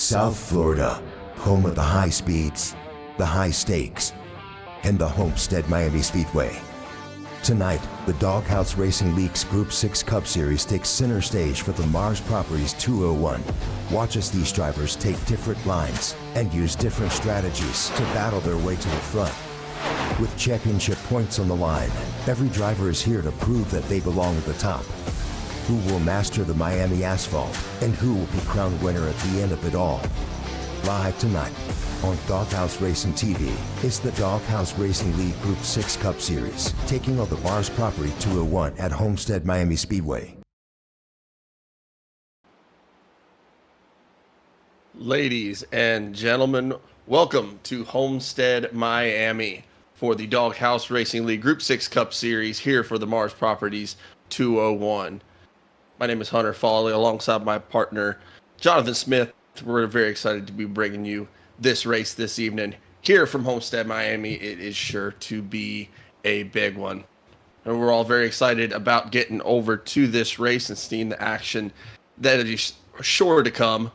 South Florida, home of the high speeds, the high stakes, and the Homestead-Miami Speedway. Tonight, the Doghouse Racing League's Group 6 Cup Series takes center stage for the MARSS Properties 201. Watch as these drivers take different lines and use different strategies to battle their way to the front. With championship points on the line, every driver is here to prove that they belong at the top. Who will master the Miami asphalt, and who will be crowned winner at the end of it all? Live tonight on Doghouse Racing TV is the Doghouse Racing League Group 6 Cup Series, taking on the MARSS Property 201 at Homestead-Miami Speedway. Ladies and gentlemen, welcome to Homestead-Miami for the Doghouse Racing League Group 6 Cup Series here for the MARSS Properties 201. My name is Hunter Foley alongside my partner, Jonathan Smith. We're very excited to be bringing you this race this evening. Here from Homestead-Miami, it is sure to be a big one. And we're all very excited about getting over to this race and seeing the action that is sure to come.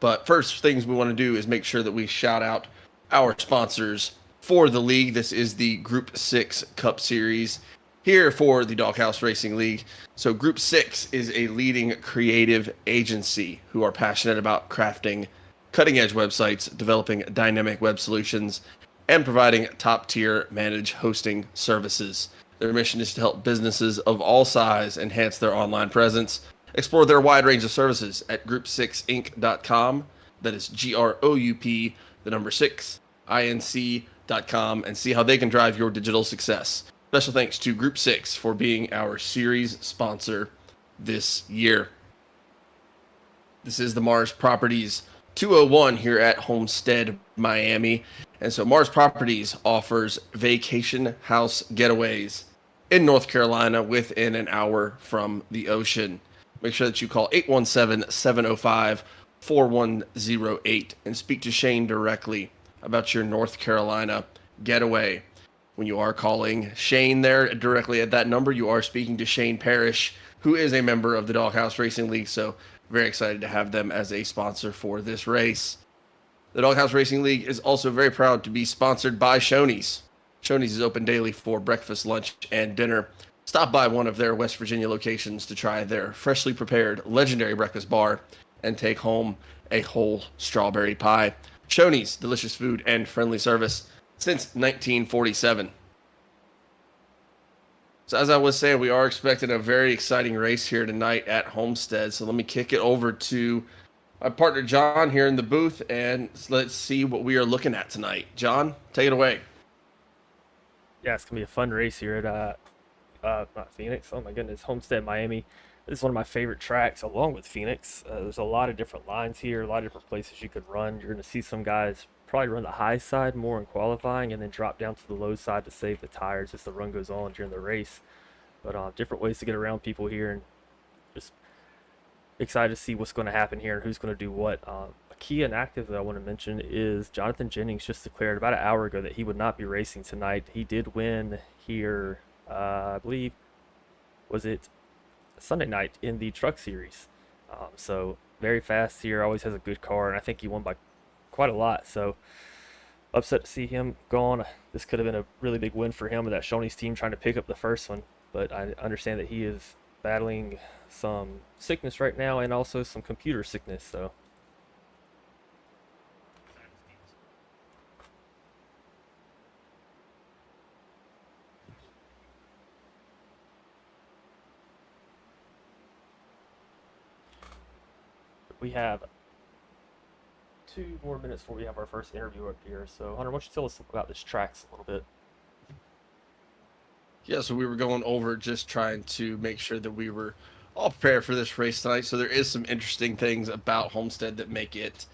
But first things we want to do is make sure that we shout out our sponsors for the league. This is the Group 6 Cup Series here for the Doghouse Racing League. So Group 6 is a leading creative agency who are passionate about crafting cutting-edge websites, developing dynamic web solutions, and providing top-tier managed hosting services. Their mission is to help businesses of all size enhance their online presence. Explore their wide range of services at group6inc.com. That is GROUP, the number 6, INC.com, and see how they can drive your digital success. Special thanks to Group 6 for being our series sponsor this year. This is the MARSS Properties 201 here at Homestead, Miami. And so MARSS Properties offers vacation house getaways in North Carolina within an hour from the ocean. Make sure that you call 817-705-4108 and speak to Shane directly about your North Carolina getaway. When you are calling Shane there directly at that number, you are speaking to Shane Parrish, who is a member of the Doghouse Racing League. So very excited to have them as a sponsor for this race. The Doghouse Racing League is also very proud to be sponsored by Shoney's. Shoney's is open daily for breakfast, lunch, and dinner. Stop by one of their West Virginia locations to try their freshly prepared legendary breakfast bar and take home a whole strawberry pie. Shoney's, delicious food and friendly service since 1947. So as I was saying, we are expecting a very exciting race here tonight at Homestead. So let me kick it over to my partner John here in the booth, and let's see what we are looking at tonight. John, take it away. Yeah, it's going to be a fun race here at not Phoenix. Oh my goodness, Homestead-Miami. This is one of my favorite tracks along with Phoenix. There's a lot of different lines here, a lot of different places you could run. You're going to see some guys probably run the high side more in qualifying and then drop down to the low side to save the tires as the run goes on during the race. But different ways to get around people here, and just excited to see what's going to happen here and who's going to do what. A key inactive that I want to mention is Jonathan Jennings just declared about an hour ago that he would not be racing tonight. He did win here, I believe, was it Sunday night in the truck series. So very fast here, always has a good car, and I think he won by quite a lot. So upset to see him gone. This could have been a really big win for him and that Shoney's team trying to pick up the first one. But I understand that he is battling some sickness right now and also some computer sickness. So we have 2 more minutes before we have our first interview up here. So Hunter, why don't you tell us about this tracks a little bit? Yeah, so we were going over just trying to make sure that we were all prepared for this race tonight. So there is some interesting things about Homestead that make it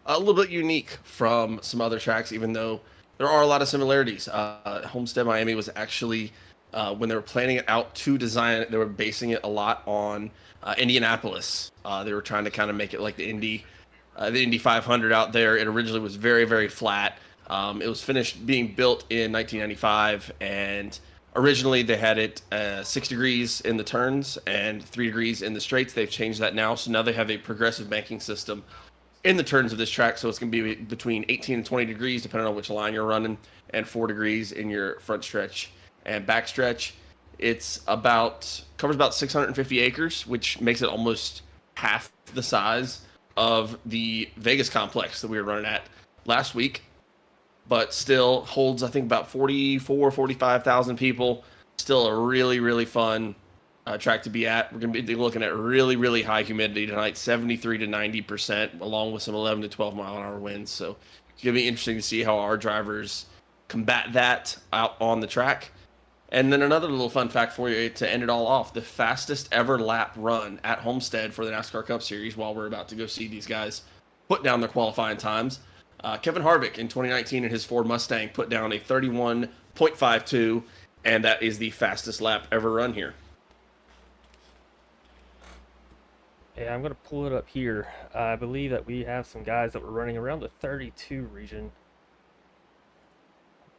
a little bit unique from some other tracks, even though there are a lot of similarities. Homestead-Miami was actually, when they were planning it out to design it, they were basing it a lot on Indianapolis. They were trying to kind of make it like the Indy 500 out there. It originally was very, very flat. It was finished being built in 1995, and originally they had it 6 degrees in the turns and 3 degrees in the straights. They've changed that now, so now they have a progressive banking system. in the turns of this track. So it's going to be between 18 and 20 degrees, depending on which line you're running, and 4 degrees in your front stretch and back stretch. It's covers about 650 acres, which makes it almost half the size of the Vegas complex that we were running at last week, but still holds, I think, about 45,000 people. Still a really, really fun track to be at. We're going to be looking at really, really high humidity tonight, 73 to 90%, along with some 11 to 12 mile an hour winds. So it's going to be interesting to see how our drivers combat that out on the track. And then another little fun fact for you to end it all off: the fastest ever lap run at Homestead for the NASCAR Cup Series, while we're about to go see these guys put down their qualifying times. Kevin Harvick in 2019 in his Ford Mustang put down a 31.52, and that is the fastest lap ever run here. Yeah, I'm going to pull it up here. I believe that we have some guys that were running around the 32 region,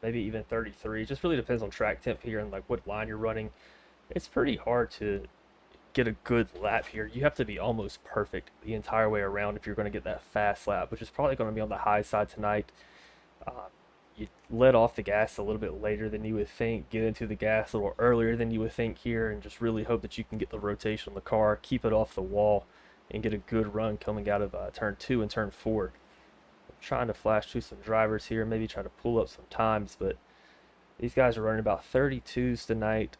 maybe even 33. It just really depends on track temp here and like what line you're running. It's pretty hard to get a good lap here. You have to be almost perfect the entire way around if you're going to get that fast lap, which is probably going to be on the high side tonight. You let off the gas a little bit later than you would think, get into the gas a little earlier than you would think here, and just really hope that you can get the rotation on the car, keep it off the wall, and get a good run coming out of turn 2 and turn 4. I'm trying to flash through some drivers here, maybe try to pull up some times, but these guys are running about 32s tonight.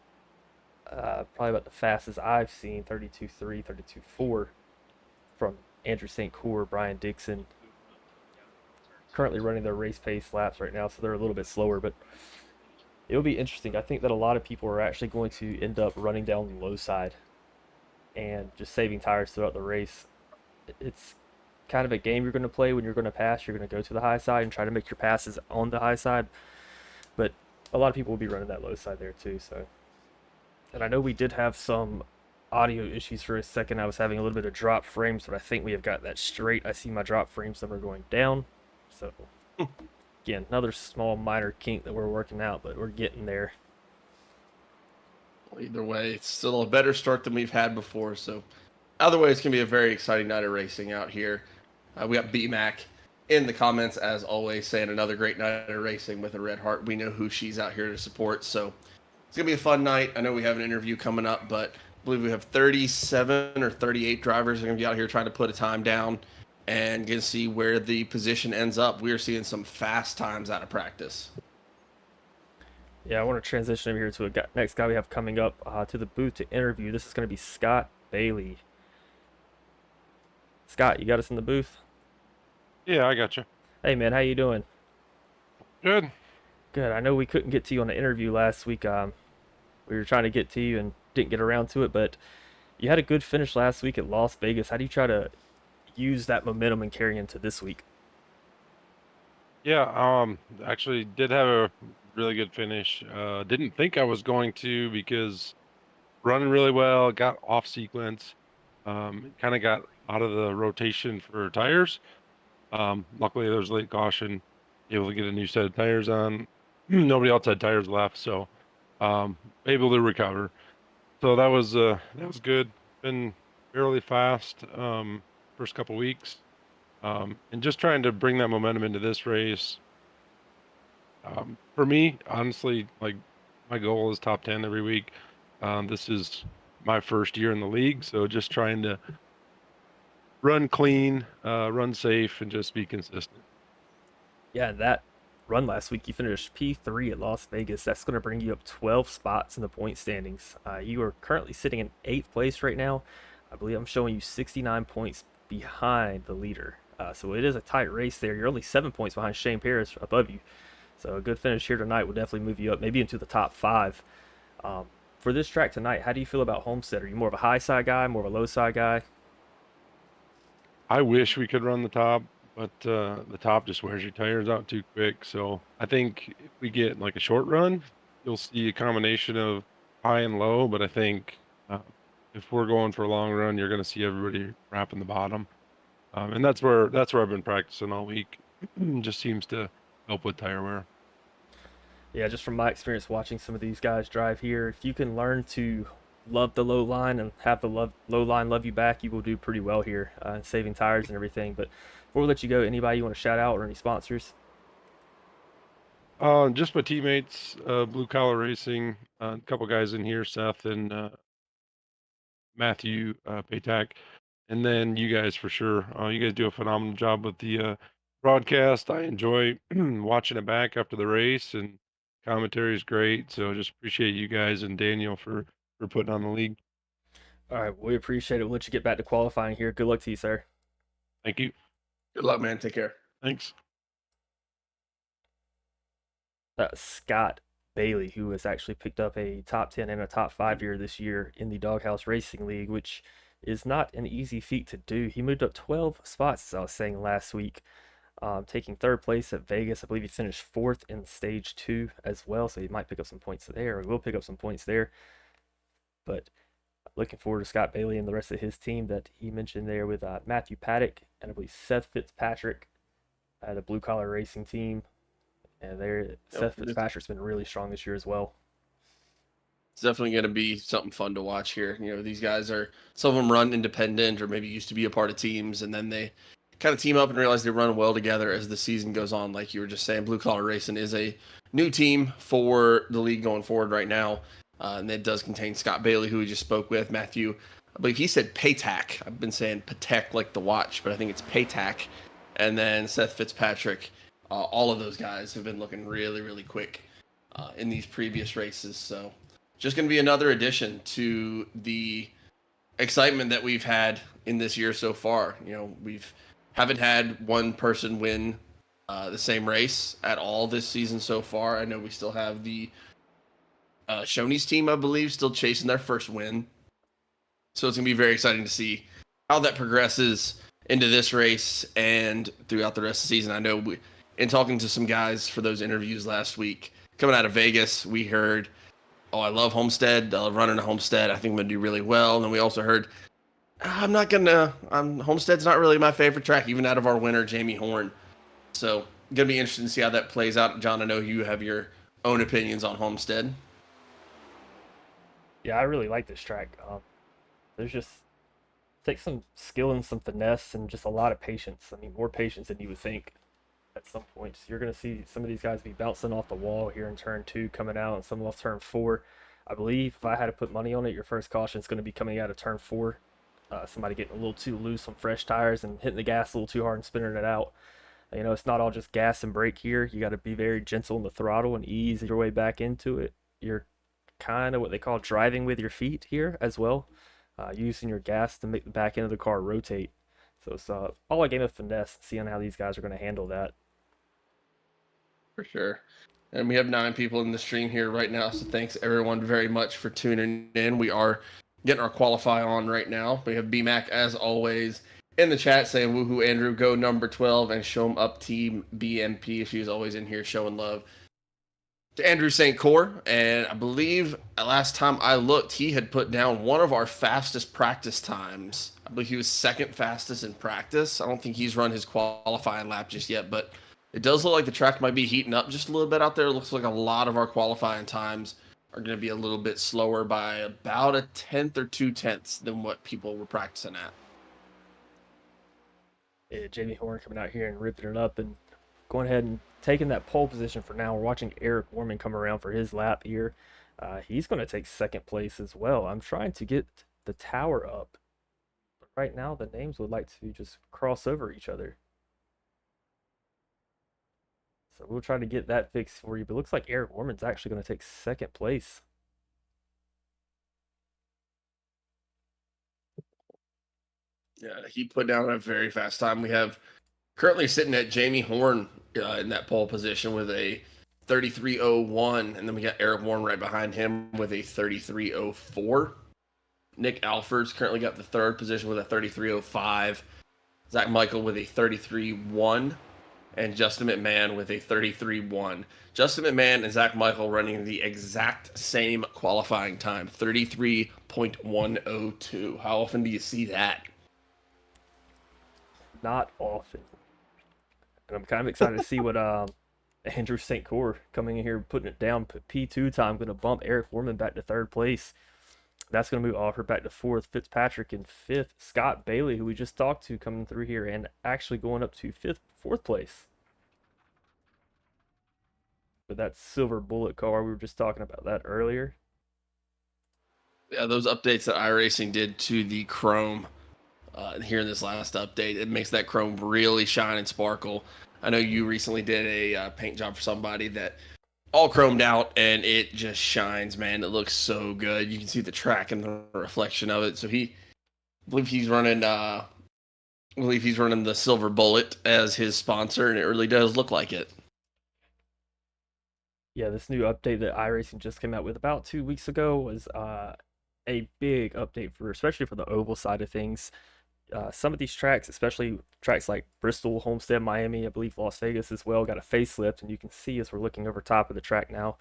Probably about the fastest I've seen, 32.3, 32.4 from Andrew St. Cour, Brian Dixon. Currently running their race pace laps right now, so they're a little bit slower, but it'll be interesting. I think that a lot of people are actually going to end up running down the low side and just saving tires throughout the race. It's kind of a game you're going to play. When you're going to pass, you're going to go to the high side and try to make your passes on the high side, but a lot of people will be running that low side there too. So, and I know we did have some audio issues for a second. I was having a little bit of drop frames, but I think we have got that straight. I see my drop frames number going down. So, again, another small minor kink that we're working out, but we're getting there. Well, either way, it's still a better start than we've had before. So, either way, it's going to be a very exciting night of racing out here. We got B-Mac in the comments, as always, saying another great night of racing with a red heart. We know who she's out here to support. So, it's going to be a fun night. I know we have an interview coming up, but I believe we have 37 or 38 drivers that are going to be out here trying to put a time down and get to see where the position ends up. We are seeing some fast times out of practice. Yeah, I want to transition over here to a next guy we have coming up to the booth to interview. This is going to be Scott Bailey. Scott, you got us in the booth? Yeah, I got you. Hey, man, how you doing? Good. Good. I know we couldn't get to you on the interview last week. We were trying to get to you and didn't get around to it, but you had a good finish last week at Las Vegas. How do you try to use that momentum and carry into this week? Yeah, actually did have a really good finish. Didn't think I was going to, because running really well, got off sequence, kind of got out of the rotation for tires. Luckily there was late caution, able to get a new set of tires on. Nobody else had tires left, so able to recover. So that was good. Been fairly fast first couple weeks, and just trying to bring that momentum into this race. For me, honestly, like, my goal is top 10 every week. This is my first year in the league, so just trying to run clean, run safe, and just be consistent. Yeah, that run last week, you finished P3 at Las Vegas. That's going to bring you up 12 spots in the point standings. You are currently sitting in 8th place right now. I believe I'm showing you 69 points behind the leader. So it is a tight race there. You're only 7 points behind Shane Paris above you. So a good finish here tonight will definitely move you up, maybe into the top 5. For this track tonight, how do you feel about Homestead? Are you more of a high side guy, more of a low side guy? I wish we could run the top, but the top just wears your tires out too quick. So I think if we get like a short run, you'll see a combination of high and low. But I think if we're going for a long run, you're going to see everybody wrapping the bottom, and that's where I've been practicing all week. Just seems to help with tire wear. Yeah, just from my experience watching some of these guys drive here, if you can learn to love the low line and have the low line love you back, you will do pretty well here, saving tires and everything. But Before we let you go, anybody you want to shout out or any sponsors? Just my teammates, Blue Collar Racing, a couple guys in here, Seth and Matthew Paytack, and then you guys for sure. You guys do a phenomenal job with the broadcast. I enjoy watching it back after the race, and commentary is great. So just appreciate you guys and Daniel for putting on the league. All right, we appreciate it. We'll let you get back to qualifying here. Good luck to you, sir. Thank you. Good luck, man. Take care. Thanks. Scott Bailey, who has actually picked up a top 10 and a top 5 year this year in the Doghouse Racing League, which is not an easy feat to do. He moved up 12 spots, as I was saying last week, taking third place at Vegas. I believe he finished fourth in stage 2 as well, so he might pick up some points there, or will pick up some points there. But looking forward to Scott Bailey and the rest of his team that he mentioned there with Matthew Paddock and I believe Seth Fitzpatrick at a blue collar racing team. And Seth Fitzpatrick's been really strong this year as well. It's definitely going to be something fun to watch here. You know, these guys some of them run independent or maybe used to be a part of teams, and then they kind of team up and realize they run well together as the season goes on. Like you were just saying, Blue Collar Racing is a new team for the league going forward right now. And it does contain Scott Bailey, who we just spoke with. Matthew, I believe he said Paytack. I've been saying Patek like the watch, but I think it's Paytack. And then Seth Fitzpatrick. All of those guys have been looking really, really quick in these previous races. So just going to be another addition to the excitement that we've had in this year so far. You know, haven't had one person win the same race at all this season so far. I know we still have the Shoney's team, I believe, still chasing their first win. So it's going to be very exciting to see how that progresses into this race and throughout the rest of the season. I know in talking to some guys for those interviews last week, coming out of Vegas, we heard, I love Homestead. I love running a Homestead. I think I'm going to do really well. And then we also heard, Homestead's not really my favorite track, even out of our winner, Jamie Horne. So going to be interesting to see how that plays out. John, I know you have your own opinions on Homestead. Yeah, I really like this track. There's just takes some skill and some finesse and just a lot of patience. I mean, more patience than you would think. At some points, you're going to see some of these guys be bouncing off the wall here in turn 2 coming out, and some off turn 4. I believe if I had to put money on it, your first caution is going to be coming out of turn 4. Somebody getting a little too loose on fresh tires and hitting the gas a little too hard and spinning it out. You know, it's not all just gas and brake here. You got to be very gentle on the throttle and ease your way back into it. You're kind of what they call driving with your feet here as well, using your gas to make the back end of the car rotate. So it's all a game of finesse, seeing how these guys are going to handle that. For sure. And we have 9 people in the stream here right now, so thanks everyone very much for tuning in. We are getting our qualify on right now. We have BMAC, as always, in the chat saying, woohoo, Andrew, go number 12, and show him up team BMP. She's always in here showing love to Andrew St. Cyr. And I believe last time I looked, he had put down one of our fastest practice times. I believe he was second fastest in practice. I don't think he's run his qualifying lap just yet, but it does look like the track might be heating up just a little bit out there. It looks like a lot of our qualifying times are going to be a little bit slower by about a 1/10 or 2/10 than what people were practicing at. Yeah, Jamie Horne coming out here and ripping it up and going ahead and taking that pole position for now. We're watching Eric Warman come around for his lap here. He's going to take second place as well. I'm trying to get the tower up. But right now, the names would like to just cross over each other. So we'll try to get that fixed for you. But it looks like Eric Warman's actually going to take second place. Yeah, he put down a very fast time. We have currently sitting at Jamie Horne in that pole position with a 33:01, and then we got Eric Warren right behind him with a 33:04. Nick Alford's currently got the third position with a 33:05. Zach Michael with a 33:1. And Justin McMahon with a 33:1. Justin McMahon and Zach Michael running the exact same qualifying time, 33.102. How often do you see that? Not often. And I'm kind of excited to see what Andrew St. Cyr coming in here, putting it down. P2 time, going to bump Eric Warman back to third place. That's going to move Offer back to 4th, Fitzpatrick in 5th, Scott Bailey, who we just talked to, coming through here and actually going up to 4th place. With that silver bullet car, we were just talking about that earlier. Yeah, those updates that iRacing did to the chrome here in this last update, it makes that chrome really shine and sparkle. I know you recently did a paint job for somebody that all chromed out, and it just shines, man. It looks so good. You can see the track and the reflection of it. So I believe he's running the Silver Bullet as his sponsor, and it really does look like it. Yeah, this new update that iRacing just came out with about 2 weeks ago was a big update especially for the oval side of things. Some of these tracks, especially tracks like Bristol, Homestead, Miami, I believe Las Vegas as well, got a facelift, and you can see as we're looking over top of the track now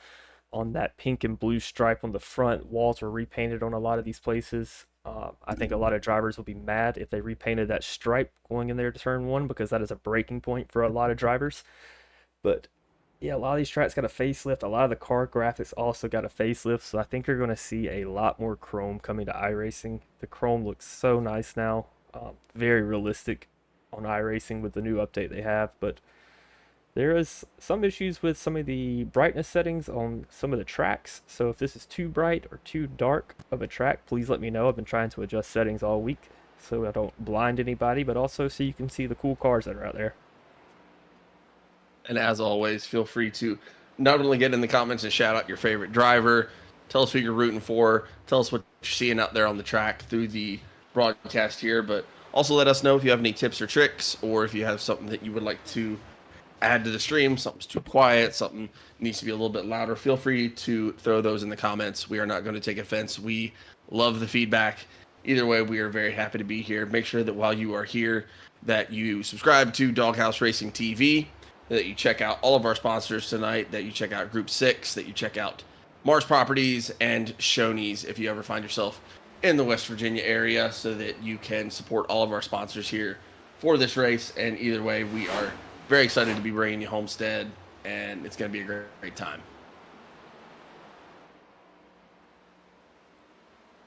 on that pink and blue stripe on the front. Walls were repainted on a lot of these places. I think a lot of drivers will be mad if they repainted that stripe going in there to turn 1, because that is a breaking point for a lot of drivers. But yeah, a lot of these tracks got a facelift. A lot of the car graphics also got a facelift, so I think you're going to see a lot more chrome coming to iRacing. The chrome looks so nice now. Very realistic on iRacing with the new update they have, but there is some issues with some of the brightness settings on some of the tracks. So if this is too bright or too dark of a track, please let me know. I've been trying to adjust settings all week so I don't blind anybody, but also so you can see the cool cars that are out there. And as always, feel free to not only get in the comments and shout out your favorite driver, tell us who you're rooting for, tell us what you're seeing out there on the track through the broadcast here, but also let us know if you have any tips or tricks, or if you have something that you would like to add to the stream, something's too quiet, something needs to be a little bit louder. Feel free to throw those in the comments. We are not going to take offense. We love the feedback. Either way, we are very happy to be here. Make sure that while you are here that you subscribe to Doghouse Racing TV, that you check out all of our sponsors tonight, that you check out Group6, that you check out MARSS Properties and Shoney's if you ever find yourself in the West Virginia area, so that you can support all of our sponsors here for this race. And either way, we are very excited to be bringing you Homestead, and it's going to be a great, great time.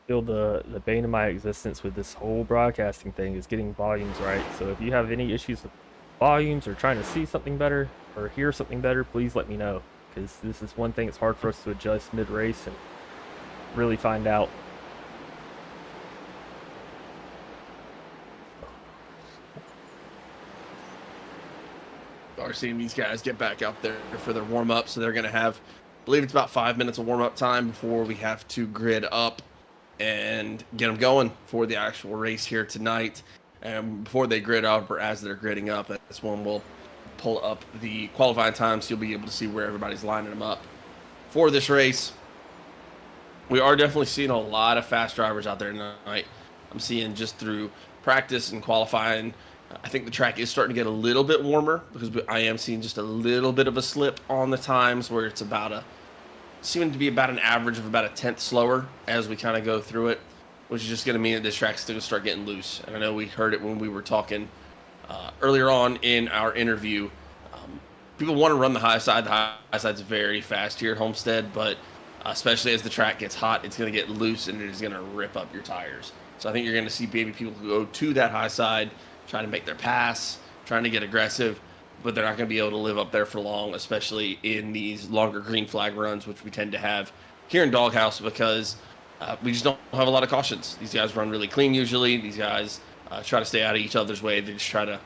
Feel the bane of my existence with this whole broadcasting thing is getting volumes right. So if you have any issues with volumes or trying to see something better or hear something better, please let me know, because this is one thing it's hard for us to adjust mid-race and really find out. Are seeing these guys get back out there for their warm-up, so they're going to have, I believe it's about 5 minutes of warm-up time before we have to grid up and get them going for the actual race here tonight. And before they grid up, or as they're gridding up, that's when we'll pull up the qualifying time, so you'll be able to see where everybody's lining them up for this race. We are definitely seeing a lot of fast drivers out there tonight. I'm seeing just through practice and qualifying, I think the track is starting to get a little bit warmer, because I am seeing just a little bit of a slip on the times, where it's seeming to be about an average of about a tenth slower as we kind of go through it, which is just going to mean that this track's going to start getting loose. And I know we heard it when we were talking earlier on in our interview. People want to run the high side. The high side's very fast here at Homestead, but especially as the track gets hot, it's going to get loose and it is going to rip up your tires. So I think you're going to see maybe people who go to that high side, trying to make their pass, trying to get aggressive, but they're not going to be able to live up there for long, especially in these longer green flag runs, which we tend to have here in Doghouse, because we just don't have a lot of cautions. These guys run really clean usually. These guys try to stay out of each other's way. They just try to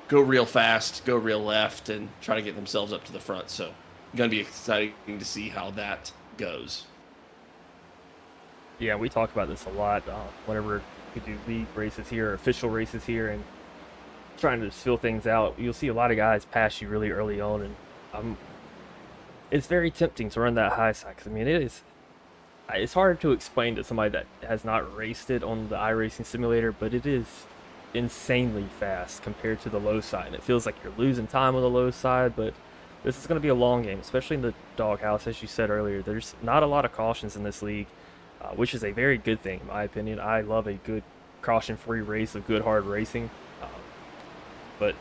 go real fast, go real left, and try to get themselves up to the front. So going to be exciting to see how that goes. Yeah, we talk about this a lot whenever we do league races here, official races here, and trying to just fill things out. You'll see a lot of guys pass you really early on, and it's very tempting to run that high side, because I mean it's hard to explain to somebody that has not raced it on the iRacing simulator, but it is insanely fast compared to the low side. And it feels like you're losing time on the low side, but this is going to be a long game, especially in the Doghouse. As you said earlier, there's not a lot of cautions in this league, which is a very good thing in my opinion. I love a good caution-free race, a good hard racing, but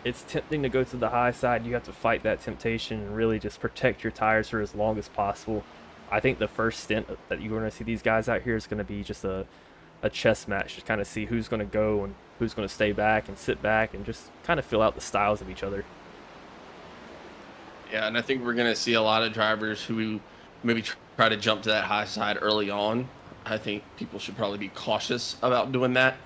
it's tempting to go to the high side. You have to fight that temptation and really just protect your tires for as long as possible. I think the first stint that you're going to see these guys out here is going to be just a chess match, just kind of see who's going to go and who's going to stay back and sit back and just kind of fill out the styles of each other. Yeah, and I think we're going to see a lot of drivers who maybe try to jump to that high side early on. I think people should probably be cautious about doing that.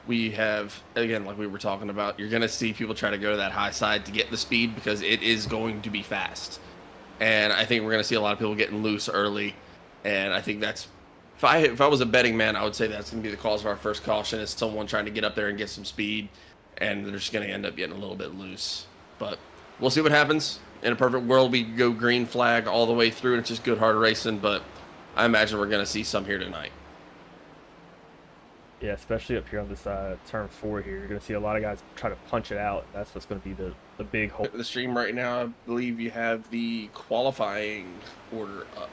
We have, again, like we were talking about, you're going to see people try to go to that high side to get the speed because it is going to be fast. And I think we're going to see a lot of people getting loose early. And I think that's, if I was a betting man, I would say that's going to be the cause of our first caution, is someone trying to get up there and get some speed, and they're just going to end up getting a little bit loose. But we'll see what happens. In a perfect world, we go green flag all the way through, and it's just good, hard racing. But I imagine we're going to see some here tonight. Yeah, especially up here on this turn 4 here. You're going to see a lot of guys try to punch it out. That's what's going to be the big hole. The stream right now, I believe you have the qualifying order up.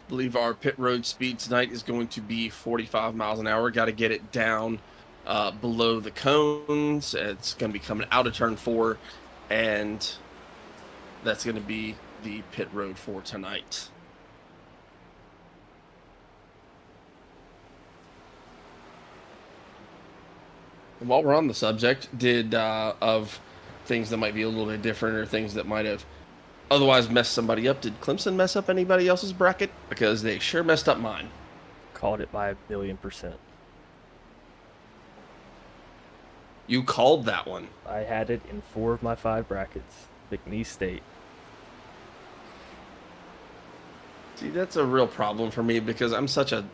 I believe our pit road speed tonight is going to be 45 miles an hour. Got to get it down below the cones. It's going to be coming out of turn 4, and that's going to be the pit road for tonight. While we're on the subject, of things that might be a little bit different or things that might have otherwise messed somebody up, did Clemson mess up anybody else's bracket? Because they sure messed up mine. Called it by 1,000,000%. You called that one. I had it in 4 of my 5 brackets. McMahon State. See, that's a real problem for me because I'm such a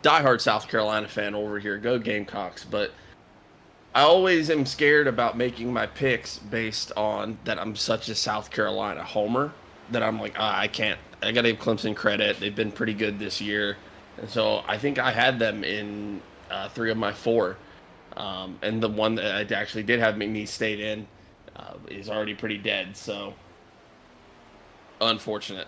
diehard South Carolina fan over here. Go Gamecocks. But I always am scared about making my picks based on that I'm such a South Carolina homer that I'm like, I can't. I got to give Clemson credit. They've been pretty good this year. And so I think I had them in 3 of my 4. And the one that I actually did have McMahon State in is already pretty dead. So unfortunate.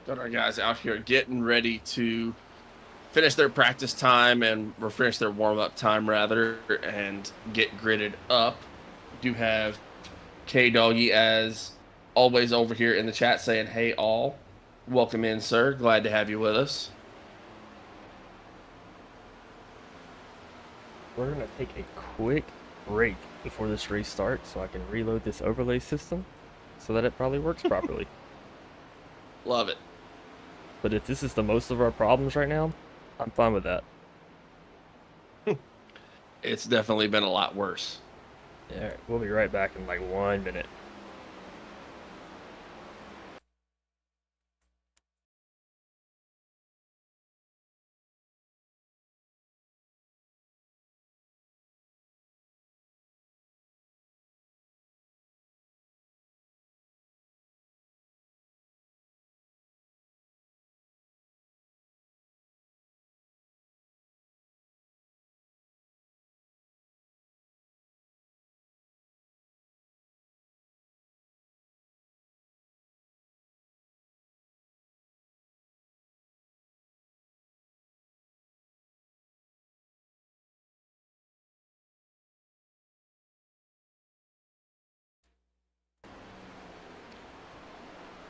Got our guys out here getting ready to finish their practice time and finish their warm-up time, rather, and get gridded up. Do have K-Doggy, as always, over here in the chat saying, hey, all. Welcome in, sir. Glad to have you with us. We're going to take a quick break before this race starts so I can reload this overlay system so that it probably works properly. Love it. But if this is the most of our problems right now, I'm fine with that. It's definitely been a lot worse. All right, we'll be right back in like 1 minute.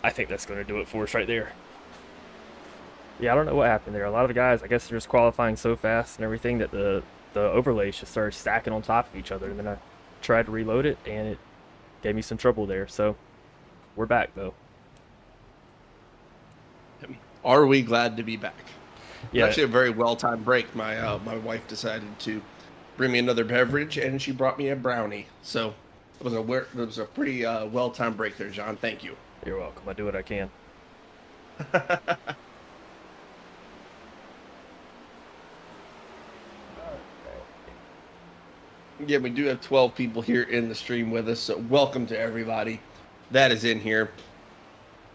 I think that's going to do it for us right there. Yeah, I don't know what happened there. A lot of the guys, I guess, they're just qualifying so fast and everything that the overlays just started stacking on top of each other. And then I tried to reload it, and it gave me some trouble there. So we're back, though. Are we glad to be back? Yeah. Actually, a very well-timed break. My wife decided to bring me another beverage, and she brought me a brownie. So it was a pretty well-timed break there, John. Thank you. You're welcome. I do what I can. Yeah, we do have 12 people here in the stream with us, so welcome to everybody that is in here.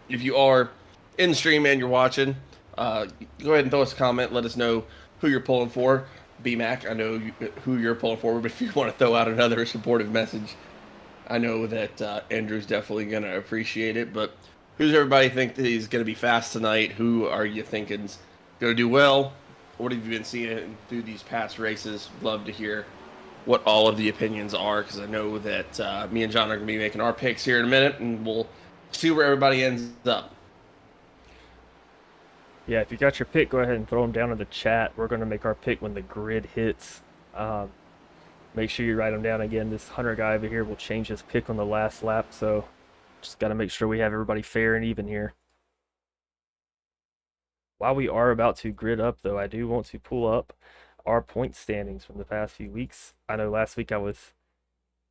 If you are in the stream and you're watching, go ahead and throw us a comment. Let us know who you're pulling for. B-Mac, I know who you're pulling for, but if you want to throw out another supportive message, I know that Andrew's definitely going to appreciate it. But who's everybody think that is going to be fast tonight? Who are you thinking's going to do well? What have you been seeing through these past races? Love to hear what all of the opinions are, because I know that me and John are going to be making our picks here in a minute, and we'll see where everybody ends up. Yeah, if you got your pick, go ahead and throw them down in the chat. We're going to make our pick when the grid hits. Make sure you write them down again. This Hunter guy over here will change his pick on the last lap, so just got to make sure we have everybody fair and even here. While we are about to grid up, though, I do want to pull up our point standings from the past few weeks. I know last week I was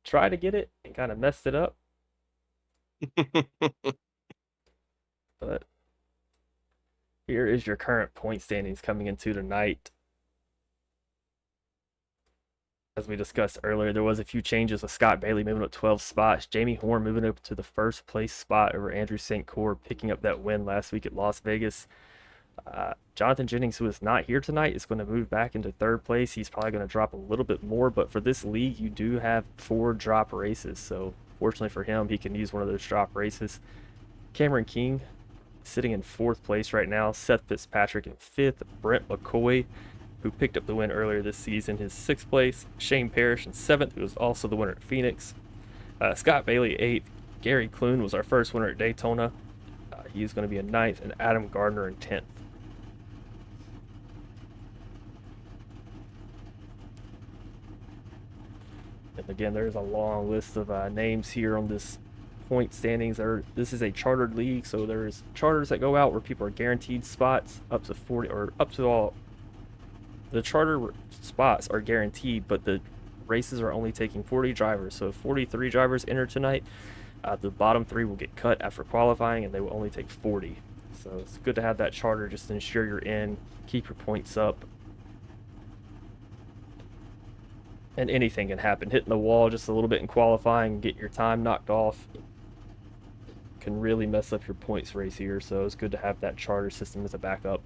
trying to get it and kind of messed it up. But here is your current point standings coming into tonight. As we discussed earlier, there was a few changes with Scott Bailey moving up 12 spots. Jamie Horne moving up to the first place spot over Andrew St. Cyr, picking up that win last week at Las Vegas. Jonathan Jennings, who is not here tonight, is going to move back into third place. He's probably going to drop a little bit more, but for this league, you do have 4 drop races. So fortunately for him, he can use one of those drop races. Cameron King sitting in 4th place right now. Seth Fitzpatrick in 5th. Brent McCoy, who picked up the win earlier this season, his 6th place. Shane Parrish in 7th, who was also the winner at Phoenix. Scott Bailey 8th. Gary Clune was our first winner at Daytona. He's going to be in 9th, and Adam Gardner in 10th. And again, there's a long list of names here on this point standings. This is a chartered league, so there's charters that go out where people are guaranteed spots up to 40, or up to all. The charter spots are guaranteed, but the races are only taking 40 drivers. So if 43 drivers enter tonight, the bottom 3 will get cut after qualifying, and they will only take 40. So it's good to have that charter just to ensure you're in, keep your points up. And anything can happen. Hitting the wall just a little bit in qualifying and get your time knocked off can really mess up your points race here. So it's good to have that charter system as a backup.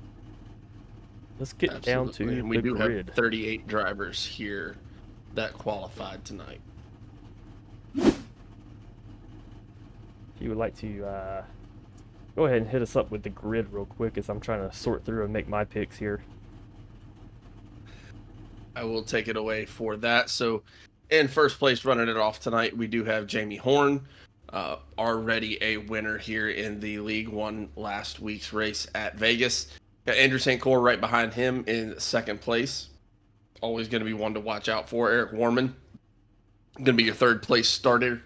Let's get down to and we do grid. have 38 drivers here that qualified tonight. If you would like to go ahead and hit us up with the grid real quick, as I'm trying to sort through and make my picks here. I will take it away for that. So in first place, running it off tonight, we do have Jamie Horne, already a winner here in the league, won last week's race at Vegas. Got Andrew St. Cyr right behind him in 2nd place. Always going to be one to watch out for. Eric Warman, going to be your 3rd place starter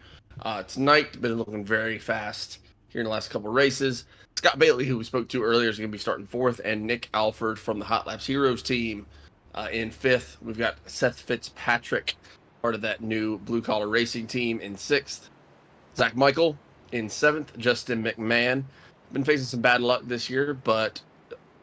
tonight. Been looking very fast here in the last couple of races. Scott Bailey, who we spoke to earlier, is going to be starting 4th, and Nick Alford from the Hot Laps Heroes team in 5th. We've got Seth Fitzpatrick, part of that new blue-collar racing team, in 6th. Zach Michael in 7th. Justin McMahon. Been facing some bad luck this year, but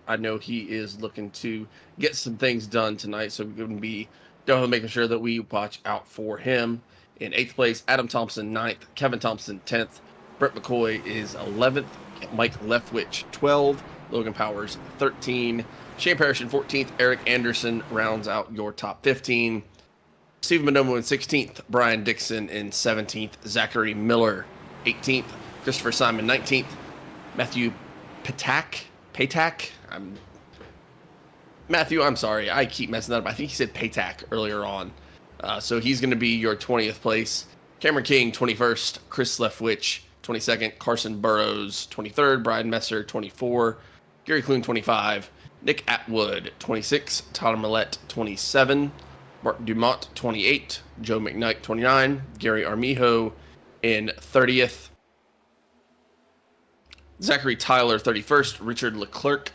I know he is looking to get some things done tonight, so we're going to be definitely making sure that we watch out for him. In 8th place, Adam Thompson 9th. Kevin Thompson 10th. Brett McCoy is 11th. Mike Leftwich 12th. Logan Powers 13th. Shane Parrish in 14th. Eric Anderson rounds out your top 15. Steve Manomo in 16th. Brian Dixon in 17th. Zachary Miller 18th. Christopher Simon 19th. Matthew Patak. Matthew, I'm sorry. I keep messing that up. I think he said Patak earlier on. So he's going to be your 20th place. Cameron King 21st. Chris Leftwich 22nd. Carson Burrows 23rd. Brian Messer 24. Gary Clune 25. Nick Atwood, 26. Tyler Millette, 27. Mark Dumont, 28. Joe McKnight, 29. Gary Armijo in 30th. Zachary Tyler, 31st. Richard Leclerc,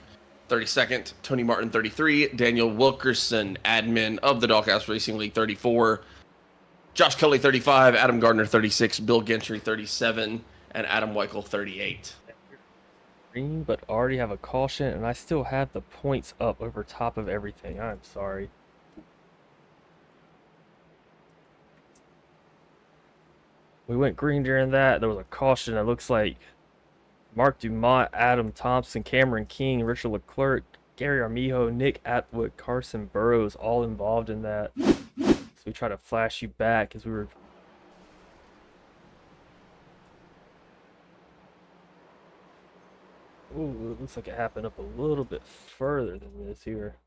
32nd. Tony Martin, 33. Daniel Wilkerson, admin of the Doghouse Racing League, 34. Josh Kelly, 35. Adam Gardner, 36. Bill Gentry, 37. And Adam Weichel, 38. Green, but already have a caution, and I still have the points up over top of everything. I'm sorry. We went green during that. There was a caution. It looks like Mark Dumont, Adam Thompson, Cameron King, Richard Leclerc, Gary Armijo, Nick Atwood, Carson Burrows all involved in that. So we try to flash you back as we were. Ooh, it looks like it happened up a little bit further than this here.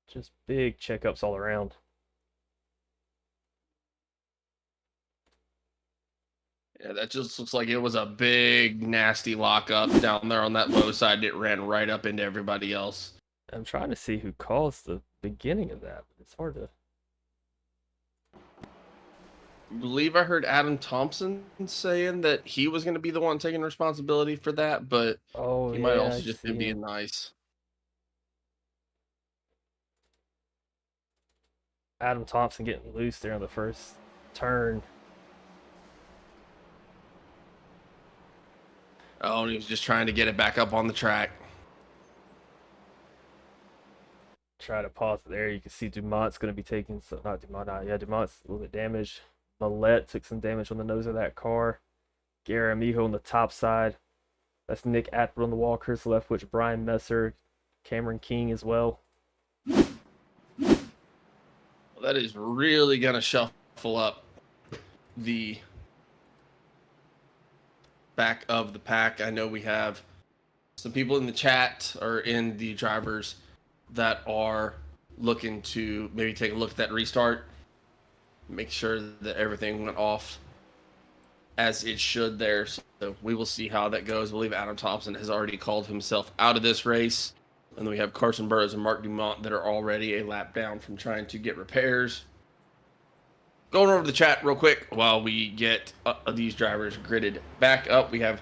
Just big checkups all around. Yeah, that just looks like it was a big, nasty lockup down there on that low side. It ran right up into everybody else. I'm trying to see who caused the beginning of that, but it's hard to. I believe I heard Adam Thompson saying that he was going to be the one taking responsibility for that, but Oh, he yeah, might I also just see be being him. nice. Adam Thompson getting loose there on the first turn. Oh, and he was just trying to get it back up on the track. Try to pause it there. You can see Dumont's going to be taking some, not Dumont, yeah, Dumont's a little bit damaged. Millette took some damage on the nose of that car. Gary Amijo on the top side. That's Nick Atwood on the wall. Chris Leftwich, Brian Messer, Cameron King as well. Well, that is really going to shuffle up the back of the pack. I know we have some people in the chat or in the drivers that are looking to maybe take a look at that restart, make sure that everything went off as it should there. So we will see how that goes. I believe Adam Thompson has already called himself out of this race. And then we have Carson Burrows and Mark Dumont that are already a lap down from trying to get repairs. Going over the chat real quick while we get these drivers gridded back up. We have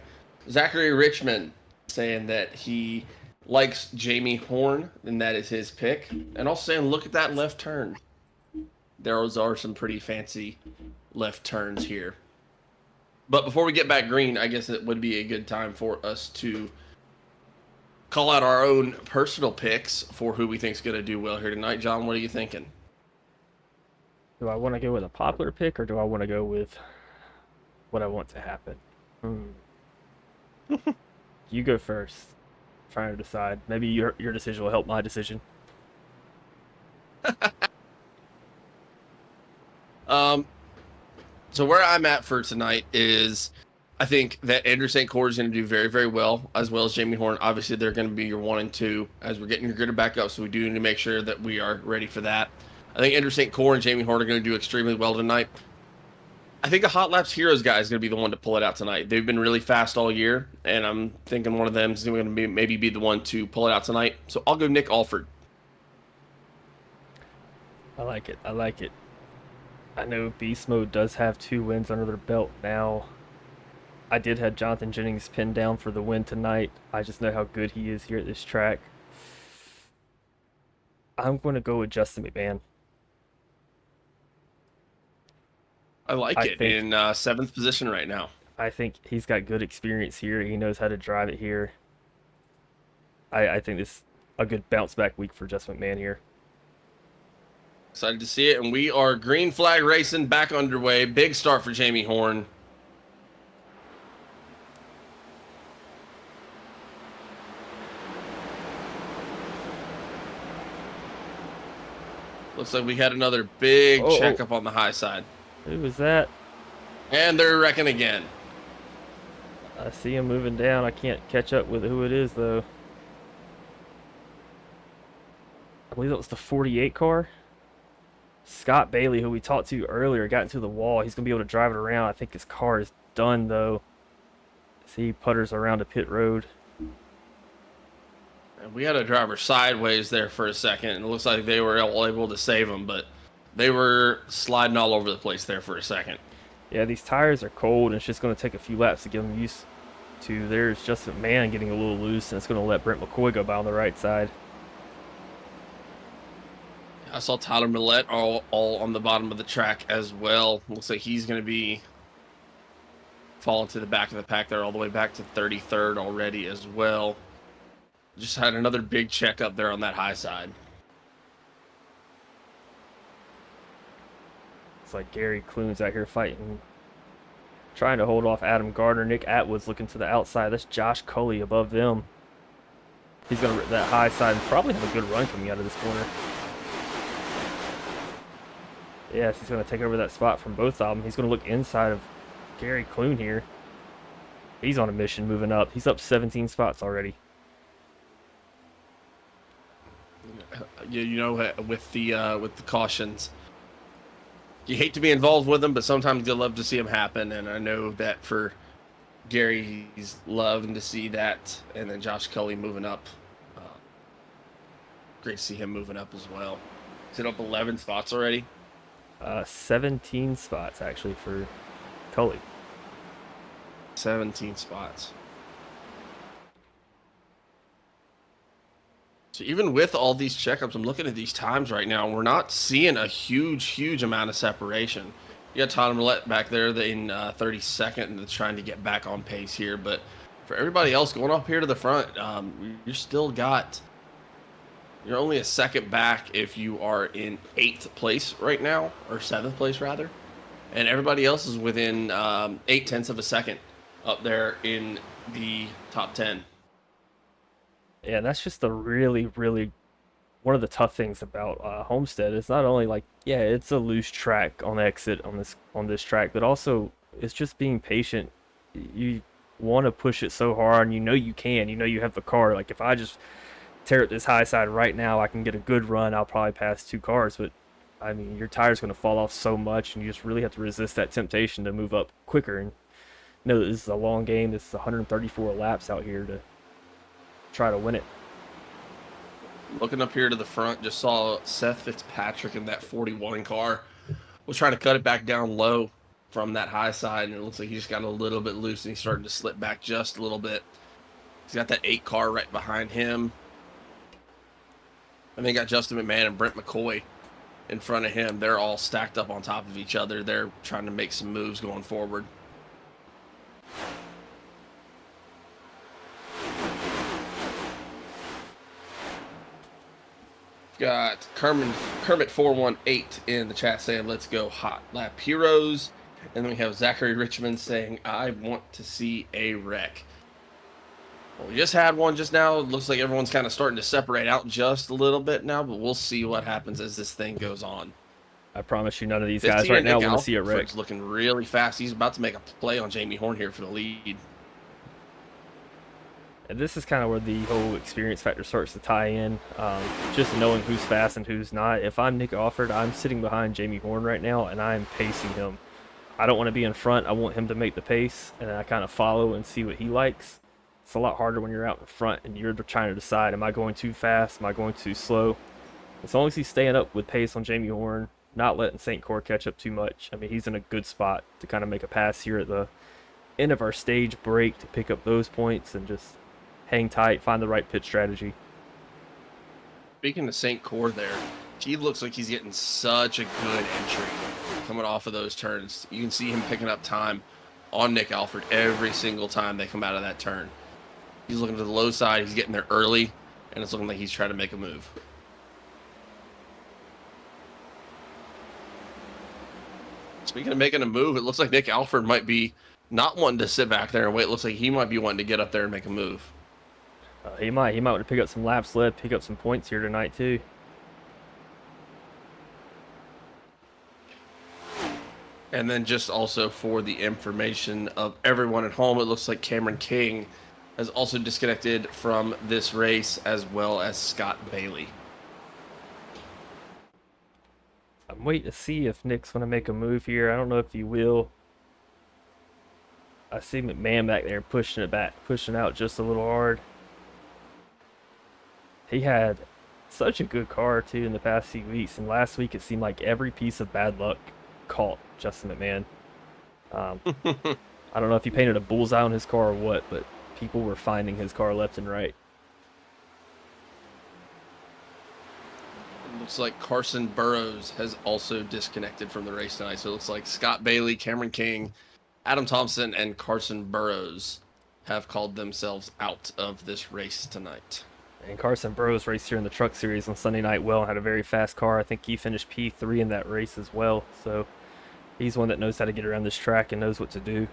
Zachary Richmond saying that he likes Jamie Horne, and that is his pick. And also saying, look at that left turn. Those are some pretty fancy left turns here. But before we get back green, I guess it would be a good time for us to call out our own personal picks for who we think is going to do well here tonight. John, what are you thinking? Do I want to go with a popular pick or do I want to go with what I want to happen? You go first. Trying to decide. Maybe your decision will help my decision. So where I'm at for tonight is I think that Andrew St. Cord is going to do very, very well, as well as Jamie Horne. Obviously, they're going to be your 1 and 2 as we're getting your gridded back up, so we do need to make sure that we are ready for that. I think Andrew St. Cord and Jamie Horne are going to do extremely well tonight. I think a Hot Laps Heroes guy is going to be the one to pull it out tonight. They've been really fast all year, and I'm thinking one of them is going to maybe be the one to pull it out tonight. So I'll go Nick Alford. I like it. I like it. I know Beast Mode does have 2 wins under their belt now. I did have Jonathan Jennings pinned down for the win tonight. I just know how good he is here at this track. I'm going to go with Justin McMahon. I like it. In 7th position right now. I think he's got good experience here. He knows how to drive it here. I think this is a good bounce back week for Justin McMahon here. Excited to see it. And we are green flag racing back underway. Big start for Jamie Horne. Looks like we had another big checkup on the high side. Who was that? And they're wrecking again. I see him moving down. I can't catch up with who it is, though. I believe that was the 48 car. Scott Bailey, who we talked to earlier, got into the wall. He's going to be able to drive it around. I think his car is done, though. See, he putters around a pit road. And we had a driver sideways there for a second, and it looks like they were able to save him, but they were sliding all over the place there for a second. Yeah, these tires are cold, and it's just going to take a few laps to get them used to. There's Justin McMahon getting a little loose, and it's going to let Brent McCoy go by on the right side. I saw Tyler Millette all on the bottom of the track as well. Looks like he's going to be falling to the back of the pack there, all the way back to 33rd already as well. Just had another big check up there on that high side. It's like Gary Clune's out here fighting, trying to hold off Adam Gardner. Nick Atwood's looking to the outside. That's Josh Culley above them. He's going to that high side and probably have a good run coming out of this corner. Yes, he's going to take over that spot from both of them. He's going to look inside of Gary Clune here. He's on a mission moving up. He's up 17 spots already. You know, with the cautions, you hate to be involved with them, but sometimes you love to see them happen. And I know that for Gary, he's loving to see that. And then Josh Cully moving up. Great to see him moving up as well. Is it up 11 spots already? 17 spots actually for Cully. 17 spots. So even with all these checkups, I'm looking at these times right now, and we're not seeing a huge amount of separation. You got Todd Millette back there in 32nd and trying to get back on pace here. But for everybody else going up here to the front, you're only a second back if you are in 8th place right now, or 7th place rather. And everybody else is within 0.8 of a second up there in the top 10. Yeah, and that's just the really one of the tough things about Homestead. It's not only like, yeah, it's a loose track on exit on this track, but also it's just being patient. You want to push it so hard, and you know you can. You know you have the car. Like if I just tear at this high side right now, I can get a good run. I'll probably pass 2 cars, but I mean your tire's going to fall off so much, and you just really have to resist that temptation to move up quicker. And you know this is a long game. This is 134 laps out here to try to win it. Looking up here to the front, just saw Seth Fitzpatrick in that 41 car was trying to cut it back down low from that high side, and it looks like he just got a little bit loose and he's starting to slip back just a little bit. He's got that 8 car right behind him. And then got Justin McMahon and Brent McCoy in front of him. They're all stacked up on top of each other. They're trying to make some moves going forward. Got Kermit 418 in the chat saying, let's go hot lap heroes. And then we have Zachary Richmond saying, I want to see a wreck. Well, we just had one just now. It looks like everyone's kind of starting to separate out just a little bit now, but we'll see what happens as this thing goes on. I promise you none of these guys right now want to see a wreck. Fred's looking really fast. He's about to make a play on Jamie Horne here for the lead. And this is kind of where the whole experience factor starts to tie in. Just knowing who's fast and who's not. If I'm Nick Alford, I'm sitting behind Jamie Horne right now, and I'm pacing him. I don't want to be in front. I want him to make the pace, and I kind of follow and see what he likes. It's a lot harder when you're out in front and you're trying to decide, am I going too fast? Am I going too slow? As long as he's staying up with pace on Jamie Horne, not letting St. Core catch up too much. I mean, he's in a good spot to kind of make a pass here at the end of our stage break to pick up those points and just hang tight, find the right pit strategy. Speaking of St. Core there, he looks like he's getting such a good entry coming off of those turns. You can see him picking up time on Nick Alford every single time they come out of that turn. He's looking to the low side. He's getting there early, and it's looking like he's trying to make a move. Speaking of making a move, it looks like Nick Alford might be not wanting to sit back there and wait. It looks like he might be wanting to get up there and make a move. He might want to pick up some laps led, pick up some points here tonight too. And then just also for the information of everyone at home, it looks like Cameron King has also disconnected from this race, as well as Scott Bailey. I'm waiting to see if Nick's going to make a move here. I don't know if he will. I see McMahon back there pushing it back, pushing out just a little hard. He had such a good car too in the past few weeks, and last week it seemed like every piece of bad luck caught Justin McMahon. I don't know if he painted a bullseye on his car or what, but people were finding his car left and right. It looks like Carson Burrows has also disconnected from the race tonight. So it looks like Scott Bailey, Cameron King, Adam Thompson, and Carson Burrows have called themselves out of this race tonight. And Carson Burrows raced here in the Truck Series on Sunday night well, had a very fast car. I think he finished P3 in that race as well. So he's one that knows how to get around this track and knows what to do.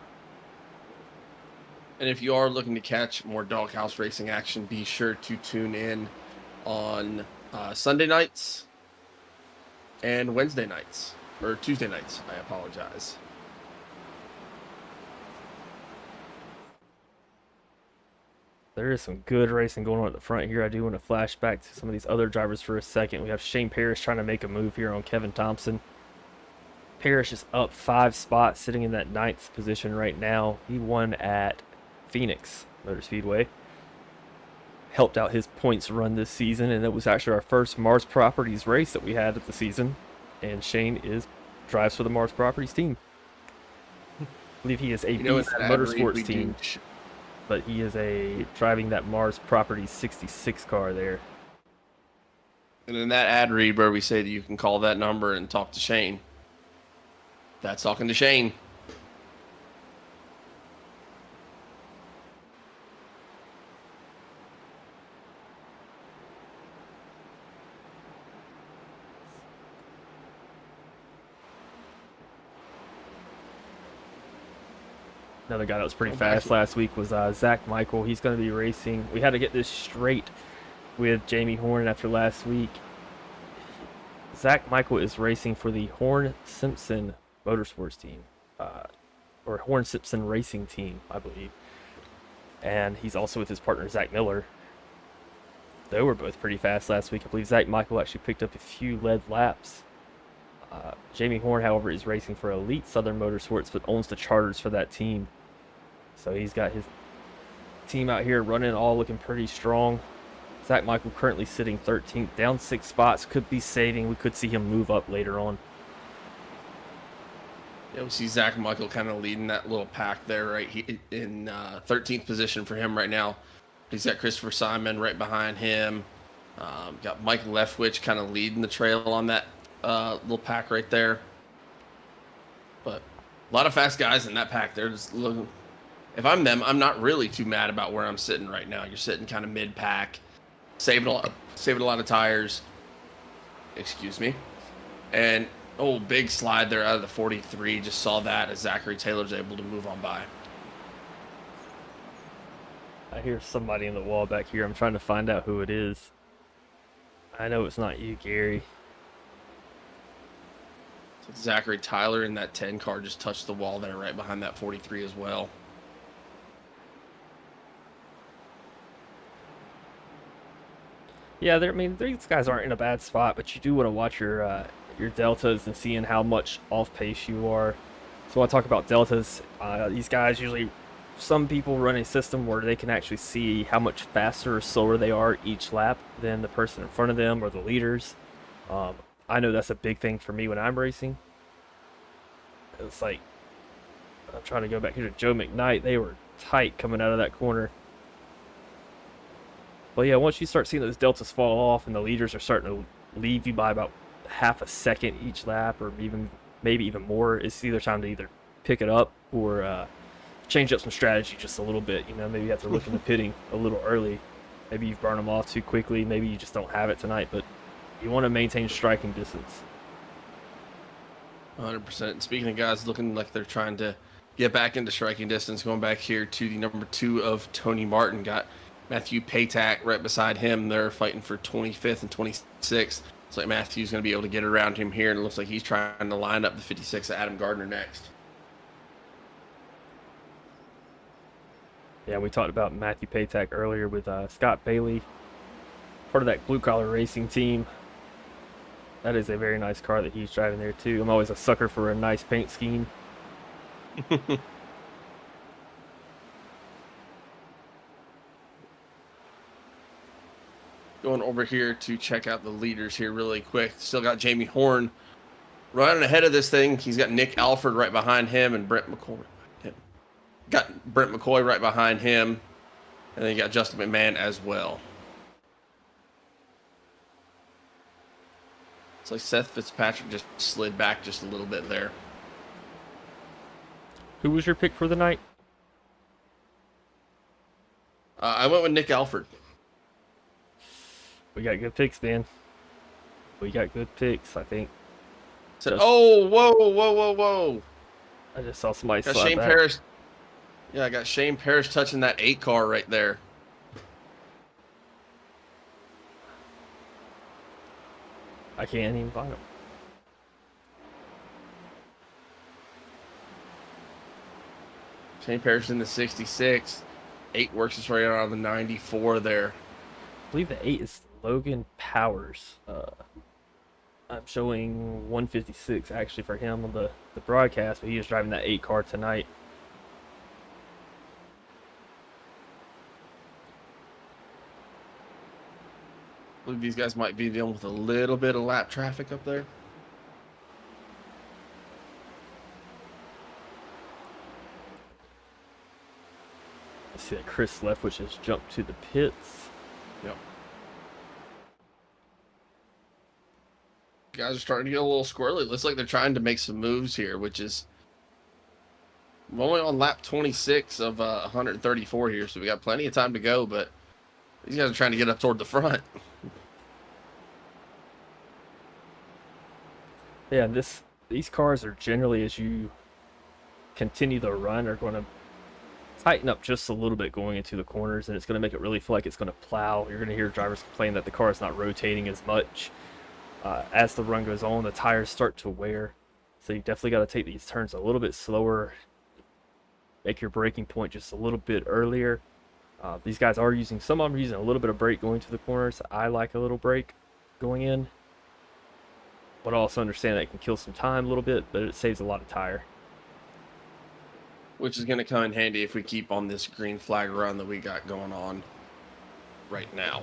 And if you are looking to catch more Doghouse racing action, be sure to tune in on Sunday nights and Wednesday nights, or Tuesday nights. I apologize. There is some good racing going on at the front here. I do want to flash back to some of these other drivers for a second. We have Shane Parrish trying to make a move here on Kevin Thompson. Parrish is up 5 spots, sitting in that 9th position right now. He won at Phoenix Motor Speedway. Helped out his points run this season, and it was actually our first MARSS Properties race that we had of the season. And Shane drives for the MARSS Properties team. I believe he is a Beast Motorsports team. But he is driving that MARSS Properties 66 car there. And in that ad read where we say that you can call that number and talk to Shane, that's talking to Shane. Another guy that was pretty fast last week was Zach Michael. He's going to be racing. We had to get this straight with Jamie Horne after last week. Zach Michael is racing for the Horne Simpson Motorsports team, or Horne Simpson Racing team, I believe. And he's also with his partner, Zach Miller. They were both pretty fast last week. I believe Zach Michael actually picked up a few lead laps. Jamie Horne, however, is racing for Elite Southern Motorsports, but owns the charters for that team. So he's got his team out here running, all looking pretty strong. Zach Michael currently sitting 13th, down 6 spots. Could be saving. We could see him move up later on. Yeah, we see Zach Michael kind of leading that little pack there, right? He in 13th position for him right now. He's got Christopher Simon right behind him. Got Mike Leftwich kind of leading the trail on that little pack right there. But a lot of fast guys in that pack. They're just looking. If I'm them, I'm not really too mad about where I'm sitting right now. You're sitting kind of mid-pack, saving a lot of tires. Excuse me. And big slide there out of the 43. Just saw that as Zachary Taylor's able to move on by. I hear somebody in the wall back here. I'm trying to find out who it is. I know it's not you, Gary. Zachary Tyler in that 10 car just touched the wall there right behind that 43 as well. Yeah, these guys aren't in a bad spot, but you do want to watch your deltas and seeing how much off pace you are. So when I talk about deltas, these guys usually, some people run a system where they can actually see how much faster or slower they are each lap than the person in front of them or the leaders. I know that's a big thing for me when I'm racing. It's like, I'm trying to go back here to Joe McKnight. They were tight coming out of that corner. But yeah, once you start seeing those deltas fall off and the leaders are starting to leave you by about half a second each lap, or maybe even more, it's either time to either pick it up or change up some strategy just a little bit. Maybe you have to look into pitting a little early. Maybe you've burned them off too quickly. Maybe you just don't have it tonight, but you want to maintain striking distance. 100%. Speaking of guys looking like they're trying to get back into striking distance, going back here to the number 2 of Tony Martin, got Matthew Paytack right beside him. They're fighting for 25th and 26th. Looks like Matthew's going to be able to get around him here, and it looks like he's trying to line up the 56 of Adam Gardner next. Yeah, we talked about Matthew Paytack earlier with Scott Bailey, part of that Blue Collar Racing team. That is a very nice car that he's driving there too. I'm always a sucker for a nice paint scheme. Going over here to check out the leaders here really quick. Still got Jamie Horne running ahead of this thing. He's got Nick Alford right behind him and Brent McCoy. Got Brent McCoy right behind him. And then you got Justin McMahon as well. It's like Seth Fitzpatrick just slid back just a little bit there. Who was your pick for the night? I went with Nick Alford. We got good picks, man. We got good picks, I think. Whoa. I just saw somebody Got slide Shane back. Parrish. Yeah, I got Shane Parrish touching that 8 car right there. I can't even find him. Shane Parrish in the 66. 8 works its way around on the 94 there. I believe the 8 is Logan Powers. I'm showing 156 actually for him on the broadcast, but he is driving that 8 car tonight. I believe these guys might be dealing with a little bit of lap traffic up there. I see that Chris Leftwich has jumped to the pits. Yep. Guys are starting to get a little squirrely. Looks like they're trying to make some moves here, which is we're only on lap 26 of 134 here, so we got plenty of time to go, but these guys are trying to get up toward the front. Yeah, these cars are generally, as you continue the run, are going to tighten up just a little bit going into the corners, and it's going to make it really feel like it's going to plow. You're going to hear drivers complain that the car is not rotating as much. As the run goes on, the tires start to wear, so you definitely got to take these turns a little bit slower, make your braking point just a little bit earlier. These guys are using, some of them are using a little bit of brake going to the corners. I like a little brake going in, but I also understand that it can kill some time a little bit, but it saves a lot of tire. Which is going to come in handy if we keep on this green flag run that we got going on right now.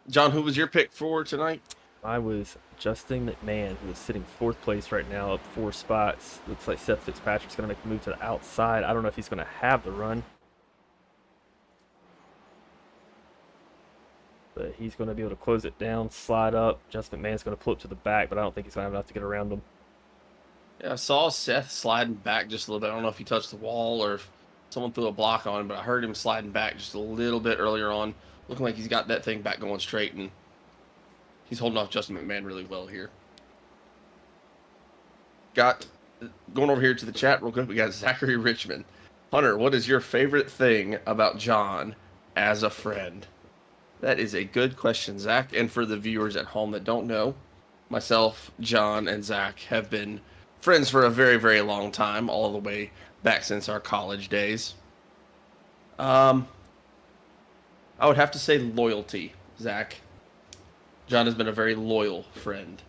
John, who was your pick for tonight? I was Justin McMahon, who is sitting 4th place right now, up 4 spots. Looks like Seth Fitzpatrick's going to make the move to the outside. I don't know if he's going to have the run, but he's going to be able to close it down, slide up. Justin McMahon's going to pull up to the back, but I don't think he's going to have enough to get around him. Yeah, I saw Seth sliding back just a little bit. I don't know if he touched the wall or if someone threw a block on him, but I heard him sliding back just a little bit earlier on, looking like he's got that thing back going straight, and he's holding off Justin McMahon really well here. Going over here to the chat real quick, we got Zachary Richmond. Hunter, what is your favorite thing about John as a friend? That is a good question, Zach. And for the viewers at home that don't know, myself, John, and Zach have been friends for a very, very long time, all the way back since our college days. I would have to say loyalty, Zach. John has been a very loyal friend.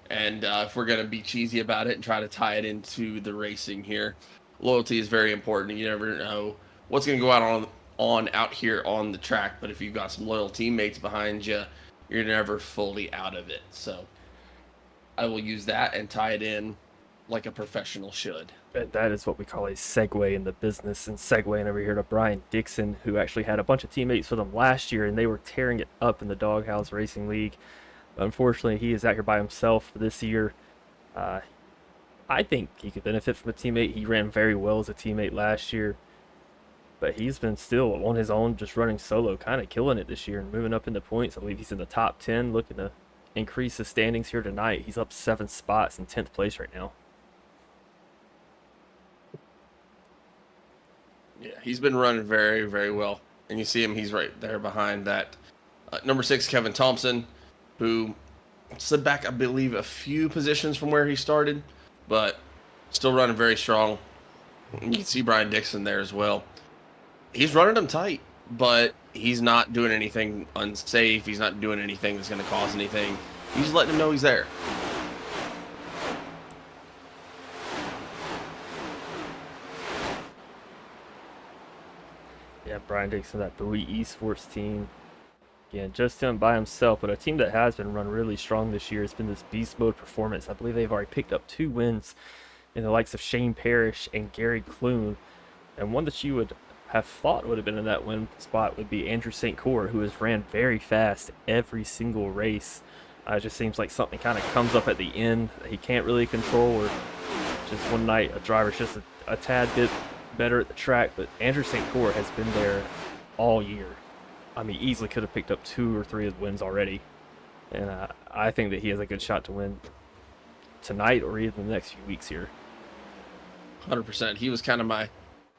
And if we're going to be cheesy about it and try to tie it into the racing here, loyalty is very important. You never know what's going to go out here on the track, but if you've got some loyal teammates behind you, you're never fully out of it. So I will use that and tie it in like a professional should. And that is what we call a segue in the business. And segueing over here to Brian Dixon, who actually had a bunch of teammates with him last year, and they were tearing it up in the Doghouse Racing League. Unfortunately, he is out here by himself this year. I think he could benefit from a teammate. He ran very well as a teammate last year, but he's been still on his own, just running solo, kind of killing it this year and moving up in the points. I believe he's in the top 10, looking to increase his standings here tonight. He's up 7 spots in 10th place right now. Yeah, he's been running very, very well. And you see him, he's right there behind that. Number 6, Kevin Thompson, who slid back, I believe, a few positions from where he started, but still running very strong. You can see Brian Dixon there as well. He's running them tight, but he's not doing anything unsafe. He's not doing anything that's going to cause anything. He's letting him know he's there. Yeah, Brian Dixon, that Bowie Esports team. Again, just him by himself, but a team that has been run really strong this year. It's been this beast mode performance. I believe they've already picked up 2 wins in the likes of Shane Parrish and Gary Clune. And one that you would have thought would have been in that win spot would be Andrew St. Cyr, who has ran very fast every single race. It just seems like something kind of comes up at the end that he can't really control, or just one night a driver's just a tad bit better at the track. But Andrew St. Cyr has been there all year. I mean, easily could have picked up 2 or 3 of the wins already. And I think that he has a good shot to win tonight or even the next few weeks here. 100%. He was kind of my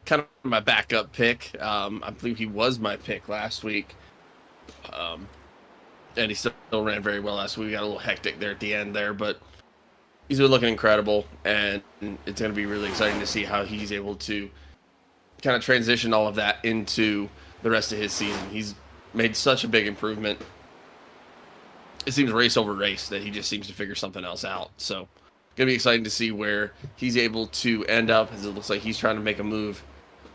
kind of my backup pick. I believe he was my pick last week. And he still ran very well last week. We got a little hectic there at the end there, but he's been looking incredible, and it's going to be really exciting to see how he's able to kind of transition all of that into the rest of his season. He's made such a big improvement. It seems race over race that he just seems to figure something else out. So going to be exciting to see where he's able to end up, as it looks like he's trying to make a move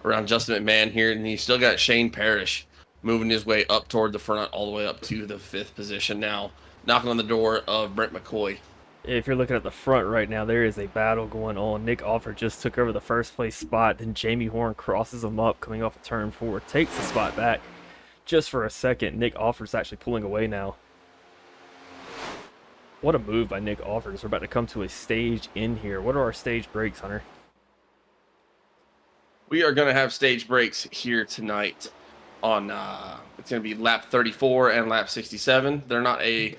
around Justin McMahon here, and he's still got Shane Parrish moving his way up toward the front, all the way up to the 5th position now, knocking on the door of Brent McCoy. If you're looking at the front right now, there is a battle going on. Nick Offer just took over the first place spot. Then Jamie Horne crosses him up coming off of turn 4, takes the spot back just for a second. Nick Offer's actually pulling away now. What a move by Nick Offers. We're about to come to a stage in here. What are our stage breaks, Hunter? We are going to have stage breaks here tonight on it's going to be lap 34 and lap 67. They're not a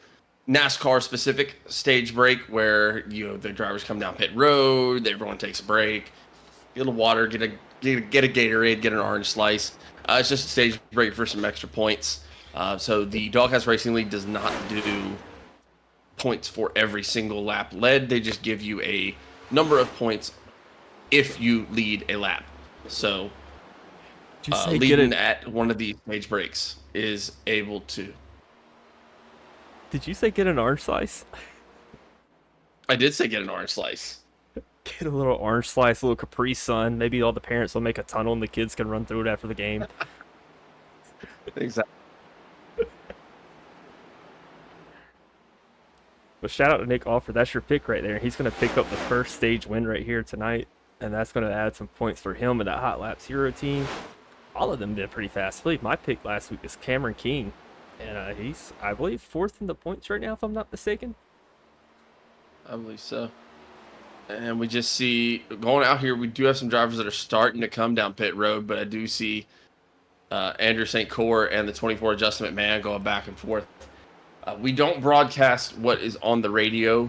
NASCAR specific stage break where the drivers come down pit road, everyone takes a break, get a little water, get a Gatorade, get an orange slice. It's just a stage break for some extra points. So the Doghouse Racing League does not do points for every single lap led. They just give you a number of points if you lead a lap. So leading at one of these stage breaks is able to. Did you say get an orange slice? I did say get an orange slice. Get a little orange slice, a little Capri Sun. Maybe all the parents will make a tunnel and the kids can run through it after the game. Exactly. But shout out to Nick Offer. That's your pick right there. He's going to pick up the first stage win right here tonight. And that's going to add some points for him and that Hot Laps Hero team. All of them did pretty fast. I believe my pick last week is Cameron King. And he's, I believe, 4th in the points right now, if I'm not mistaken. I believe so. And we just see, going out here, we do have some drivers that are starting to come down pit road. But I do see Andrew St. Cyr and the 24 Justin McMahon going back and forth. We don't broadcast what is on the radio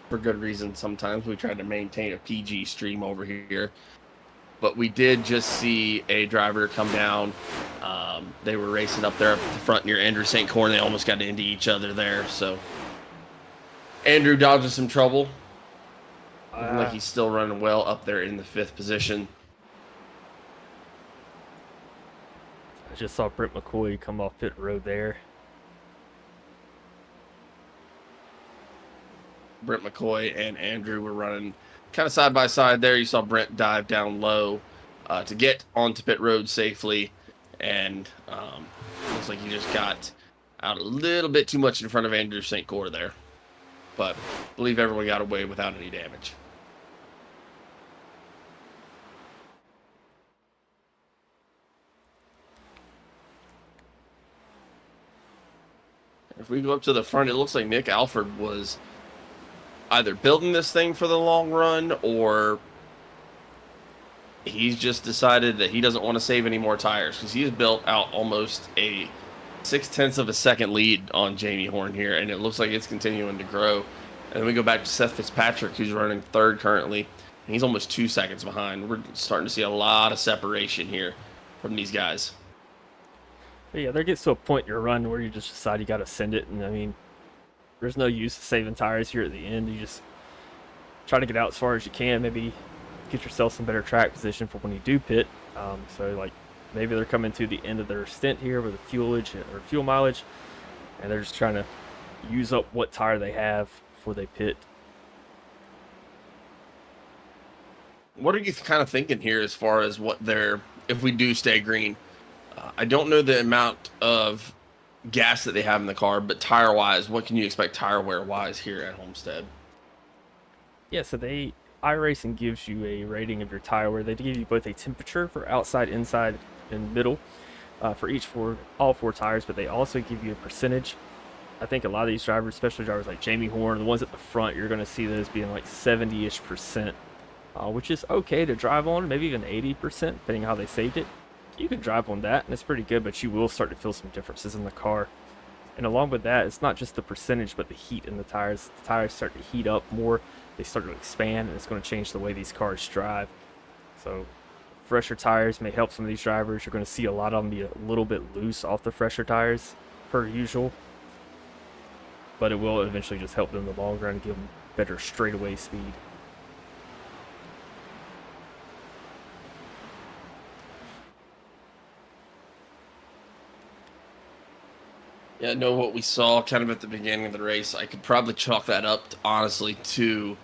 for good reason. Sometimes we try to maintain a PG stream over here. But we did just see a driver come down. They were racing up there up at the front near Andrew St. Cyr. They almost got into each other there. So Andrew dodges some trouble. Looking like he's still running well up there in the 5th position. I just saw Brent McCoy come off pit road there. Brent McCoy and Andrew were running kind of side by side there. You saw Brent dive down low to get onto pit road safely, and looks like he just got out a little bit too much in front of Andrew St. Cyr there. But I believe everyone got away without any damage. If we go up to the front, it looks like Nick Alford was either building this thing for the long run, or he's just decided that he doesn't want to save any more tires, because he's built out almost a 0.6 of a second lead on Jamie Horne here, and it looks like it's continuing to grow. And then we go back to Seth Fitzpatrick, who's running 3rd currently, and he's almost 2 seconds behind. We're starting to see a lot of separation here from these guys. But yeah, there gets to a point in your run where you just decide you got to send it, and I mean, there's no use of saving tires here at the end. You just try to get out as far as you can. Maybe get yourself some better track position for when you do pit. So like maybe they're coming to the end of their stint here with the fuelage or fuel mileage, and they're just trying to use up what tire they have before they pit. What are you kind of thinking here as far as what if we do stay green? I don't know the amount of gas that they have in the car, but tire wise, what can you expect tire wear wise here at Homestead? Yeah, so iRacing gives you a rating of your tire wear. They give you both a temperature for outside, inside, and middle for all 4 tires, but they also give you a percentage. I think a lot of these drivers, especially drivers like Jamie Horne, the ones at the front, you're going to see those being like 70-ish%, which is okay to drive on, maybe even 80%, depending on how they saved it. You can drive on that, and it's pretty good, but you will start to feel some differences in the car. And along with that, it's not just the percentage, but the heat in the tires. The tires start to heat up more. They start to expand, and it's going to change the way these cars drive. So fresher tires may help some of these drivers. You're going to see a lot of them be a little bit loose off the fresher tires per usual, but it will eventually just help them in the long run, give them better straightaway speed. Yeah, know what we saw kind of at the beginning of the race. I could probably chalk that up, honestly, to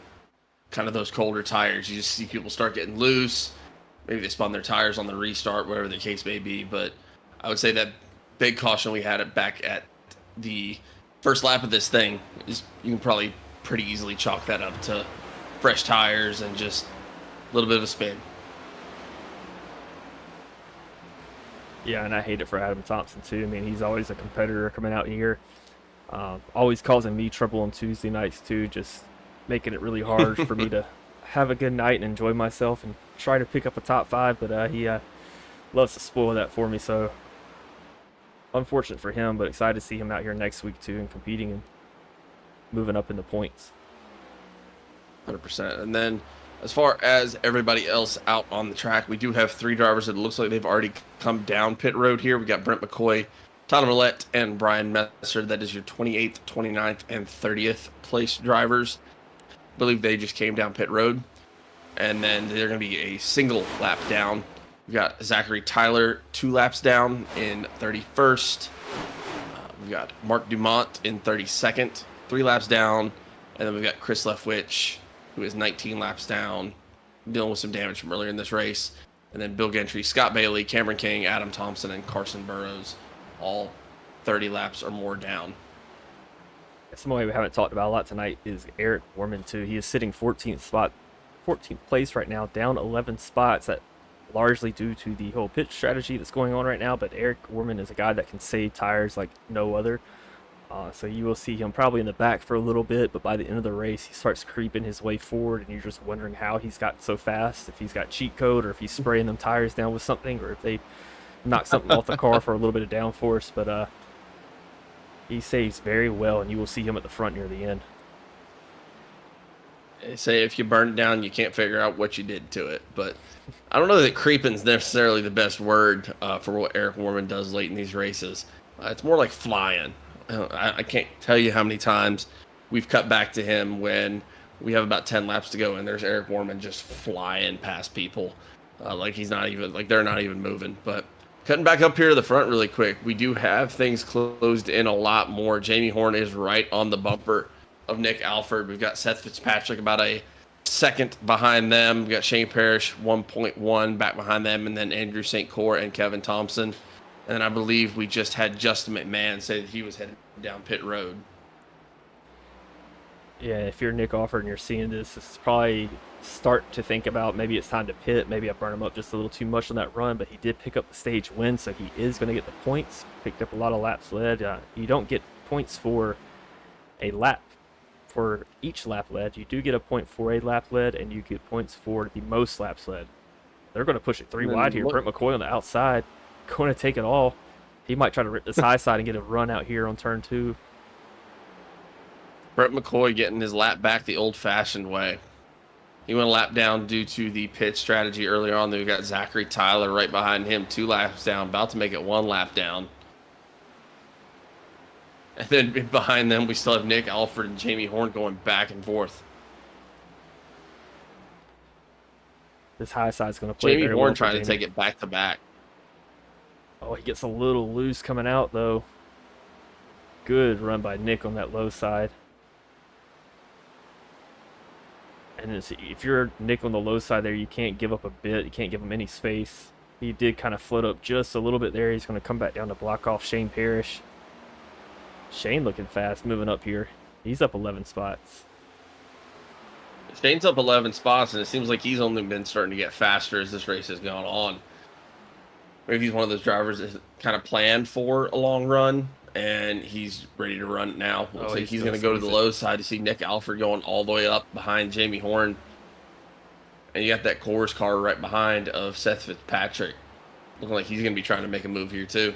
kind of those colder tires. You just see people start getting loose. Maybe they spun their tires on the restart, whatever the case may be. But I would say that big caution we had it back at the first lap of this thing is you can probably pretty easily chalk that up to fresh tires and just a little bit of a spin. Yeah, and I hate it for Adam Thompson too. I mean, he's always a competitor coming out here. Always causing me trouble on Tuesday nights too, just making it really hard for me to have a good night and enjoy myself and try to pick up a top 5. But he loves to spoil that for me, so unfortunate for him, but excited to see him out here next week too and competing and moving up in the points. 100%. And then as far as everybody else out on the track, we do have 3 drivers that it looks like they've already come down pit road here. We got Brent McCoy, Tyler Millette, and Brian Messer. That is your 28th, 29th, and 30th place drivers. I believe they just came down pit road. And then they're going to be a single lap down. We've got Zachary Tyler 2 laps down in 31st. We've got Mark Dumont in 32nd, 3 laps down. And then we've got Chris Leftwich, who is 19 laps down, dealing with some damage from earlier in this race. And then Bill Gentry, Scott Bailey, Cameron King, Adam Thompson, and Carson Burrows, all 30 laps or more down. Somebody we haven't talked about a lot tonight is Eric Worman too. He is sitting 14th place right now, down 11 spots. That largely due to the whole pit strategy that's going on right now. But Eric Worman is a guy that can save tires like no other. So you will see him probably in the back for a little bit, but by the end of the race, he starts creeping his way forward, and you're just wondering how he's got so fast, if he's got cheat code, or if he's spraying them tires down with something, or if they knock something off the car for a little bit of downforce. But he saves very well, and you will see him at the front near the end. They say if you burn it down, you can't figure out what you did to it. But I don't know that creeping is necessarily the best word for what Eric Worman does late in these races. It's more like flying. I can't tell you how many times we've cut back to him when we have about 10 laps to go, and there's Eric Worman just flying past people like he's not even, like they're not even moving. But cutting back up here to the front really quick, we do have things closed in a lot more. Jamie Horne is right on the bumper of Nick Alford. We've got Seth Fitzpatrick about a second behind them. We've got Shane Parrish 1.1 back behind them, and then Andrew St. Cyr and Kevin Thompson. And I believe we just had Justin McMahon say that he was headed down pit road. Yeah, if you're Nick Alford and you're seeing this, it's probably start to think about maybe it's time to pit. Maybe I burned him up just a little too much on that run, but he did pick up the stage win, so he is going to get the points. Picked up a lot of laps led. You don't get points for a lap, for each lap led. You do get a point for a lap led, and you get points for the most laps led. They're going to push it 3 wide here. Brent McCoy on the outside, going to take it all. He might try to rip this high side and get a run out here on turn 2. Brent McCoy getting his lap back the old-fashioned way. He went a lap down due to the pit strategy earlier on. Then we got Zachary Tyler right behind him, 2 laps down, about to make it 1 lap down. And then behind them, we still have Nick Alford and Jamie Horne going back and forth. This high side's going to play Jamie very Horne well trying to take it back to back. Oh, he gets a little loose coming out, though. Good run by Nick on that low side. And if you're Nick on the low side there, you can't give up a bit. You can't give him any space. He did kind of float up just a little bit there. He's going to come back down to block off Shane Parrish. Shane looking fast, moving up here. He's up 11 spots. Shane's up 11 spots, and it seems like he's only been starting to get faster as this race has gone on. Maybe he's one of those drivers that kind of planned for a long run, and he's ready to run now. Looks like he's going to go to the low side to see Nick Alford going all the way up behind Jamie Horne. And you got that Coors car right behind of Seth Fitzpatrick. Looking like he's going to be trying to make a move here too.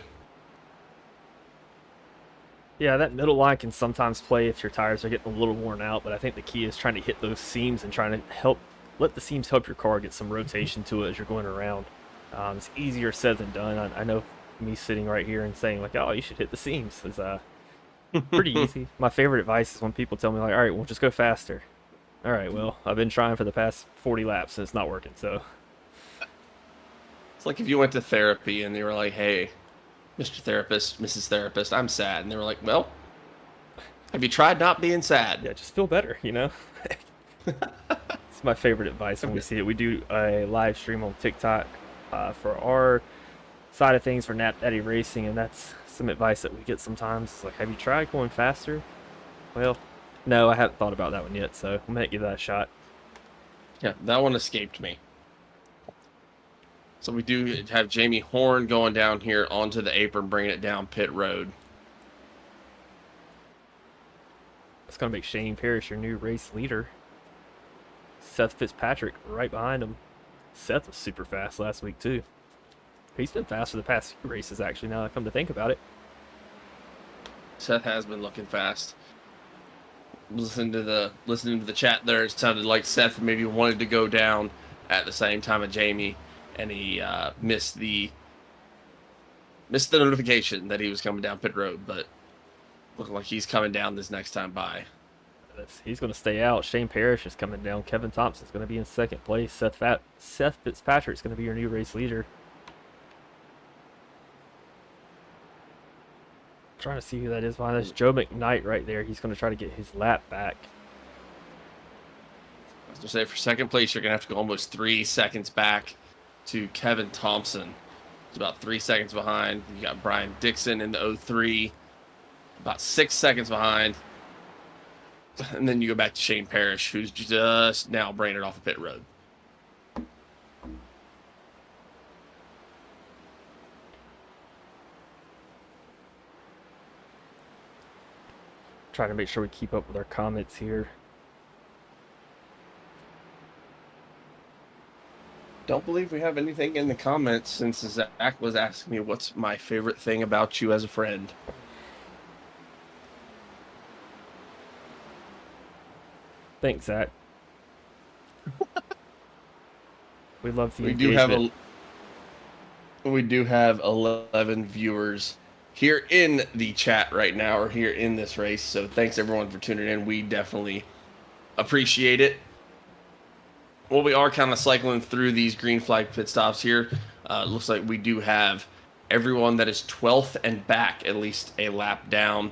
Yeah, that middle line can sometimes play if your tires are getting a little worn out, but I think the key is trying to hit those seams and trying to let the seams help your car get some rotation to it as you're going around. It's easier said than done. I know me sitting right here and saying like, "Oh, you should hit the seams," is pretty easy. My favorite advice is when people tell me like, "All right, well, just go faster." All right, well, I've been trying for the past 40 laps and it's not working. So It's like if you went to therapy and they were like, "Hey, Mr. Therapist, Mrs. Therapist, I'm sad," and they were like, "Well, have you tried not being sad?" yeah, just feel better, you know. It's my favorite advice when we see it. We do a live stream on TikTok for our side of things for Nat Daddy Racing, and that's some advice that we get sometimes. It's like, have you tried going faster? Well, no, I haven't thought about that one yet, so I might give that a shot. Yeah, that one escaped me. So we do have Jamie Horne going down here onto the apron, bringing it down pit road. That's going to make Shane Parrish your new race leader. Seth Fitzpatrick right behind him. Seth was super fast last week, too. He's been fast for the past few races, actually, now I come to think about it. Seth has been looking fast. Listening to the chat there, it sounded like Seth maybe wanted to go down at the same time of Jamie, and he missed the notification that he was coming down pit road, but looking like he's coming down this next time by. He's going to stay out. Shane Parrish is coming down. Kevin Thompson's going to be in second place. Seth Fitzpatrick's going to be your new race leader. Trying to see who that is behind us. Joe McKnight right there. He's going to try to get his lap back. I was going to say, for second place, you're going to have to go almost 3 seconds back to Kevin Thompson. He's about 3 seconds behind. You got Brian Dixon in the 03, about 6 seconds behind. And then you go back to Shane Parrish, who's just now bringing it off of pit road. Trying to make sure we keep up with our comments here. Don't believe we have anything in the comments since Zach was asking me what's my favorite thing about you as a friend. Thanks, Zach. We love the We engagement. do have 11 viewers here in the chat right now, or here in this race. So thanks everyone for tuning in. We definitely appreciate it. Well, we are kind of cycling through these green flag pit stops here. Looks like we do have everyone that is 12th and back at least a lap down.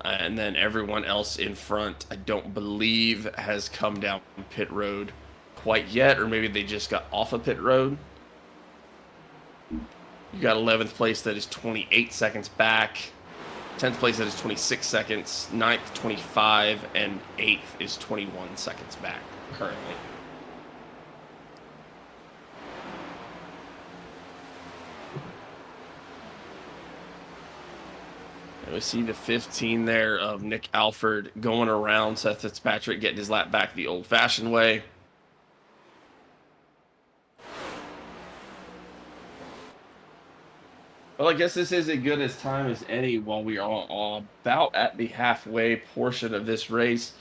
And then everyone else in front, I don't believe, has come down pit road quite yet, or maybe they just got off of pit road. You got 11th place that is 28 seconds back, 10th place that is 26 seconds, 9th 25, and 8th is 21 seconds back currently. And we see the 15 there of Nick Alford going around Seth Fitzpatrick, getting his lap back the old-fashioned way. Well, I guess this is as good as time as any while we are about at the halfway portion of this race.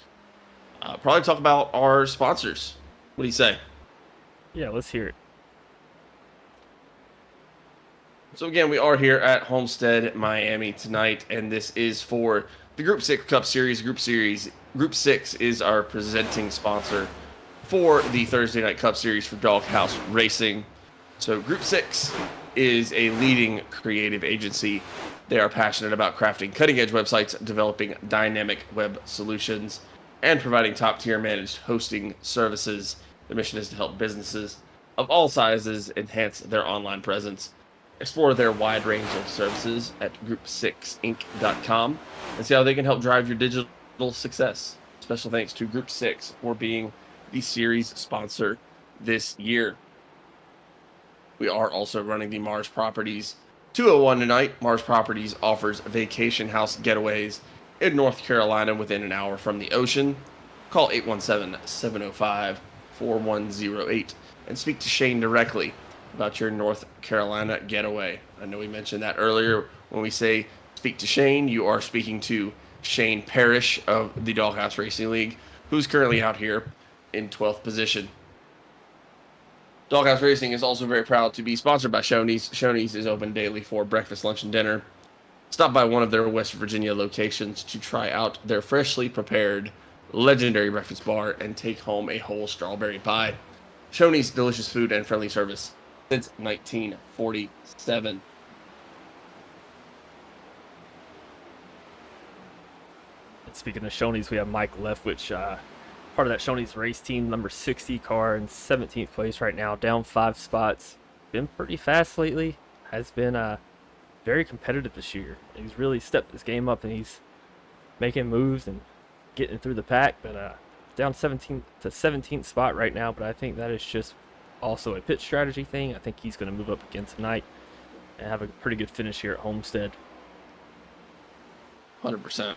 Probably talk about our sponsors. What do you say? Yeah, let's hear it. So again, we are here at Homestead-Miami tonight, and this is for the Group 6 Cup Series. Group 6 is our presenting sponsor for the Thursday Night Cup Series for Doghouse Racing. So Group 6 is a leading creative agency. They are passionate about crafting cutting-edge websites, developing dynamic web solutions, and providing top-tier managed hosting services. Their mission is to help businesses of all sizes enhance their online presence. Explore their wide range of services at group6inc.com and see how they can help drive your digital success. Special thanks to Group 6 for being the series sponsor this year. We are also running the MARSS Properties 201 tonight. MARSS Properties offers vacation house getaways in North Carolina within an hour from the ocean. Call 817-705-4108 and speak to Shane directly about your North Carolina getaway. I know we mentioned that earlier. When we say speak to Shane, you are speaking to Shane Parrish of the Doghouse Racing League, who's currently out here in 12th position. Doghouse Racing is also very proud to be sponsored by Shoney's. Shoney's is open daily for breakfast, lunch, and dinner. Stop by one of their West Virginia locations to try out their freshly prepared legendary breakfast bar and take home a whole strawberry pie. Shoney's, delicious food and friendly service since 1947. Speaking of Shoney's, we have Mike Leftwich, part of that Shoney's race team, number 60 car in 17th place right now, down 5 spots. Been pretty fast lately. Has been very competitive this year. He's really stepped his game up and he's making moves and getting through the pack. But down 17th to 17th spot right now. But I think that is just also a pit strategy thing. I think he's going to move up again tonight and have a pretty good finish here at Homestead. 100%.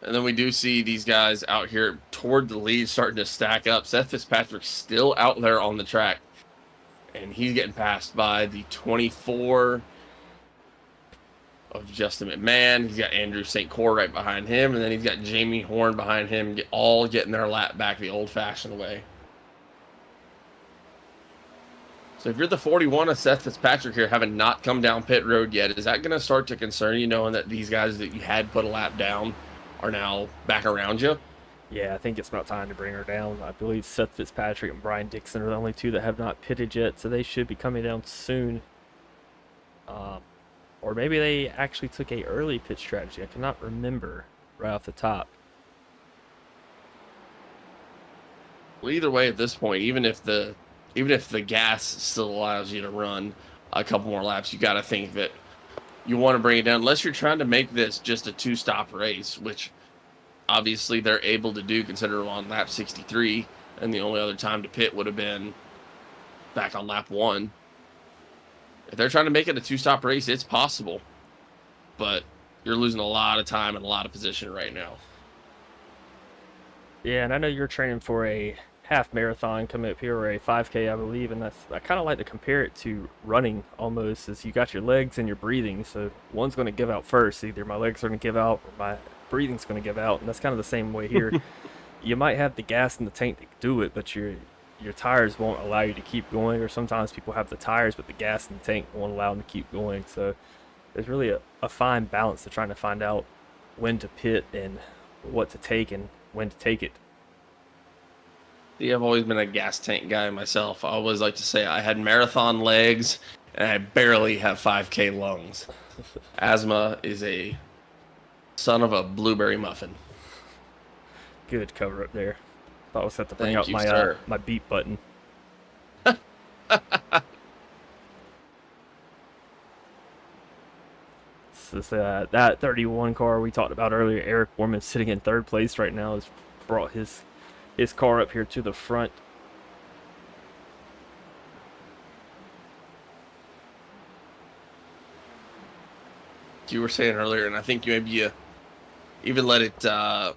And then we do see these guys out here toward the lead starting to stack up. Seth Fitzpatrick's still out there on the track. And he's getting passed by the 24 of Justin McMahon. He's got Andrew St. Cyr right behind him. And then he's got Jamie Horne behind him, all getting their lap back the old-fashioned way. So if you're the 41 of Seth Fitzpatrick here, having not come down pit road yet, is that going to start to concern you, knowing that these guys that you had put a lap down are now back around you? Yeah, I think it's about time to bring her down. I believe Seth Fitzpatrick and Brian Dixon are the only two that have not pitted yet, so they should be coming down soon. Or maybe they actually took a early pit strategy. I cannot remember right off the top. Well, either way, at this point, even if the gas still allows you to run a couple more laps, you got to think that you want to bring it down, unless you're trying to make this just a 2-stop race, which obviously they're able to do, considering on lap 63, and the only other time to pit would have been back on lap 1. If they're trying to make it a 2-stop race, it's possible, but you're losing a lot of time and a lot of position right now. Yeah, and I know you're training for a half marathon coming up here, or a 5K, I believe, and I kind of like to compare it to running almost, as you got your legs and your breathing, so one's going to give out first. Either my legs are going to give out or my breathing's going to give out, and that's kind of the same way here. You might have the gas in the tank to do it, but your tires won't allow you to keep going, or sometimes people have the tires but the gas in the tank won't allow them to keep going. So there's really a fine balance to trying to find out when to pit and what to take and when to take it. Yeah, I've always been a gas tank guy myself. I always like to say I had marathon legs and I barely have 5K lungs. Asthma is a son of a blueberry muffin. Good cover up there. Thought I was have to bring Thank out you, my beat button. So that 31 car we talked about earlier, Eric Warman, sitting in 3rd place right now, has brought his car up here to the front. You were saying earlier, and I think you even let it down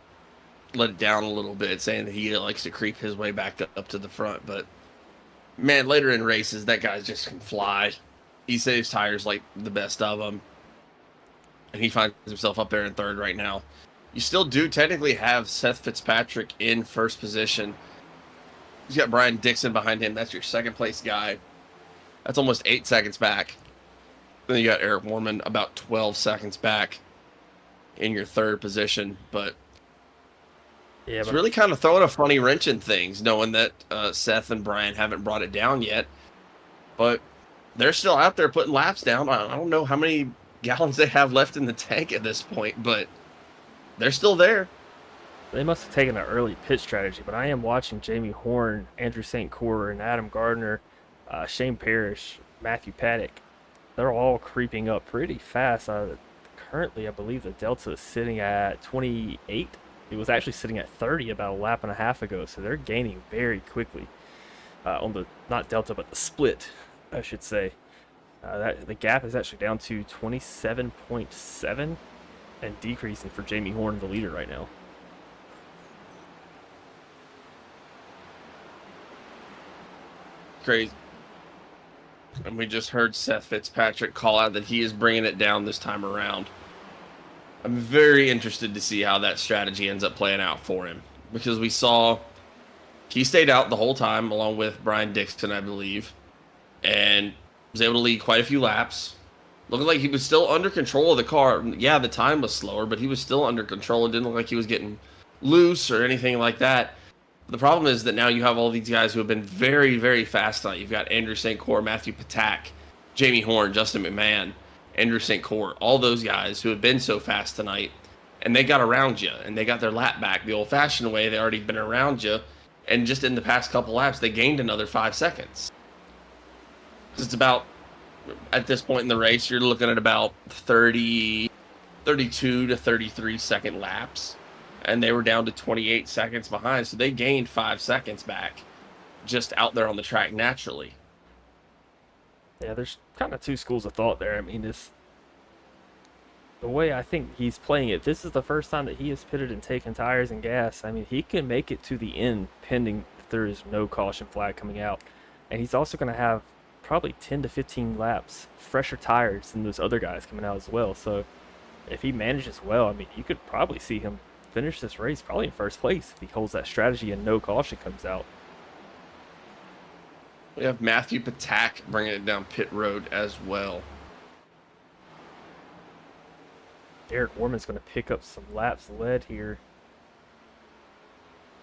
a little bit, saying that he likes to creep his way back up to the front. But man, later in races, that guy just can fly. He saves tires like the best of them, and he finds himself up there in 3rd right now. You still do technically have Seth Fitzpatrick in 1st position. He's got Brian Dixon behind him. That's your 2nd place guy. That's almost 8 seconds back. Then you got Eric Warman about 12 seconds back in your 3rd position. But yeah, it's really kind of throwing a funny wrench in things, knowing that Seth and Brian haven't brought it down yet. But they're still out there putting laps down. I don't know how many gallons they have left in the tank at this point, but they're still there. They must have taken an early pit strategy, but I am watching Jamie Horne, Andrew St. Cyr, and Adam Gardner, Shane Parrish, Matthew Paddock. They're all creeping up pretty fast. Currently, I believe the Delta is sitting at 28. It was actually sitting at 30 about a lap and a half ago, so they're gaining very quickly on the, not Delta, but the split, I should say. The gap is actually down to 27.7 and decreasing for Jamie Horne, the leader right now. Crazy. And we just heard Seth Fitzpatrick call out that he is bringing it down this time around. I'm very interested to see how that strategy ends up playing out for him, because we saw He stayed out the whole time, along with Brian Dixon, I believe, and was able to lead quite a few laps. Looked like he was still under control of the car. Yeah, the time was slower, but he was still under control. It didn't look like he was getting loose or anything like that. The problem is that now you have all these guys who have been very, very fast tonight. You've got Andrew St. Cyr, Matthew Patak, Jamie Horne, Justin McMahon, Andrew St. Cyr, all those guys who have been so fast tonight, and they got around you, and they got their lap back the old-fashioned way. They already been around you, and just in the past couple laps, they gained another 5 seconds. It's about, at this point in the race, you're looking at about 32 to 33 second laps, and they were down to 28 seconds behind, so they gained 5 seconds back just out there on the track naturally. Yeah, there's kind of two schools of thought there. I mean, the way I think he's playing it, this is the first time that he has pitted and taken tires and gas. I mean, he can make it to the end pending if there is no caution flag coming out. And he's also going to have probably 10 to 15 laps fresher tires than those other guys coming out as well. So if he manages well, I mean, you could probably see him finish this race probably in first place if he holds that strategy and no caution comes out. We have Matthew Patak bringing it down pit road as well. Eric Warman's going to pick up some laps led here.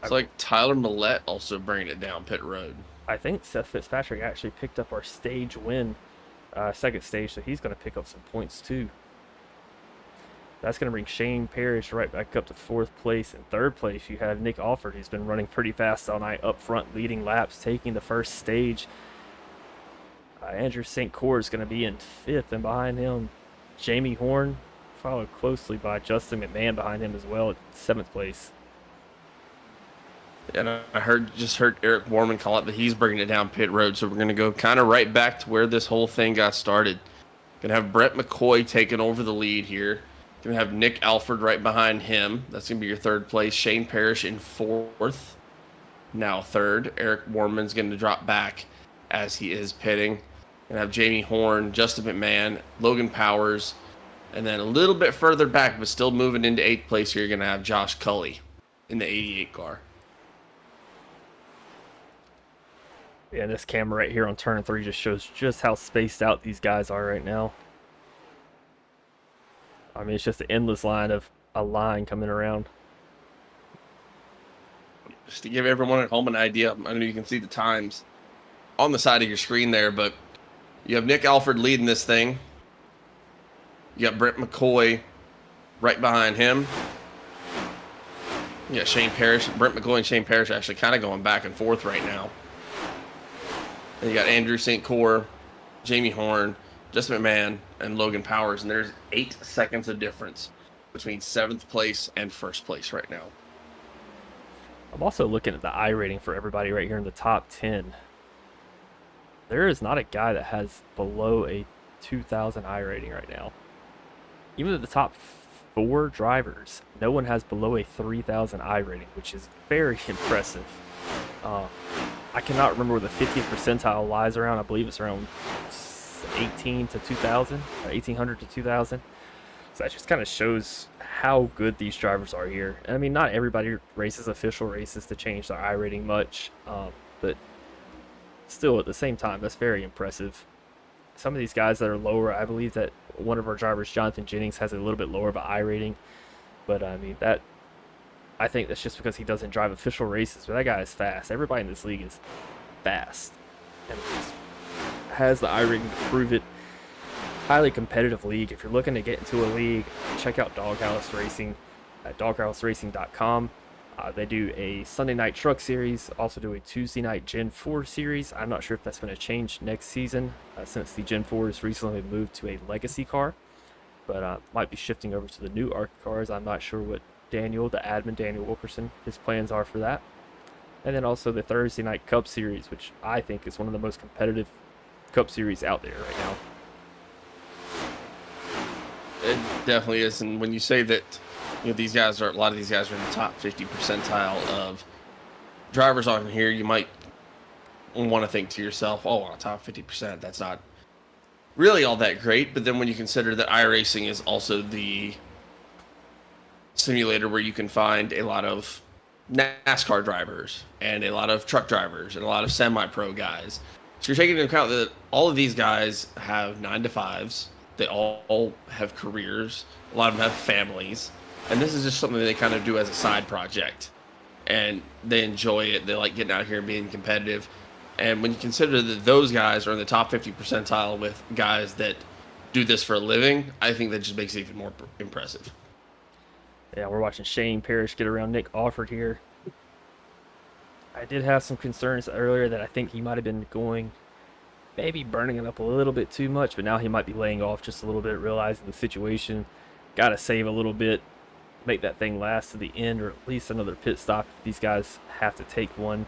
It's like Tyler Millette also bringing it down pit road. I think Seth Fitzpatrick actually picked up our stage win, second stage, so he's going to pick up some points too. That's going to bring Shane Parrish right back up to 4th place. In 3rd place, you have Nick Alford, who's been running pretty fast all night up front, leading laps, taking the first stage. Andrew St. Cyr is going to be in 5th, and behind him, Jamie Horne, followed closely by Justin McMahon behind him as well at 7th place. And I just heard Eric Warman call it that he's bringing it down pit road, so we're going to go kind of right back to where this whole thing got started. Going to have Brett McCoy taking over the lead here. Going to have Nick Alford right behind him. That's going to be your 3rd place. Shane Parrish in 4th, now 3rd. Eric Warman's going to drop back as he is pitting. Going to have Jamie Horne, Justin McMahon, Logan Powers, and then a little bit further back, but still moving into 8th place here, you're going to have Josh Cully in the 88 car. Yeah, this camera right here on turn 3 just shows just how spaced out these guys are right now. I mean, it's just an endless line of a line coming around. Just to give everyone at home an idea, I know you can see the times on the side of your screen there, but you have Nick Alford leading this thing. You got Brett McCoy right behind him. You got Shane Parrish, Brett McCoy and Shane Parrish actually kind of going back and forth right now. And you got Andrew St. Cyr, Jamie Horne, Justin McMahon, and Logan Powers, and there's 8 seconds of difference between 7th place and 1st place right now. I'm also looking at the I rating for everybody right here in the top 10. There is not a guy that has below a 2,000 I rating right now. Even at the top 4 drivers, no one has below a 3,000 I rating, which is very impressive. I cannot remember where the 50th percentile lies around. I believe it's around 18 to 2,000, 1,800 to 2,000. So that just kind of shows how good these drivers are here. And I mean, not everybody races official races to change their I rating much, but still at the same time, that's very impressive. Some of these guys that are lower, I believe that one of our drivers, Jonathan Jennings, has a little bit lower of an I rating. But I mean, I think that's just because he doesn't drive official races, but that guy is fast. Everybody in this league is fast and has the I rating to prove it. Highly competitive league. If you're looking to get into a league, check out Doghouse Racing at doghouseracing.com. They do a Sunday night truck series, also do a Tuesday night Gen 4 series. I'm not sure if that's going to change next season since the Gen 4 has recently moved to a legacy car, but might be shifting over to the new ARC cars. I'm not sure what Daniel, the admin, Daniel Wilkerson, his plans are for that. And then also the Thursday night Cup series, which I think is one of the most competitive Cup series out there right now. It definitely is, and when you say that, you know, a lot of these guys are in the top 50 percentile of drivers on here, you might want to think to yourself, oh, on top 50%, that's not really all that great. But then when you consider that iRacing is also the simulator where you can find a lot of NASCAR drivers and a lot of truck drivers and a lot of semi-pro guys. So you're taking into account that all of these guys have 9 to 5s. They all have careers. A lot of them have families. And this is just something that they kind of do as a side project. And they enjoy it. They like getting out here and being competitive. And when you consider that those guys are in the top 50 percentile with guys that do this for a living, I think that just makes it even more impressive. Yeah, we're watching Shane Parrish get around Nick Alford here. I did have some concerns earlier that I think he might have been going, maybe burning it up a little bit too much, but now he might be laying off just a little bit, realizing the situation. Got to save a little bit, make that thing last to the end, or at least another pit stop if these guys have to take one.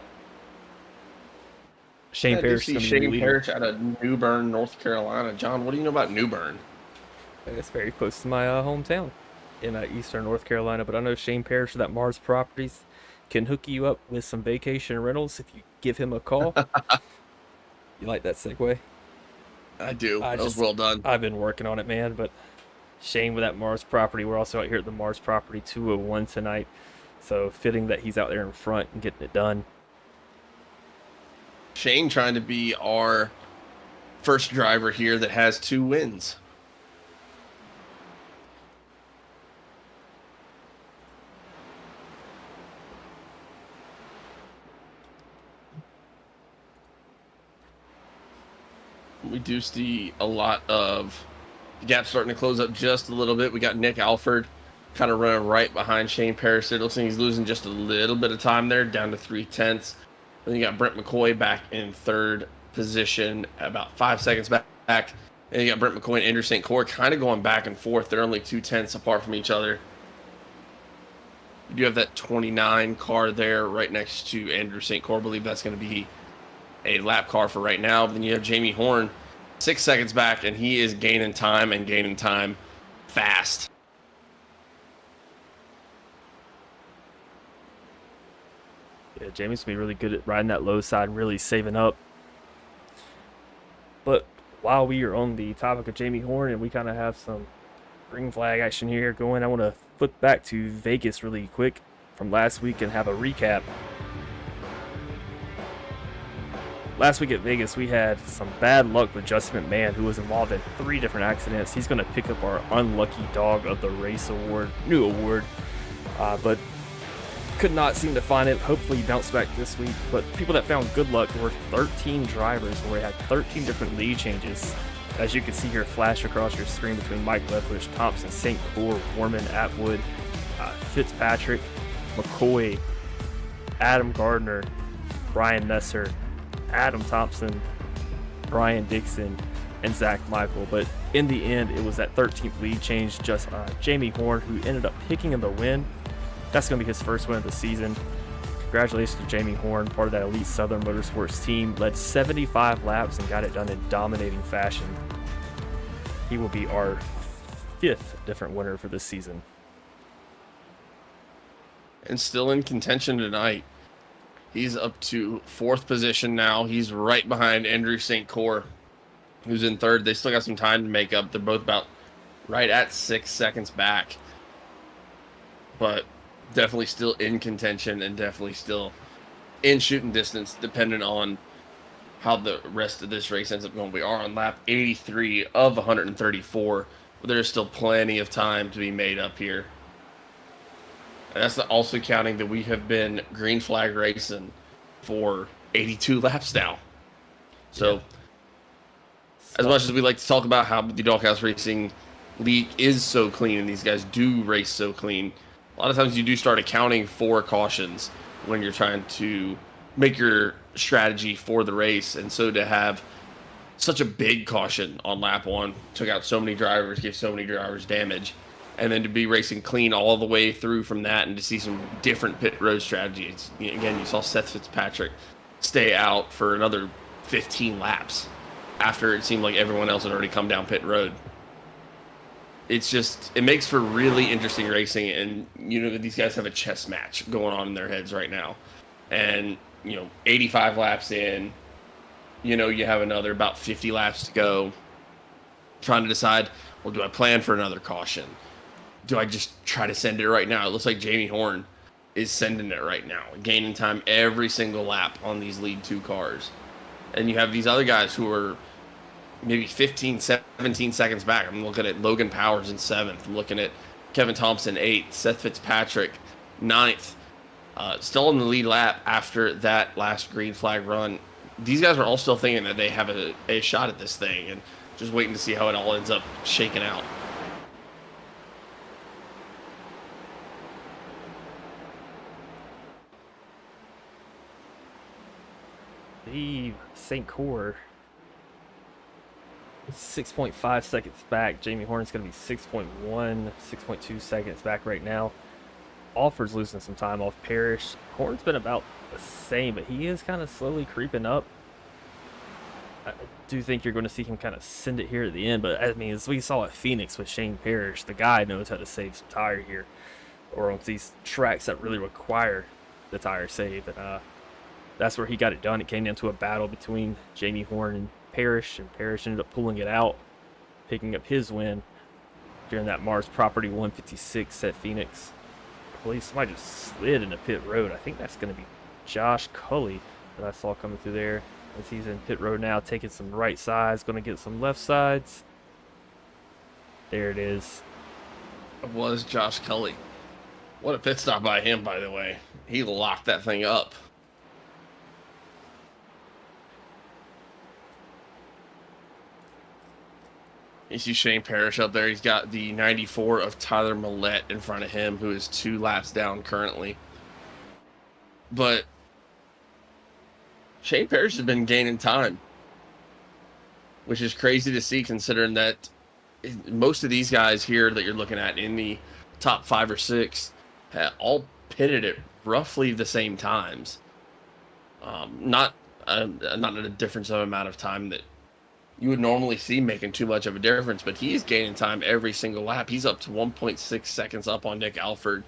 Shane Parrish. Shane Parrish out of New Bern, North Carolina. John, what do you know about New Bern? It's very close to my hometown in eastern North Carolina, but I know Shane Parrish of that MARSS Properties can hook you up with some vacation rentals if you give him a call. You like that segue? I do. That was well done. I've been working on it, man, but Shane with that MARSS Property. We're also out here at the MARSS Property 201 tonight, so fitting that he's out there in front and getting it done. Shane trying to be our first driver here that has 2 wins. We do see a lot of gaps starting to close up just a little bit. We got Nick Alford kind of running right behind Shane Parrish. It looks like he's losing just a little bit of time there, down to 3/10. Then you got Brent McCoy back in 3rd position, about 5 seconds back. And you got Brent McCoy and Andrew St. Clair kind of going back and forth. They're only 2/10 apart from each other. You do have that 29 car there right next to Andrew St. Clair. I believe that's going to be a lap car for right now. But then you have Jamie Horne 6 seconds back, and he is gaining time fast. Yeah, Jamie's gonna be really good at riding that low side and really saving up. But while we are on the topic of Jamie Horne and we kind of have some green flag action here going, I want to flip back to Vegas really quick from last week and have a recap. Last week at Vegas, we had some bad luck with Justin McMahon, who was involved in 3 different accidents. He's going to pick up our Unlucky Dog of the Race award, new award, but could not seem to find it. Hopefully he bounced back this week. But people that found good luck were 13 drivers, where we had 13 different lead changes. As you can see here, flash across your screen between Mike Leftwich, Thompson, St. Clair, Warman, Atwood, Fitzpatrick, McCoy, Adam Gardner, Brian Messer, Adam Thompson, Brian Dixon, and Zach Michael. But in the end, it was that 13th lead change, just Jamie Horne, who ended up picking in the win. That's going to be his first win of the season. Congratulations to Jamie Horne, part of that elite Southern Motorsports team. Led 75 laps and got it done in dominating fashion. He will be our 5th different winner for this season. And still in contention tonight. He's up to 4th position now. He's right behind Andrew St. Clair, who's in 3rd. They still got some time to make up. They're both about right at 6 seconds back. But definitely still in contention and definitely still in shooting distance, depending on how the rest of this race ends up going. We are on lap 83 of 134, but there's still plenty of time to be made up here. And that's also counting that we have been green flag racing for 82 laps now. So, yeah. As much as we like to talk about how the Doghouse Racing League is so clean and these guys do race so clean, a lot of times you do start accounting for cautions when you're trying to make your strategy for the race. And so to have such a big caution on lap 1, took out so many drivers, gave so many drivers damage, and then to be racing clean all the way through from that and to see some different pit road strategies. Again, you saw Seth Fitzpatrick stay out for another 15 laps after it seemed like everyone else had already come down pit road. It's just, it makes for really interesting racing, and these guys have a chess match going on in their heads right now. And 85 laps in, you have another about 50 laps to go, trying to decide, well, do I plan for another caution? Do I just try to send it right now? It looks like Jamie Horne is sending it right now, gaining time every single lap on these lead 2 cars. And you have these other guys who are maybe 15, 17 seconds back. I'm looking at Logan Powers in 7th. I'm looking at Kevin Thompson 8th, Seth Fitzpatrick 9th. Still in the lead lap after that last green flag run. These guys are all still thinking that they have a shot at this thing and just waiting to see how it all ends up shaking out. The St. Cour 6.5 seconds back. Jamie Horne's going to be 6.1, 6.2 seconds back right now. Alford's losing some time off Parrish. Horne's been about the same, but he is kind of slowly creeping up. I do think you're going to see him kind of send it here at the end, but I mean, as we saw at Phoenix with Shane Parrish, the guy knows how to save some tire here, or on these tracks that really require the tire save. And that's where he got it done. It came down to a battle between Jamie Horne and Parrish ended up pulling it out, picking up his win during that MARSS Property 156 at Phoenix. I believe somebody just slid into pit road. I think that's going to be Josh Cully that I saw coming through there. As he's in pit road now, taking some right sides, going to get some left sides. There it is. It was Josh Cully. What a pit stop by him, by the way. He locked that thing up. You see Shane Parrish up there. He's got the 94 of Tyler Millette in front of him, who is 2 laps down currently. But Shane Parrish has been gaining time, which is crazy to see considering that most of these guys here that you're looking at in the top 5 or 6 all pitted at roughly the same times. Not a difference of amount of time that you would normally see making too much of a difference, but he's gaining time every single lap. He's up to 1.6 seconds up on Nick Alford.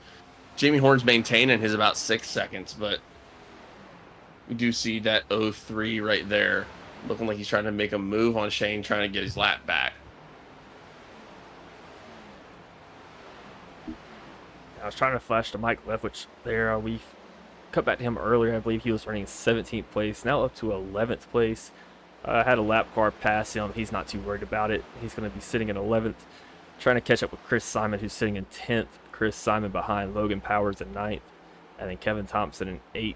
Jamie Horne's maintaining his about 6 seconds, but we do see that 0.3 right there, looking like he's trying to make a move on Shane, trying to get his lap back. I was trying to flash to Mike Leftwich there. We cut back to him earlier. I believe he was running 17th place, now up to 11th place. Had a lap car pass him. He's not too worried about it. He's going to be sitting in 11th, trying to catch up with Chris Simon, who's sitting in 10th. Chris Simon behind Logan Powers in 9th, and then Kevin Thompson in 8th.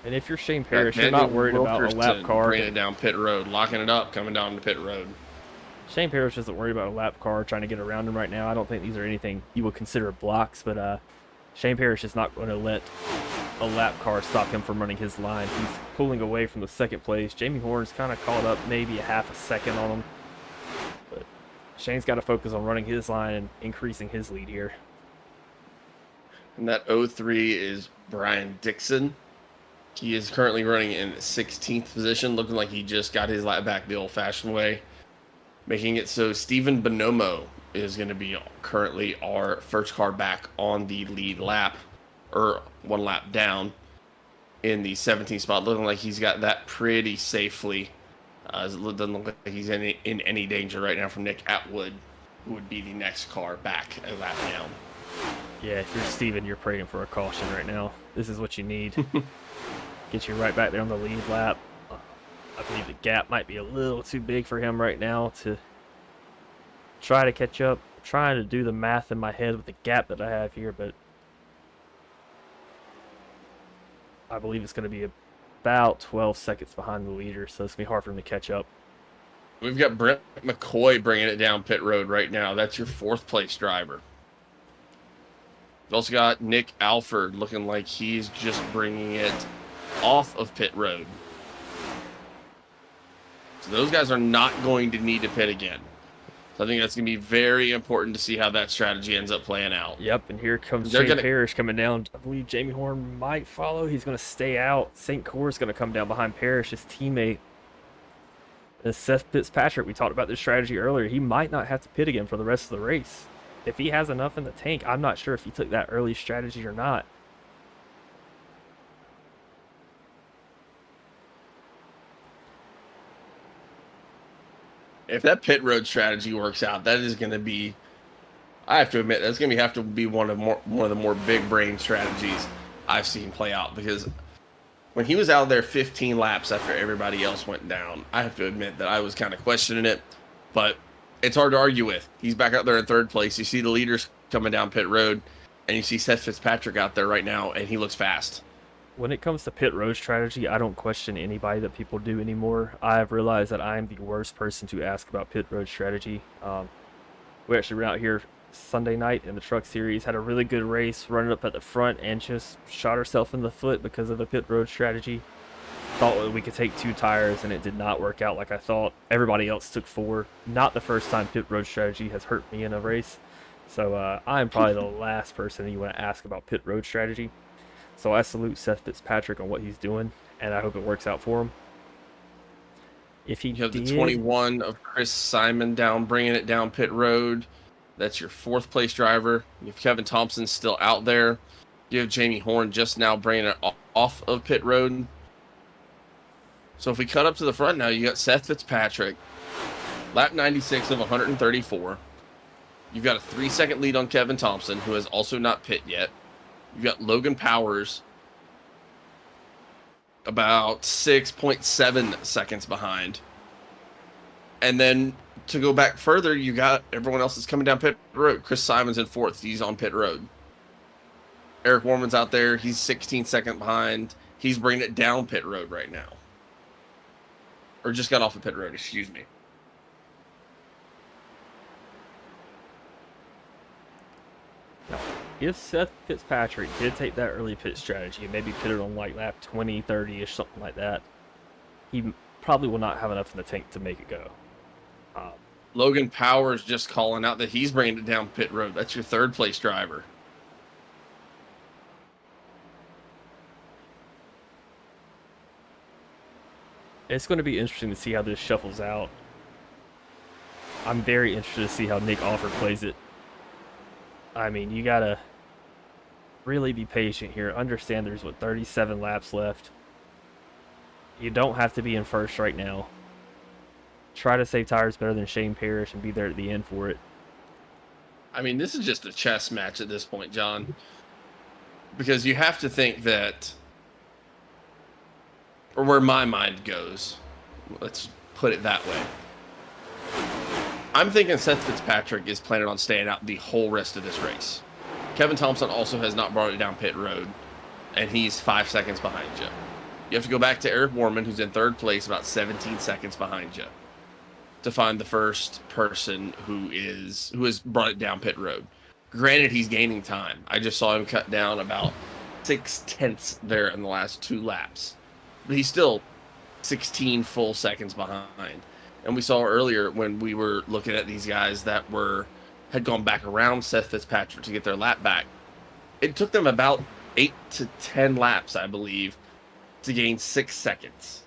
And if you're Shane Parrish, you're not worried about a lap car. Bringing it down pit road, locking it up, coming down to pit road. Shane Parrish isn't worried about a lap car trying to get around him right now. I don't think these are anything you would consider blocks, but Shane Parrish is not going to let a lap car stop him from running his line. He's pulling away from the 2nd place. Jamie Horne's kind of caught up maybe a half a second on him. But Shane's got to focus on running his line and increasing his lead here. And that 0.3 is Brian Dixon. He is currently running in 16th position, looking like he just got his lap back the old-fashioned way, making it so Steven Bonomo is going to be currently our first car back on the lead lap, or 1 lap down in the 17th spot, looking like he's got that pretty safely. It doesn't look like he's in any danger right now from Nick Atwood, who would be the next car back a lap down. Yeah, if you're Steven, you're praying for a caution right now. This is what you need. Get you right back there on the lead lap. I believe the gap might be a little too big for him right now to try to catch up. I'm trying to do the math in my head with the gap that I have here, but I believe it's going to be about 12 seconds behind the leader, so it's going to be hard for him to catch up. We've got Brent McCoy bringing it down pit road right now. That's your 4th place driver. We've also got Nick Alford looking like he's just bringing it off of pit road. So those guys are not going to need to pit again. So I think that's going to be very important to see how that strategy ends up playing out. Yep, and here comes Shane Parrish coming down. I believe Jamie Horne might follow. He's going to stay out. St. Cour is going to come down behind Parrish, his teammate. And Seth Fitzpatrick, we talked about this strategy earlier. He might not have to pit again for the rest of the race. If he has enough in the tank, I'm not sure if he took that early strategy or not. If that pit road strategy works out, that is going to be, I have to admit, that's going to have to be one of the more big brain strategies I've seen play out, because when he was out there 15 laps after everybody else went down, I have to admit that I was kind of questioning it, but it's hard to argue with. He's back out there in third place. You see the leaders coming down pit road, and you see Seth Fitzpatrick out there right now, and he looks fast. When it comes to pit road strategy, I don't question anybody that people do anymore. I have realized that I am the worst person to ask about pit road strategy. We actually were out here Sunday night in the truck series, had a really good race, running up at the front, and just shot herself in the foot because of the pit road strategy. Thought that we could take 2 tires, and it did not work out like I thought. Everybody else took 4. Not the first time pit road strategy has hurt me in a race. So I'm probably the last person you want to ask about pit road strategy. So I salute Seth Fitzpatrick on what he's doing, and I hope it works out for him. If he You have the 21 of Chris Simon down, bringing it down pit road. That's your 4th place driver. You have Kevin Thompson still out there. You have Jamie Horne just now bringing it off of pit road. So if we cut up to the front now, you got Seth Fitzpatrick, lap 96 of 134. You've got a 3-second lead on Kevin Thompson, who has also not pit yet. You've got Logan Powers about 6.7 seconds behind. And then to go back further, you got everyone else that's coming down pit road. Chris Simon's in 4th. He's on pit road. Eric Warman's out there. He's 16 seconds behind. He's bringing it down pit road right now. Or just got off of pit road, excuse me. Now, if Seth Fitzpatrick did take that early pit strategy and maybe pitted on like lap 20, 30-ish, something like that, he probably will not have enough in the tank to make it go. Logan Powers just calling out that he's bringing it down pit road. That's your 3rd place driver. It's going to be interesting to see how this shuffles out. I'm very interested to see how Nick Offer plays it. I mean, you got to really be patient here. Understand there's, 37 laps left. You don't have to be in first right now. Try to save tires better than Shane Parrish and be there at the end for it. I mean, this is just a chess match at this point, John. Because you have to think that, or where my mind goes, let's put it that way. I'm thinking Seth Fitzpatrick is planning on staying out the whole rest of this race. Kevin Thompson also has not brought it down pit road, and he's 5 seconds behind you. You have to go back to Eric Warman, who's in 3rd place, about 17 seconds behind you, to find the first person who has brought it down pit road. Granted, he's gaining time. I just saw him cut down about 6/10 there in the last 2 laps. But he's still 16 full seconds behind. And we saw earlier when we were looking at these guys that had gone back around Seth Fitzpatrick to get their lap back. It took them about 8 to 10 laps, I believe, to gain 6 seconds.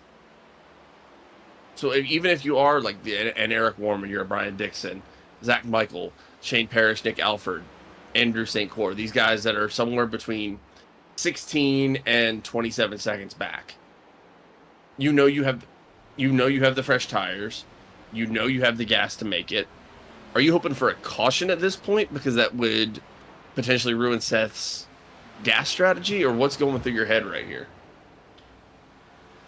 So even if you are like an Eric Warman, you're a Brian Dixon, Zach Michael, Shane Parrish, Nick Alford, Andrew St. Clair, these guys that are somewhere between 16 and 27 seconds back. You know you have the fresh tires. You know you have the gas to make it. Are you hoping for a caution at this point because that would potentially ruin Seth's gas strategy, or what's going through your head right here?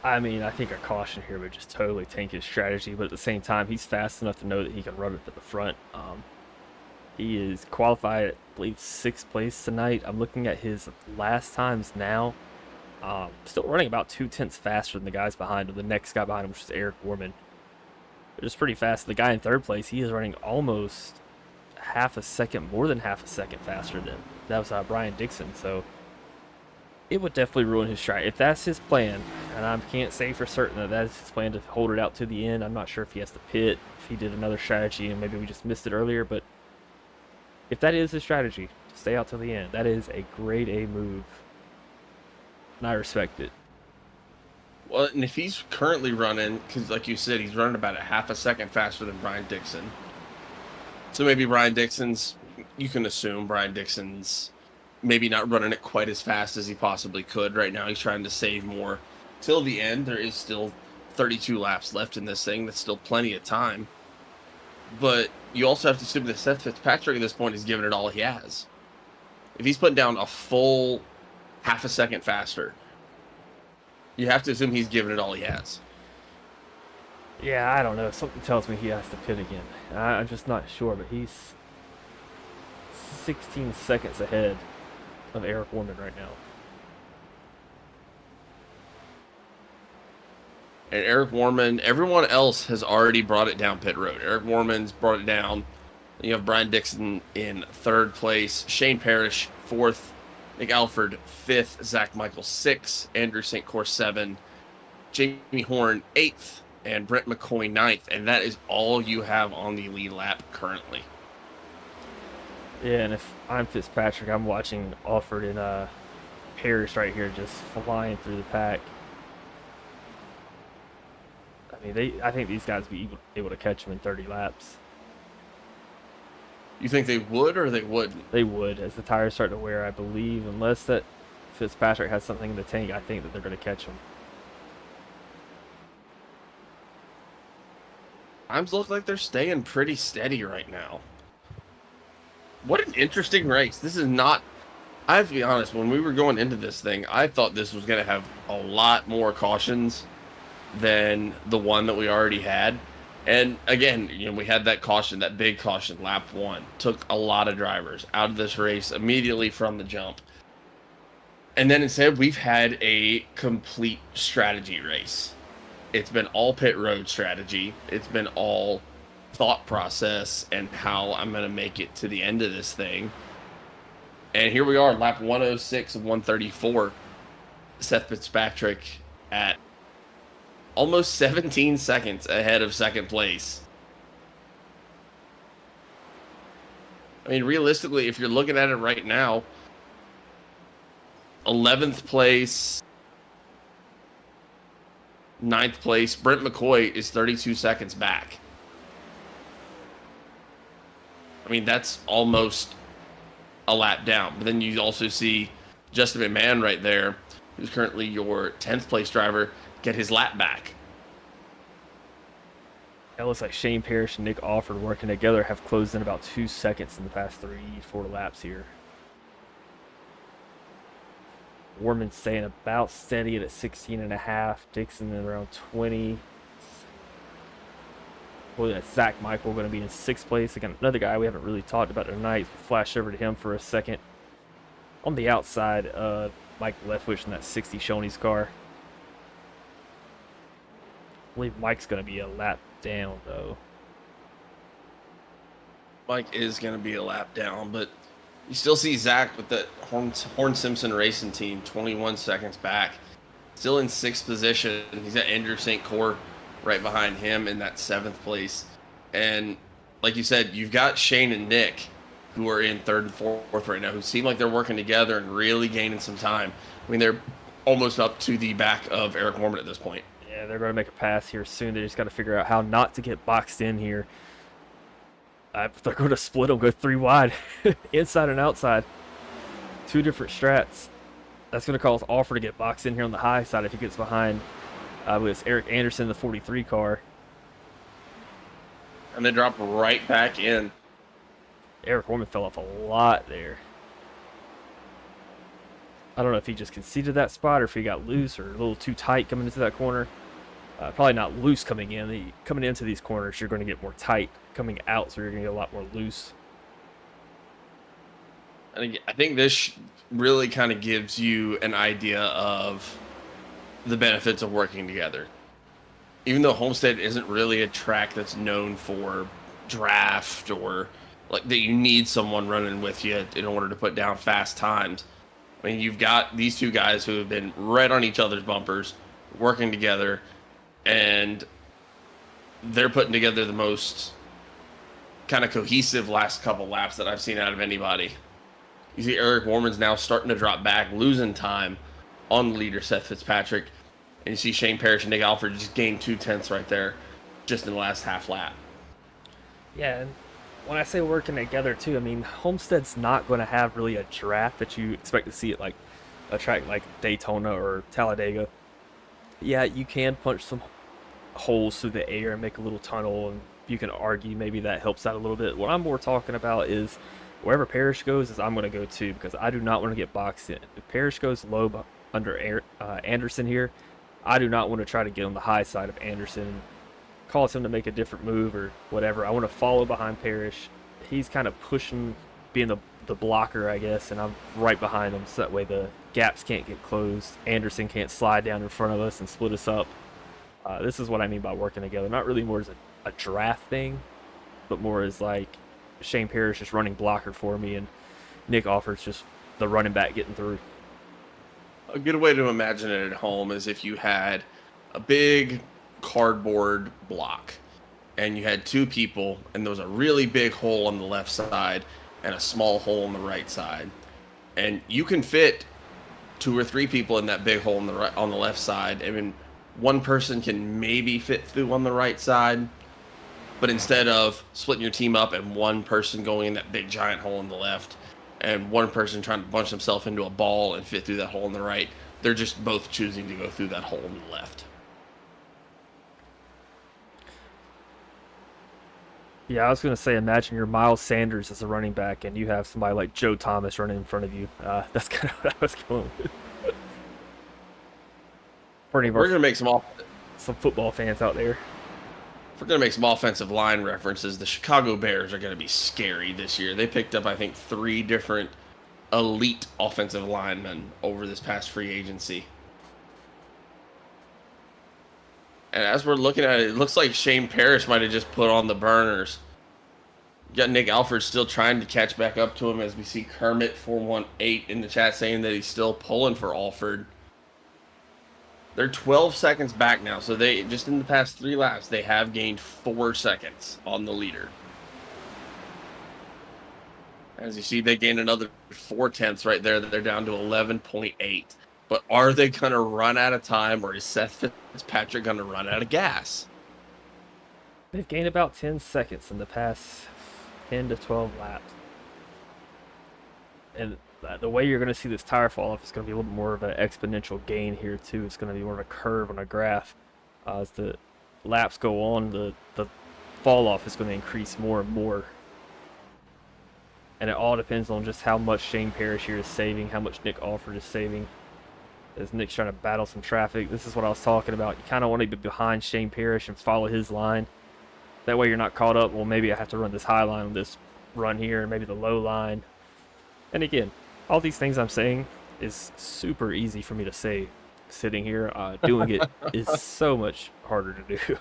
I mean, I think a caution here would just totally tank his strategy, but at the same time, he's fast enough to know that he can run it to the front. He is qualified, I believe, 6th place tonight. I'm looking at his last times now. Still running about 2/10 faster than the guys behind him. The next guy behind him, which is Eric Warman. It was pretty fast. The guy in 3rd place, he is running almost more than half a second faster than that was Brian Dixon. So it would definitely ruin his stride. If that's his plan, and I can't say for certain that that is his plan to hold it out to the end. I'm not sure if he has to pit, if he did another strategy, and maybe we just missed it earlier. But if that is his strategy, to stay out till the end, that is a grade A move. And I respect it. Well, and if he's currently running, because like you said, he's running about a half a second faster than Brian Dixon. So maybe you can assume Brian Dixon's maybe not running it quite as fast as he possibly could. Right now he's trying to save more till the end. There is still 32 laps left in this thing. That's still plenty of time. But you also have to assume that Seth Fitzpatrick at this point is giving it all he has. If he's putting down a full half a second faster, you have to assume he's giving it all he has. Yeah, I don't know. Something tells me he has to pit again. I'm just not sure, but he's 16 seconds ahead of Eric Horne right now. And Eric Horne, everyone else has already brought it down pit road. Eric Horne's brought it down. You have Brian Dixon in third place, Shane Parrish fourth, Nick Alford fifth, Zach Michael sixth, Andrew St. Cour seven, Jamie Horne eighth, and Brent McCoy ninth. And that is all you have on the lead lap currently. Yeah, and if I'm Fitzpatrick, I'm watching Alford and Parrish right here just flying through the pack. I mean, I think these guys would be able to catch him in 30 laps. You think they would or they wouldn't? They would, as the tires start to wear, I believe. Unless that Fitzpatrick has something in the tank, I think that they're going to catch him. Times look like they're staying pretty steady right now. What an interesting race. This is not... I have to be honest, when we were going into this thing, I thought this was going to have a lot more cautions than the one that we already had. And again, you know, we had that caution, that big caution, lap one. Took a lot of drivers out of this race immediately from the jump. And then instead, we've had a complete strategy race. It's been all pit road strategy. It's been all thought process and how I'm going to make it to the end of this thing. And here we are, lap 106 of 134. Seth Fitzpatrick at almost 17 seconds ahead of second place. I mean, realistically, if you're looking at it right now, 11th place, 9th place, Brent McCoy is 32 seconds back. I mean, that's almost a lap down. But then you also see Justin McMahon right there, who's currently your 10th place driver, get his lap back. It looks like Shane Parrish and Nick Alford working together have closed in about 2 seconds in the past 3-4 laps here. Warman's staying about steady at 16.5. Dixon at around 20. Boy, that's Zach Michael going to be in 6th place. Again, another guy we haven't really talked about tonight. Flash over to him for a second. On the outside, Mike Leftwich in that 60 Shoney's car. I believe Mike's going to be a lap down, though. Mike is going to be a lap down, but you still see Zach with the Horne Simpson Racing Team 21 seconds back. Still in 6th position. He's got Andrew St. Cour right behind him in that 7th place. And like you said, you've got Shane and Nick who are in 3rd and 4th right now, who seem like they're working together and really gaining some time. I mean, they're almost up to the back of Eric Horne at this point. Yeah, they're going to make a pass here soon. They just got to figure out how not to get boxed in here. They're going to split them, go 3 wide, inside and outside. 2 different strats. That's going to cause Alford to get boxed in here on the high side if he gets behind. With Eric Anderson, the 43 car. And they drop right back in. Eric Horne fell off a lot there. I don't know if he just conceded that spot or if he got loose or a little too tight coming into that corner. Probably not loose coming in. Coming into these corners, you're going to get more tight. Coming out, so you're going to get a lot more loose. And I think this really kind of gives you an idea of the benefits of working together. Even though Homestead isn't really a track that's known for draft or like that you need someone running with you in order to put down fast times. I mean, you've got these 2 guys who have been right on each other's bumpers, working together, and they're putting together the most kind of cohesive last couple laps that I've seen out of anybody. You see Eric Horne's now starting to drop back, losing time on the leader, Seth Fitzpatrick. And you see Shane Parrish and Nick Alford just gain 2/10 right there just in the last half lap. Yeah, and when I say working together, too, I mean, Homestead's not going to have really a draft that you expect to see at, like, a track like Daytona or Talladega. Yeah, you can punch some holes through the air and make a little tunnel and you can argue maybe that helps out a little bit. What I'm more talking about is wherever Parrish goes is I'm going to go to, because I do not want to get boxed in. If Parrish goes low under Anderson here, I do not want to try to get on the high side of Anderson, cause him to make a different move or whatever. I want to follow behind Parrish. He's kind of pushing, being the blocker, I guess, and I'm right behind him, so that way the gaps can't get closed. Anderson can't slide down in front of us and split us up. This is what I mean by working together. Not really more as a draft thing, but more as like Shane Parrish just running blocker for me, and Nick Offer's just the running back getting through. A good way to imagine it at home is if you had a big cardboard block and you had two people and there was a really big hole on the left side and a small hole on the right side, and you can fit 2 or 3 people in that big hole on the left side. I mean, one person can maybe fit through on the right side, but instead of splitting your team up and one person going in that big giant hole on the left and one person trying to bunch himself into a ball and fit through that hole on the right, they're just both choosing to go through that hole on the left. Yeah, I was going to say, imagine you're Miles Sanders as a running back and you have somebody like Joe Thomas running in front of you. That's kind of what I was going with. We're going to make some football fans out there. If we're going to make some offensive line references, the Chicago Bears are going to be scary this year. They picked up, I think, 3 different elite offensive linemen over this past free agency. And as we're looking at it, it looks like Shane Parrish might have just put on the burners. You got Nick Alford still trying to catch back up to him, as we see Kermit418 in the chat saying that he's still pulling for Alford. They're 12 seconds back now, so they just in the past 3 laps, they have gained 4 seconds on the leader. As you see, they gained another 4/10 right there. They're down to 11.8. But are they going to run out of time, or is Seth Fitzpatrick going to run out of gas? They've gained about 10 seconds in the past 10 to 12 laps. And the way you're going to see this tire fall off is going to be a little bit more of an exponential gain here, too. It's going to be more of a curve on a graph. As the laps go on, the fall off is going to increase more and more. And it all depends on just how much Shane Parrish here is saving, how much Nick Alford is saving. As Nick's trying to battle some traffic. This is what I was talking about. You kind of want to be behind Shane Parrish and follow his line. That way you're not caught up. Well, maybe I have to run this high line on this run here, and maybe the low line. And again, all these things I'm saying is super easy for me to say sitting here. Doing it is so much harder to do.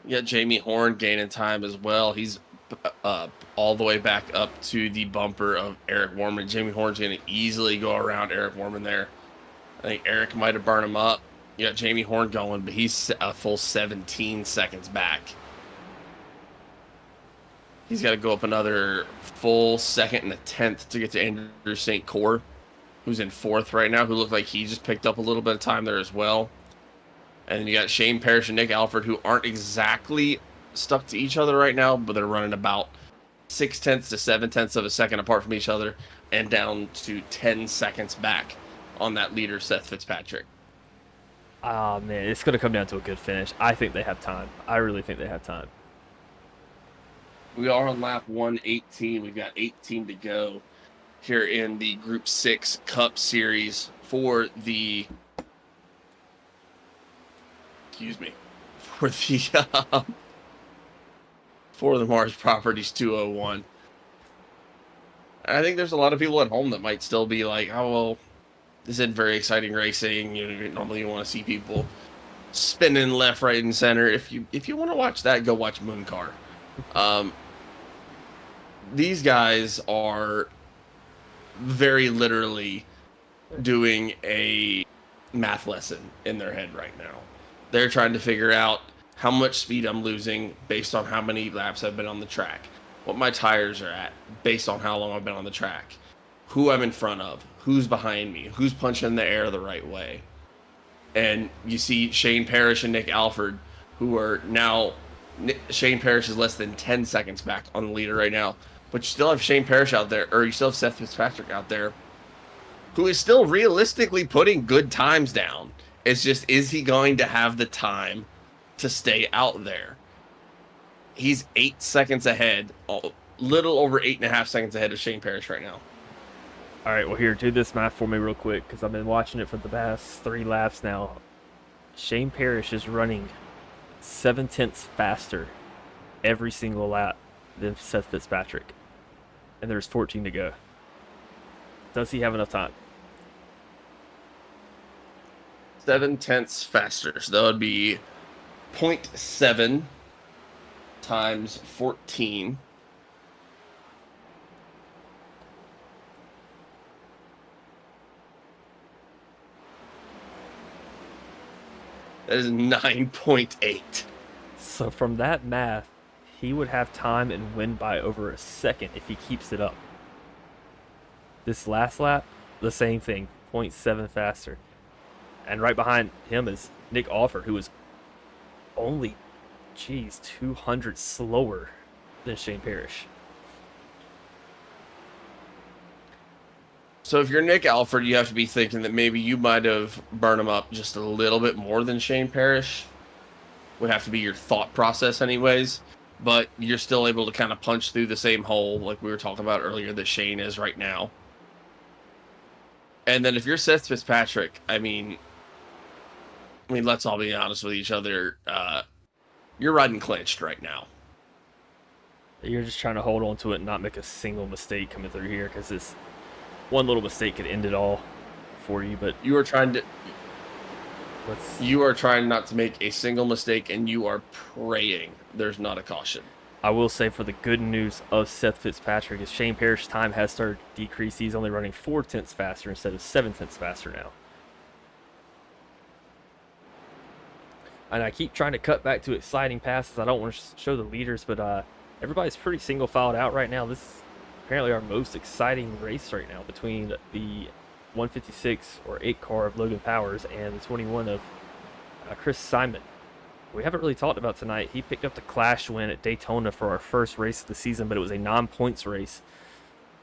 Yeah, Jamie Horne gaining time as well. He's all the way back up to the bumper of Eric Warman. Jamie Horne's going to easily go around Eric Warman there. I think Eric might have burned him up. You got Jamie Horne going, but he's a full 17 seconds back. He's got to go up another full 2nd and a 10th to get to Andrew St. Cyr, who's in 4th right now, who looked like he just picked up a little bit of time there as well. And then you got Shane Parrish and Nick Alford, who aren't exactly stuck to each other right now, but they're running about 0.6 to 0.7 of a second apart from each other, and down to 10 seconds back on that leader, Seth Fitzpatrick. Ah, man, it's going to come down to a good finish. I think they have time. I really think they have time. We are on lap 118. We've got 18 to go here in the Group 6 Cup Series for the... for the MARSS Properties 201. And I think there's a lot of people at home that might still be like, oh, well, this isn't very exciting racing. Normally you want to see people spinning left, right, and center. If you want to watch that, go watch Moon Car. These guys are very literally doing a math lesson in their head right now. They're trying to figure out how much speed I'm losing based on how many laps I've been on the track, what my tires are at based on how long I've been on the track, who I'm in front of, who's behind me, who's punching the air the right way. And you see Shane Parrish and Nick Alford, who are now, Shane Parrish is less than 10 seconds back on the leader right now, but you still have Shane Parrish out there, or you still have Seth Fitzpatrick out there, who is still realistically putting good times down. It's just, is he going to have the time to stay out there? He's 8 seconds ahead, a little over 8.5 seconds ahead of Shane Parrish right now. All right, well, here, do this math for me real quick because I've been watching it for the past 3 laps now. Shane Parrish is running 7/10 faster every single lap than Seth Fitzpatrick, and there's 14 to go. Does he have enough time? 7/10 faster, so that would be 0.7 times 14. That is 9.8. So from that math, he would have time and win by over a second if he keeps it up. This last lap, the same thing, 0.7 faster. And right behind him is Nick Alford, who is only, 200 slower than Shane Parrish. So if you're Nick Alford, you have to be thinking that maybe you might have burned him up just a little bit more than Shane Parrish. Would have to be your thought process anyways. But you're still able to kind of punch through the same hole like we were talking about earlier that Shane is right now. And then if you're Seth Fitzpatrick, I mean, let's all be honest with each other. You're riding clinched right now. You're just trying to hold on to it and not make a single mistake coming through here because this one little mistake could end it all for you. But you are trying not to make a single mistake, and you are praying there's not a caution. I will say, for the good news of Seth Fitzpatrick, is Shane Parrish's time has started to decrease. He's only running 4/10 faster instead of 7/10 faster now. And I keep trying to cut back to exciting passes. I don't want to show the leaders, but everybody's pretty single filed out right now. This is apparently our most exciting race right now between the 156 or 8 car of Logan Powers and the 21 of Chris Simon. We haven't really talked about tonight. He picked up the Clash win at Daytona for our first race of the season, but it was a non-points race.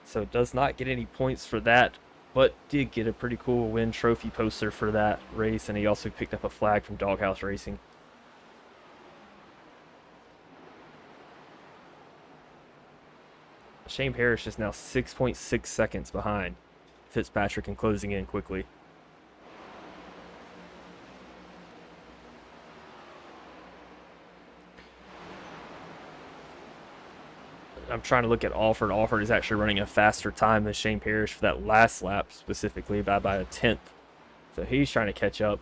So does not get any points for that, but did get a pretty cool win trophy poster for that race, and he also picked up a flag from Doghouse Racing. Shane Parrish is now 6.6 seconds behind Fitzpatrick and closing in quickly. I'm trying to look at Alford. Alford is actually running a faster time than Shane Parrish for that last lap, specifically by a 10th. So he's trying to catch up.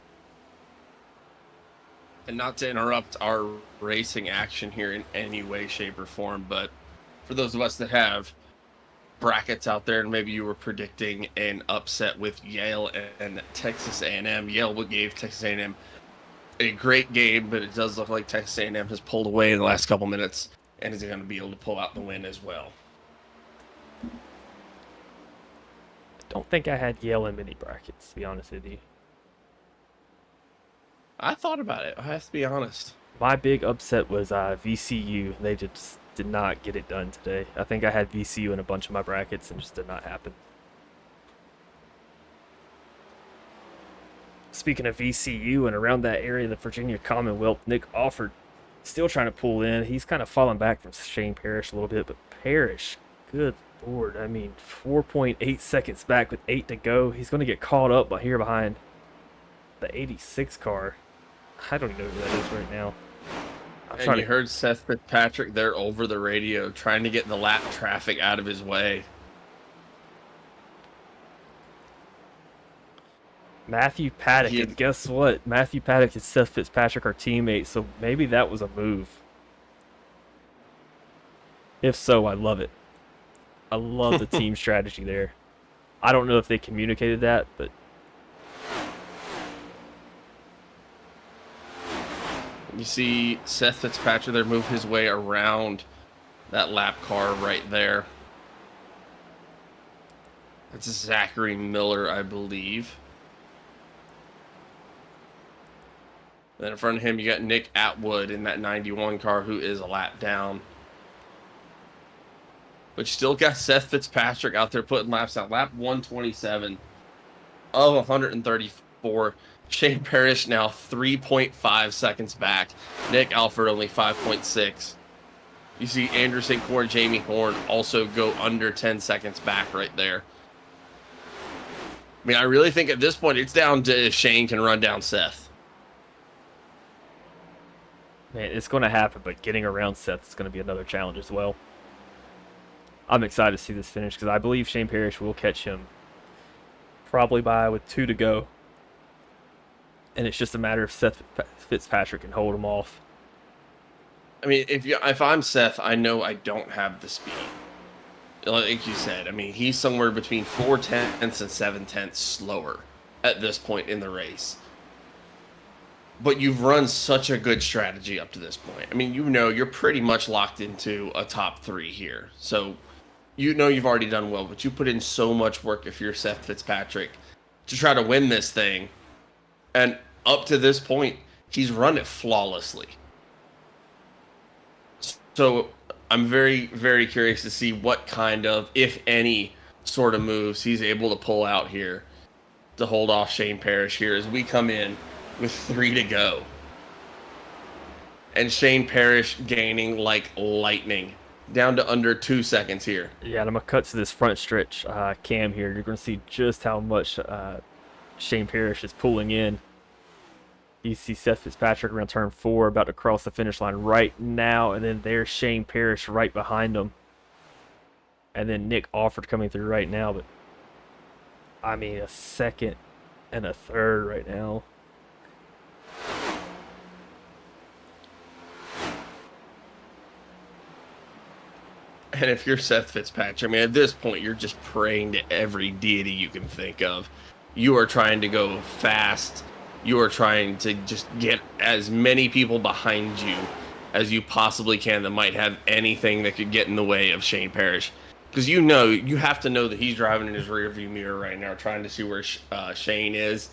And not to interrupt our racing action here in any way, shape, or form, but for those of us that have brackets out there and maybe you were predicting an upset with Yale and Texas A&M, Yale gave Texas A&M a great game, but it does look like Texas A&M has pulled away in the last couple minutes and is going to be able to pull out the win as well. I don't think I had Yale in many brackets, to be honest with you. I thought about it. I have to be honest. My big upset was VCU. They just did not get it done today. I think I had VCU in a bunch of my brackets and just did not happen. Speaking of VCU and around that area, the Virginia Commonwealth, Nick Alford still trying to pull in. He's kind of fallen back from Shane Parrish a little bit, but Parrish, good Lord, I mean, 4.8 seconds back with 8 to go. He's going to get caught up here behind the 86 car. I don't even know who that is right now. And you heard Seth Fitzpatrick there over the radio trying to get the lap traffic out of his way. Matthew Paddock, and guess what? Matthew Paddock and Seth Fitzpatrick are teammates, so maybe that was a move. If so, I love it. I love the team strategy there. I don't know if they communicated that, but you see Seth Fitzpatrick there move his way around that lap car right there. That's Zachary Miller, I believe. Then in front of him, you got Nick Atwood in that 91 car, who is a lap down. But you still got Seth Fitzpatrick out there putting laps out. Lap 127 of 134. Shane Parrish now 3.5 seconds back. Nick Alford only 5.6. You see Andrew St. Clair and Jamie Horne also go under 10 seconds back right there. I mean, I really think at this point it's down to if Shane can run down Seth. Man, it's going to happen, but getting around Seth is going to be another challenge as well. I'm excited to see this finish because I believe Shane Parrish will catch him probably with 2 to go. And it's just a matter of Seth Fitzpatrick can hold him off. I mean, if I'm Seth, I know I don't have the speed. Like you said, I mean, he's somewhere between 4/10 and 7/10 slower at this point in the race. But you've run such a good strategy up to this point. I mean, you're pretty much locked into a top 3 here. So, you've already done well, but you put in so much work if you're Seth Fitzpatrick to try to win this thing. And up to this point, he's run it flawlessly. So, I'm very, very curious to see what kind of, if any, sort of moves he's able to pull out here to hold off Shane Parrish here as we come in with 3 to go. And Shane Parrish gaining like lightning, down to under 2 seconds here. Yeah, and I'm going to cut to this front stretch cam here. You're going to see just how much Shane Parrish is pulling in. You see Seth Fitzpatrick around turn 4, about to cross the finish line right now, and then there's Shane Parrish right behind him. And then Nick Offord coming through right now, but I mean, a second and a third right now. And if you're Seth Fitzpatrick, I mean, at this point, you're just praying to every deity you can think of. You are trying to go fast. You are trying to just get as many people behind you as you possibly can that might have anything that could get in the way of Shane Parrish. Because you have to know that he's driving in his rearview mirror right now, trying to see where Shane is.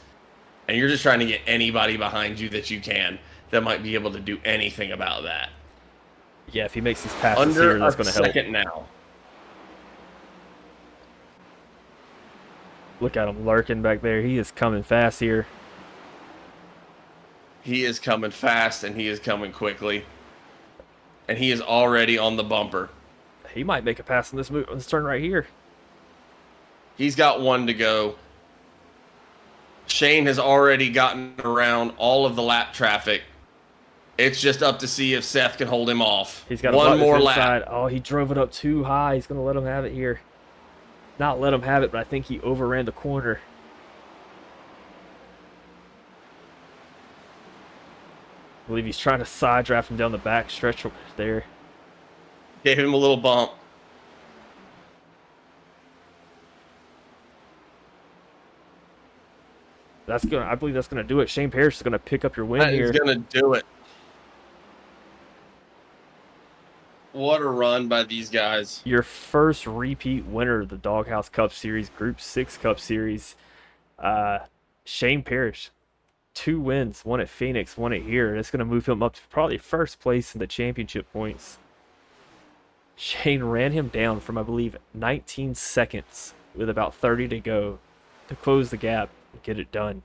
And you're just trying to get anybody behind you that you can that might be able to do anything about that. Yeah, if he makes these passes here, that's going to help. Under a second now. Look at him lurking back there. He is coming fast here. He is coming fast, and he is coming quickly. And he is already on the bumper. He might make a pass on this turn right here. He's got 1 to go. Shane has already gotten around all of the lap traffic. It's just up to see if Seth can hold him off. He's got 1 more lap. Oh, he drove it up too high. He's going to let him have it here. Not let him have it, but I think he overran the corner. I believe he's trying to side draft him down the back stretch there. Gave him a little bump. I believe that's gonna do it. Shane Parrish is gonna pick up your win here. He's gonna do it. What a run by these guys. Your first repeat winner of the Doghouse Cup Series, Group 6 Cup Series. Shane Parrish. 2 wins, 1 at Phoenix, 1 at here. That's going to move him up to probably first place in the championship points. Shane ran him down from, I believe, 19 seconds with about 30 to go to close the gap and get it done.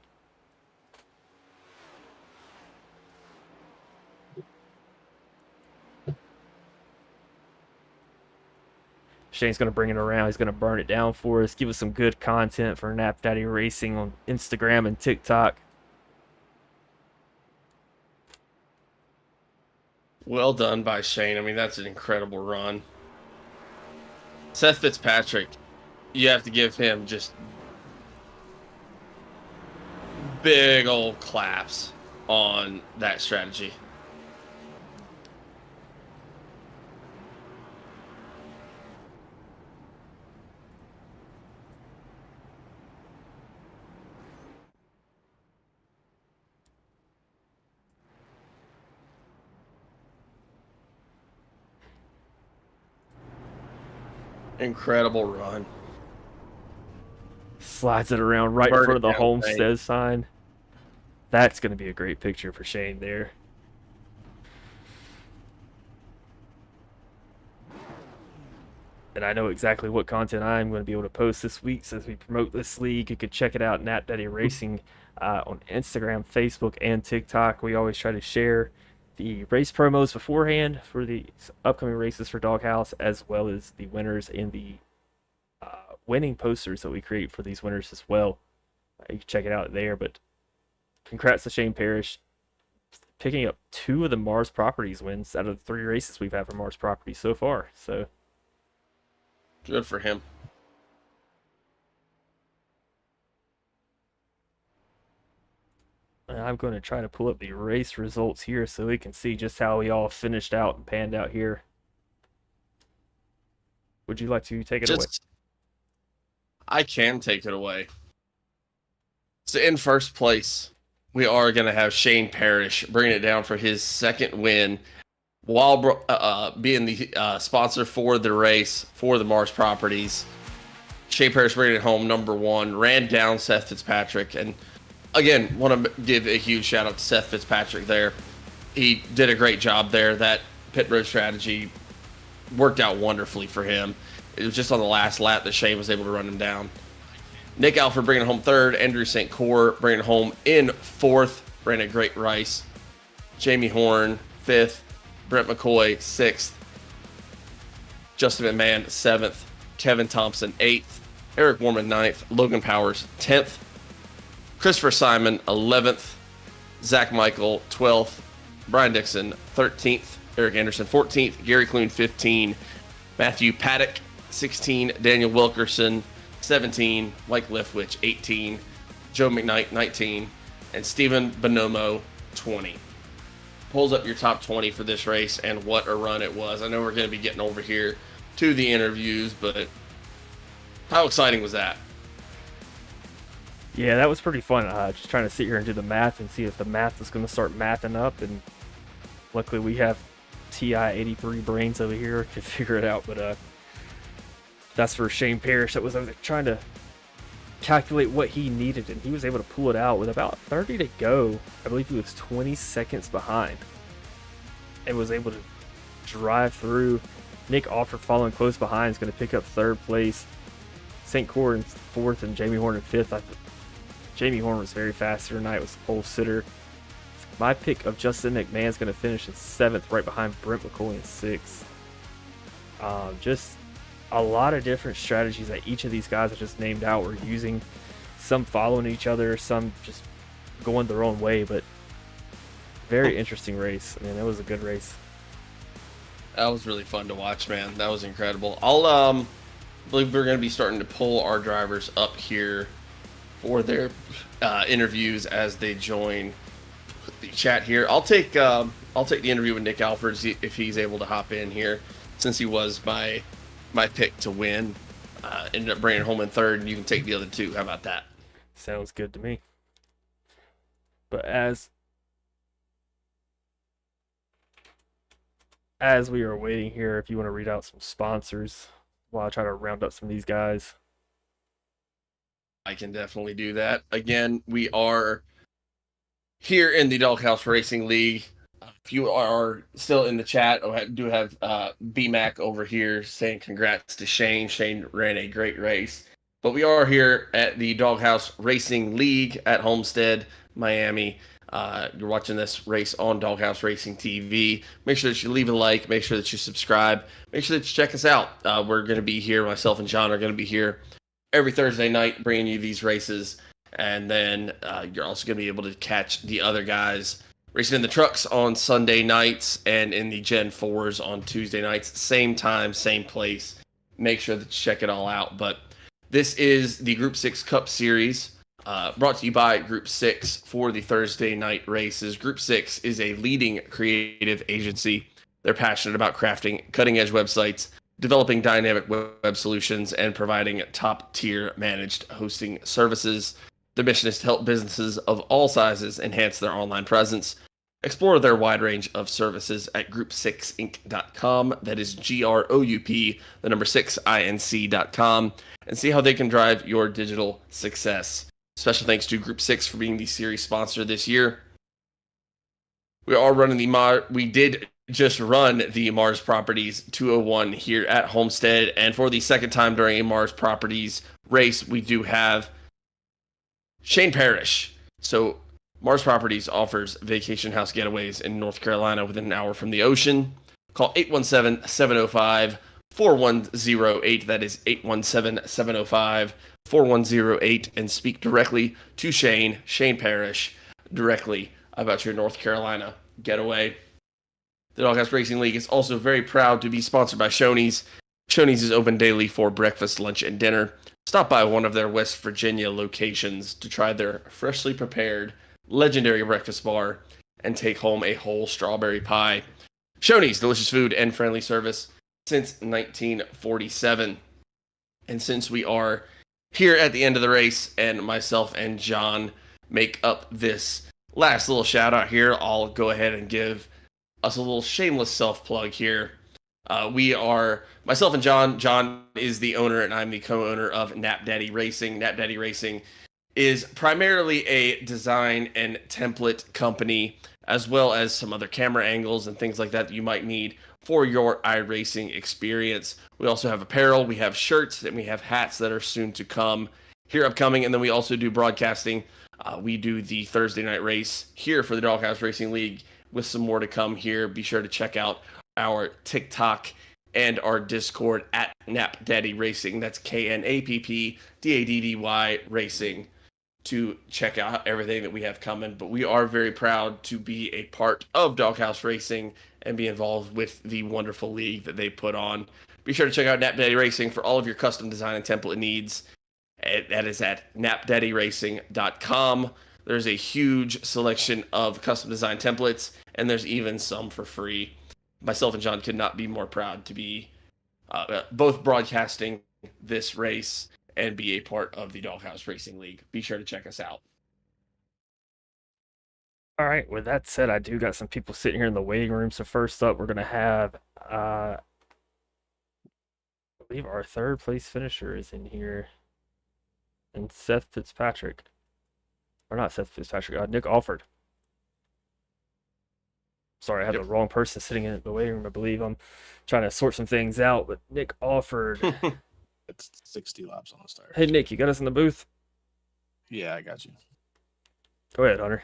Shane's going to bring it around. He's going to burn it down for us. Give us some good content for Nap Daddy Racing on Instagram and TikTok. Well done by Shane. I mean, that's an incredible run. Seth Fitzpatrick, you have to give him just big old claps on that strategy. Incredible run. Slides it around right in front of the Homestead sign. That's going to be a great picture for Shane there. And I know exactly what content I'm going to be able to post this week. So as we promote this league, you can check it out, Nap Daddy Racing, on Instagram, Facebook, and TikTok. We always try to share the race promos beforehand for the upcoming races for Doghouse, as well as the winners and the winning posters that we create for these winners as well. You can check it out there. But congrats to Shane Parrish, picking up 2 of the MARSS Properties wins out of the 3 races we've had for MARSS Properties so far. So good for him. I'm going to try to pull up the race results here so we can see just how we all finished out and panned out here. Would you like to take it away? I can take it away. So in first place, we are going to have Shane Parrish bringing it down for his 2nd win, while being the sponsor for the race for the MARSS Properties. Shane Parrish bringing it home number 1, ran down Seth Fitzpatrick. And again, want to give a huge shout out to Seth Fitzpatrick there. He did a great job there. That pit road strategy worked out wonderfully for him. It was just on the last lap that Shane was able to run him down. Nick Alford bringing it home 3rd. Andrew St. Cyr bringing it home in 4th. Ran a great race. Jamie Horne 5th. Brent McCoy 6th. Justin McMahon 7th. Kevin Thompson 8th. Eric Warman 9th. Logan Powers 10th. Christopher Simon 11th. Zach Michael 12th. Brian Dixon 13th. Eric Anderson 14th. Gary Clune 15. Matthew Paddock 16. Daniel Wilkerson 17. Mike Leftwich 18. Joe McKnight 19. And Stephen Bonomo 20. Pulls up your top 20 for this race, and what a run it was. I know we're going to be getting over here to the interviews, but how exciting was that? Yeah, that was pretty fun. Just trying to sit here and do the math and see if the math was going to start mathing up. And luckily we have TI-83 brains over here to figure it out. But that's for Shane Parrish. That was trying to calculate what he needed, and he was able to pull it out with about 30 to go. I believe he was 20 seconds behind and was able to drive through. Nick Alford following close behind is going to pick up 3rd place. St. Cyr in 4th and Jamie Horne in 5th. Jamie Horne was very fast here tonight, was the pole sitter. My pick of Justin McMahon is going to finish in 7th, right behind Brent McCoy in 6th. Just a lot of different strategies that each of these guys I just named out were using. Some following each other, some just going their own way, but very interesting race. I mean, that was a good race. That was really fun to watch, man. That was incredible. I believe we're going to be starting to pull our drivers up here for their interviews as they join the chat here. I'll take the interview with Nick Alford if he's able to hop in here, since he was my pick to win. Ended up bringing it home in 3rd, and you can take the other 2. How about that? Sounds good to me. But as we are waiting here, if you want to read out some sponsors while I try to round up some of these guys. I can definitely do that. Again, we are here in the Doghouse Racing League. If you are still in the chat, I do have BMAC over here saying congrats to Shane. Shane ran a great race. But we are here at the Doghouse Racing League at Homestead-Miami. You're watching this race on Doghouse Racing TV. Make sure that you leave a like. Make sure that you subscribe. Make sure that you check us out. We're going to be here. Myself and John are going to be here every Thursday night bringing you these races. And then you're also going to be able to catch the other guys racing in the trucks on Sunday nights and in the Gen 4s on Tuesday nights. Same time, same place. Make sure that you check it all out. But this is the Group 6 Cup Series, brought to you by Group 6 for the Thursday night races. Group 6 is a leading creative agency. They're passionate about crafting cutting-edge websites, developing dynamic web solutions, and providing top-tier managed hosting services. Their mission is to help businesses of all sizes enhance their online presence. Explore their wide range of services at group6inc.com. That is GROUP, the number 6inc.com, and see how they can drive your digital success. Special thanks to Group 6 for being the series sponsor this year. We are running we did just run the MARSS Properties 201 here at Homestead, and for the 2nd time during a MARSS Properties race, we do have Shane Parrish. So MARSS Properties offers vacation house getaways in North Carolina within an hour from the ocean. Call 817-705-4108. That is 817-705-4108 and speak directly to Shane Parrish, directly about your North Carolina getaway. The Doghouse Racing League is also very proud to be sponsored by Shoney's. Shoney's is open daily for breakfast, lunch, and dinner. Stop by one of their West Virginia locations to try their freshly prepared legendary breakfast bar and take home a whole strawberry pie. Shoney's, delicious food and friendly service since 1947. And since we are here at the end of the race and myself and John make up this last little shout out here, I'll go ahead and give us a little shameless self-plug here. We are, myself and John. John is the owner and I'm the co-owner of Nap Daddy Racing. Nap Daddy Racing is primarily a design and template company, as well as some other camera angles and things like that you might need for your iRacing experience. We also have apparel, we have shirts, and we have hats that are soon to come here upcoming. And then we also do broadcasting. We do the Thursday night race here for the Doghouse Racing League with some more to come here. Be sure to check out our TikTok and our Discord at Nap Daddy Racing. That's KNAPPDADDY Racing to check out everything that we have coming. But we are very proud to be a part of Doghouse Racing and be involved with the wonderful league that they put on. Be sure to check out Nap Daddy Racing for all of your custom design and template needs. That is at napdaddyracing.com. There's a huge selection of custom design templates, and there's even some for free. Myself and John could not be more proud to be both broadcasting this race and be a part of the Doghouse Racing League. Be sure to check us out. All right, with that said, I do got some people sitting here in the waiting room. So first up, we're going to have, I believe our third place finisher is in here. And Seth Fitzpatrick. Or not Seth Fitzpatrick, Nick Alford. Sorry, I have the wrong person sitting in the waiting room. I believe I'm trying to sort some things out, but Nick Alford. It's 60 laps on the start. Hey, Nick, you got us in the booth? Yeah, I got you. Go ahead, Hunter.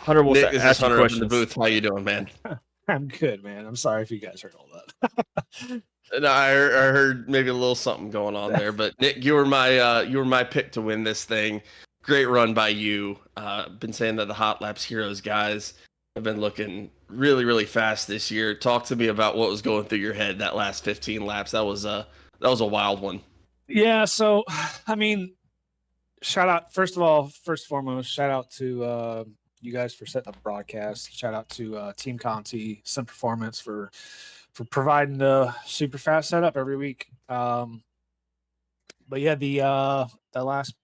Hunter will Nick, is ask Hunter questions. in the booth? How you doing, man? I'm good, man. I'm sorry if you guys heard all that. No, I heard maybe a little something going on there, but Nick, you were my pick to win this thing. Great run by you. Been saying that the Hot Laps Heroes guys have been looking really, really fast this year. Talk to me about what was going through your head that last 15 laps. That was a wild one. Yeah, so I mean, shout out first and foremost, shout out to you guys for setting up the broadcast. Shout out to Team Conti, Sim Performance for providing the super fast setup every week. But yeah, the last,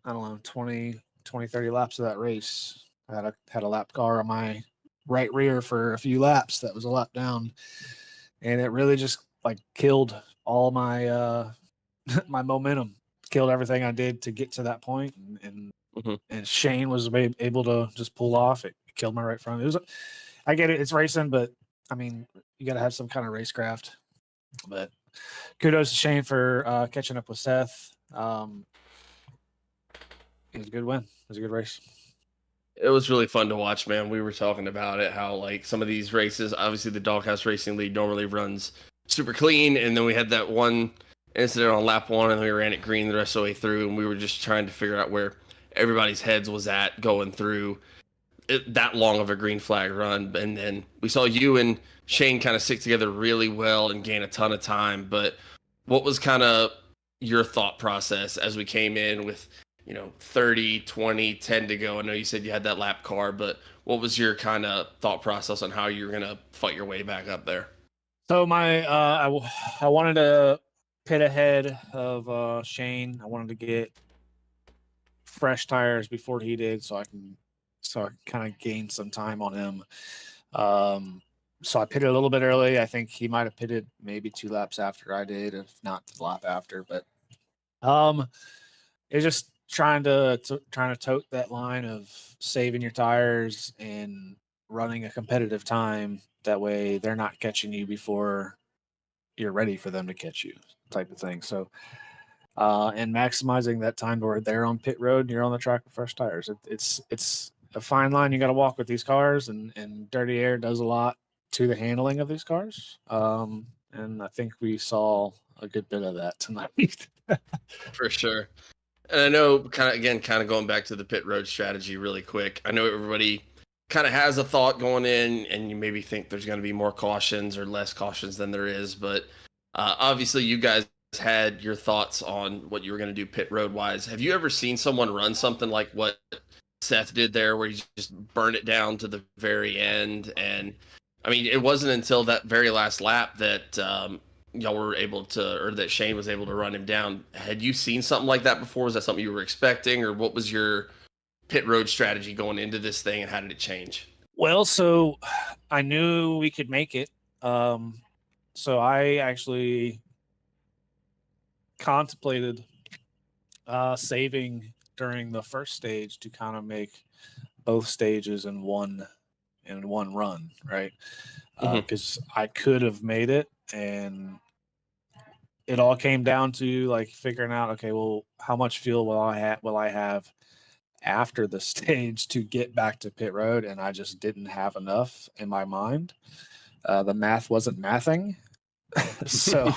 I don't know, 20, 30 laps of that race, I had a lap car on my right rear for a few laps that was a lap down, and it really just like killed all my my momentum, killed everything I did to get to that point, and Shane was able to just pull off. It killed my right front. It was, I get it, it's racing, but I mean, you got to have some kind of racecraft. But kudos to Shane for catching up with Seth. It was a good win. It was a good race. It was really fun to watch, man. We were talking about it, how like some of these races, obviously the Doghouse Racing League normally runs super clean, and then we had that one incident on lap one, and we ran it green the rest of the way through, and we were just trying to figure out where everybody's heads was at going through that long of a green flag run. And then we saw you and Shane kind of stick together really well and gain a ton of time. But what was kind of your thought process as we came in with, 30, 20, 10 to go? I know you said you had that lap car, but what was your kind of thought process on how you were going to fight your way back up there? So I wanted to pit ahead of Shane. I wanted to get fresh tires before he did, so I kind of gained some time on him. So I pitted a little bit early. I think he might have pitted maybe 2 laps after I did, if not the lap after. But it's just trying to tote that line of saving your tires and running a competitive time. That way they're not catching you before you're ready for them to catch you, type of thing. So and maximizing that time where they're on pit road and you're on the track with fresh tires. It's a fine line you got to walk with these cars, and dirty air does a lot to the handling of these cars. And I think we saw a good bit of that tonight. For sure. And I know, kind of going back to the pit road strategy really quick. I know everybody kind of has a thought going in, and you maybe think there's going to be more cautions or less cautions than there is. But obviously, you guys had your thoughts on what you were going to do pit road wise. Have you ever seen someone run something like what Seth did there, where he just burned it down to the very end? And I mean, it wasn't until that very last lap that y'all were able to, or that Shane was able to run him down. Had you seen something like that before? Was that something you were expecting, or what was your pit road strategy going into this thing, and how did it change? Well, so I knew we could make it. So I actually contemplated saving during the first stage to kind of make both stages in one run, right? Because I could have made it, and it all came down to like figuring out, okay, well, how much fuel will I have after the stage to get back to pit road? And I just didn't have enough in my mind. The math wasn't mathing. so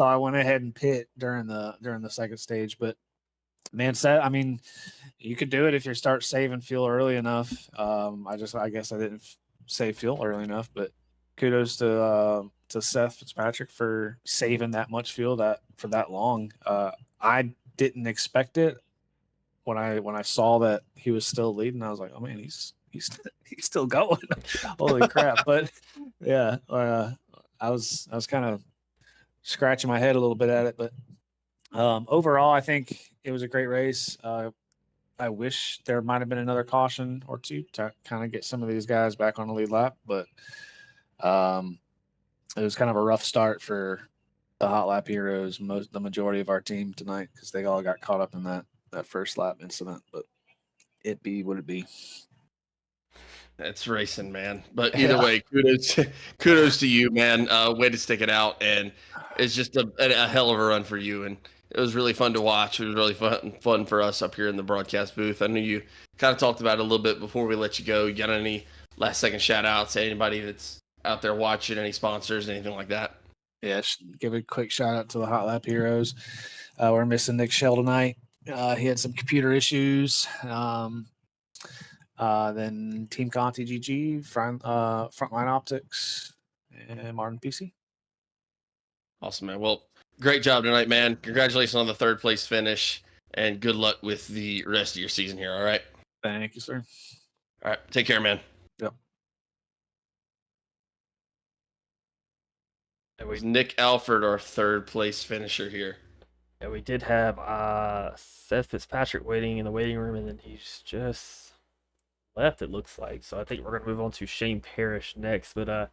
I went ahead and pit during the second stage. But man, I mean, you could do it if you start saving fuel early enough. I guess I didn't save fuel early enough, but kudos to Seth Fitzpatrick for saving that much fuel for that long. I didn't expect it when I saw that he was still leading. I was like, oh man, he's still going. Holy crap. But yeah, I was kind of scratching my head a little bit at it, but overall I think it was a great race. I wish there might have been another caution or two to kind of get some of these guys back on the lead lap, but it was kind of a rough start for the hot lap heroes, the majority of our team tonight, because they all got caught up in that first lap incident. But it be what it be. That's racing, man. But either way, kudos to you, man. Way to stick it out, and it's just a hell of a run for you. And it was really fun to watch. It was really fun for us up here in the broadcast booth. I know you kind of talked about it a little bit before we let you go. You got any last second shout outs to anybody that's out there watching, any sponsors, anything like that? Yeah, give a quick shout out to the Hot Lap Heroes. We're missing Nick Shell tonight. He had some computer issues. Then Team Conti GG, Frontline Optics, and Martin PC. Awesome, man. Well, great job tonight, man. Congratulations on the third place finish, and good luck with the rest of your season here, all right? Thank you, sir. All right, take care, man. Yep. It was Nick Alford, our third place finisher here. Yeah, we did have Seth Fitzpatrick waiting in the waiting room, and then he's just left, it looks like. So I think we're going to move on to Shane Parrish next. But I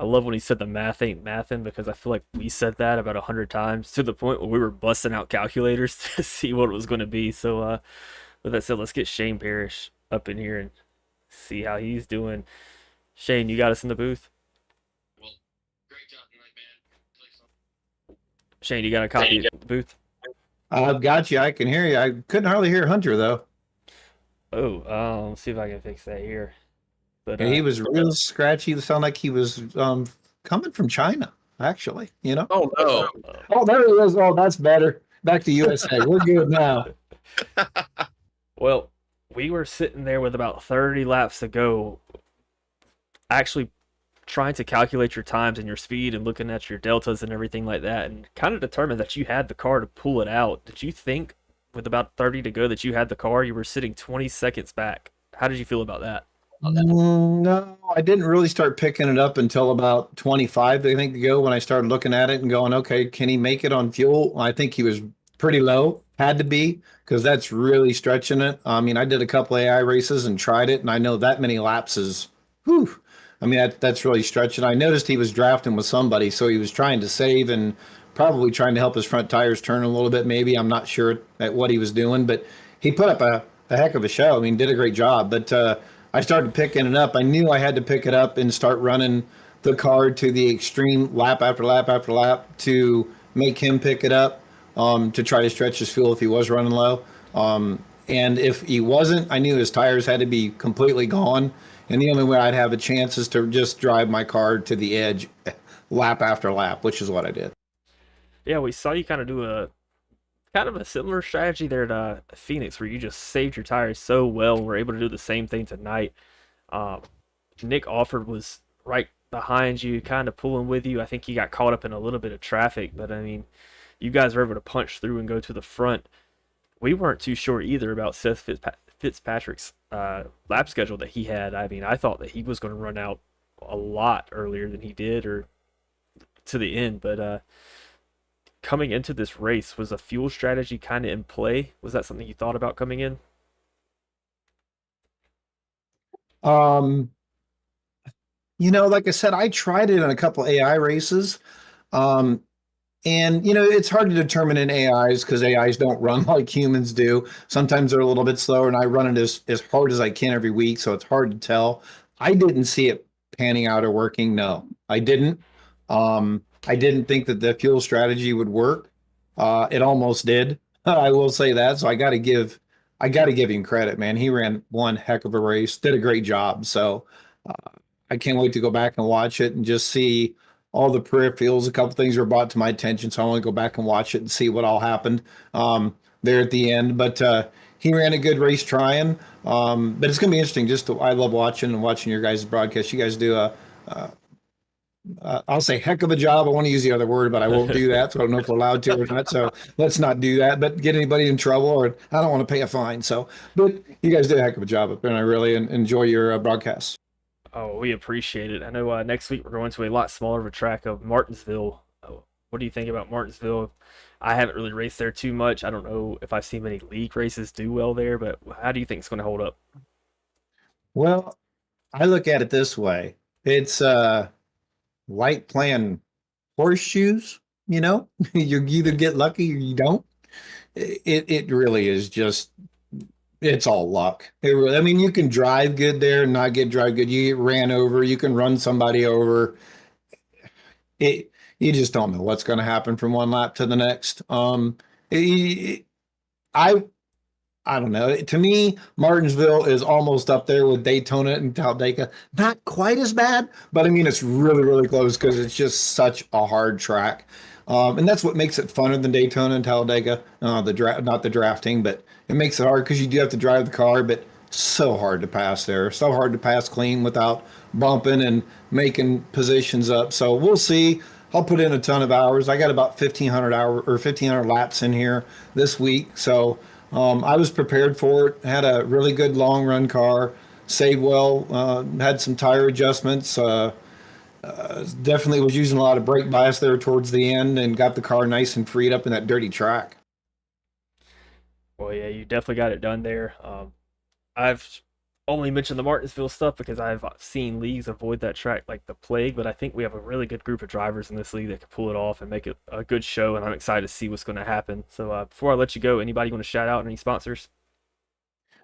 love when he said the math ain't mathin', because I feel like we said that about 100 times to the point where we were busting out calculators to see what it was going to be. So with that said, let's get Shane Parrish up in here and see how he's doing. Shane, you got us in the booth? Well, great job tonight, man. Shane, you got a copy of the booth? I've got you. I can hear you. I couldn't hardly hear Hunter, though. Oh, let's see if I can fix that here. But He was real scratchy. It sounded like he was coming from China, actually, you know? Oh, no. Oh, there he is. Oh, that's better. Back to USA. We're good now. Well, we were sitting there with about 30 laps to go, actually trying to calculate your times and your speed and looking at your deltas and everything like that, and kind of determined that you had the car to pull it out. Did you think with about 30 to go that you had the car? You were sitting 20 seconds back. How did you feel about that? No, I didn't really start picking it up until about 25, I think, to go, when I started looking at it and going, okay, can he make it on fuel? I think he was pretty low, had to be, because that's really stretching it. I mean, I did a couple AI races and tried it, and I know that many laps is, whew. I mean, that's really stretching. I noticed he was drafting with somebody, so he was trying to save and probably trying to help his front tires turn a little bit, maybe. I'm not sure at what he was doing, but he put up a heck of a show. I mean, did a great job. But I started picking it up. I knew I had to pick it up and start running the car to the extreme, lap after lap after lap, to make him pick it up to try to stretch his fuel if he was running low. And if he wasn't, I knew his tires had to be completely gone. And the only way I'd have a chance is to just drive my car to the edge lap after lap, which is what I did. Yeah, we saw you kind of do a kind of a similar strategy there at Phoenix, where you just saved your tires so well and were able to do the same thing tonight. Um, Nick Offord was right behind you, kind of pulling with you. I think he got caught up in a little bit of traffic, but I mean, you guys were able to punch through and go to the front. We weren't too sure either about Seth Fitzpatrick's lap schedule that he had. I mean, I thought that he was going to run out a lot earlier than he did, or to the end. But coming into this race, was a fuel strategy kind of in play? Was that something you thought about coming in? Um, like I said, I tried it in a couple AI races. Um, And it's hard to determine in AIs because AIs don't run like humans do. Sometimes they're a little bit slower, and I run it as hard as I can every week, so it's hard to tell. I didn't see it panning out or working. No, I didn't. I didn't think that the fuel strategy would work. It almost did. I will say that. So I got to give him credit, man. He ran one heck of a race, did a great job. So uh, I can't wait to go back and watch it and just see all the peripherals. A couple things were brought to my attention, so I want to go back and watch it and see what all happened there at the end. But he ran a good race trying. But it's going to be interesting. I love watching your guys' broadcast. You guys do I'll say heck of a job. I want to use the other word, but I won't do that. So I don't know if we're allowed to or not. So let's not do that. But get anybody in trouble, or I don't want to pay a fine. So, but you guys did a heck of a job up there, and I really enjoy your broadcasts. Oh, we appreciate it. I know next week we're going to a lot smaller of a track of Martinsville. What do you think about Martinsville? I haven't really raced there too much. I don't know if I've seen many league races do well there, but how do you think it's going to hold up? Well, I look at it this way. It's like playing horseshoes, you either get lucky or you don't. It really is just, it's all luck. I mean, you can drive good there and not drive good. You get ran over, you can run somebody over. You just don't know what's going to happen from one lap to the next. I I don't know. To me, Martinsville is almost up there with Daytona and Talladega. Not quite as bad, but I mean, it's really, really close because it's just such a hard track. And that's what makes it funner than Daytona and Talladega. Not the drafting, but it makes it hard because you do have to drive the car, but so hard to pass there. So hard to pass clean without bumping and making positions up. So we'll see. I'll put in a ton of hours. I got about 1,500 laps in here this week. So I was prepared for it. Had a really good long run car, saved well, had some tire adjustments. Definitely was using a lot of brake bias there towards the end and got the car nice and freed up in that dirty track. Well, yeah, you definitely got it done there. I've only mentioned the Martinsville stuff because I've seen leagues avoid that track like the plague, but I think we have a really good group of drivers in this league that can pull it off and make it a good show, and I'm excited to see what's going to happen. So before I let you go, anybody want to shout out any sponsors?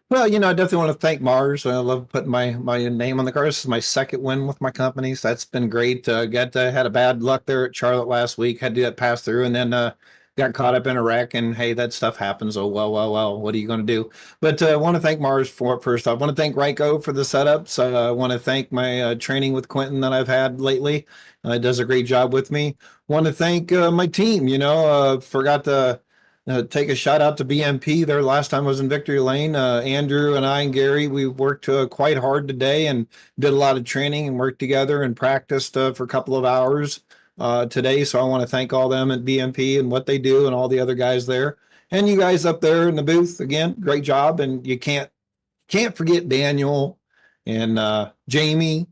Well, I definitely want to thank MARSS. I love putting my name on the car. This is my second win with my company, so that's been great. Had a bad luck there at Charlotte last week. Had to do that pass through, and then got caught up in a wreck. And hey, that stuff happens. Oh well. What are you going to do? But I want to thank MARSS for it first. I want to thank Ryko for the setups. I want to thank my training with Quentin that I've had lately. Does a great job with me. Want to thank my team. Forgot to take a shout out to BMP. Their last time I was in Victory Lane. Andrew and I and Gary, we worked quite hard today and did a lot of training and worked together and practiced for a couple of hours today. So I want to thank all them at BMP and what they do and all the other guys there. And you guys up there in the booth, again, great job. And you can't forget Daniel and Jamie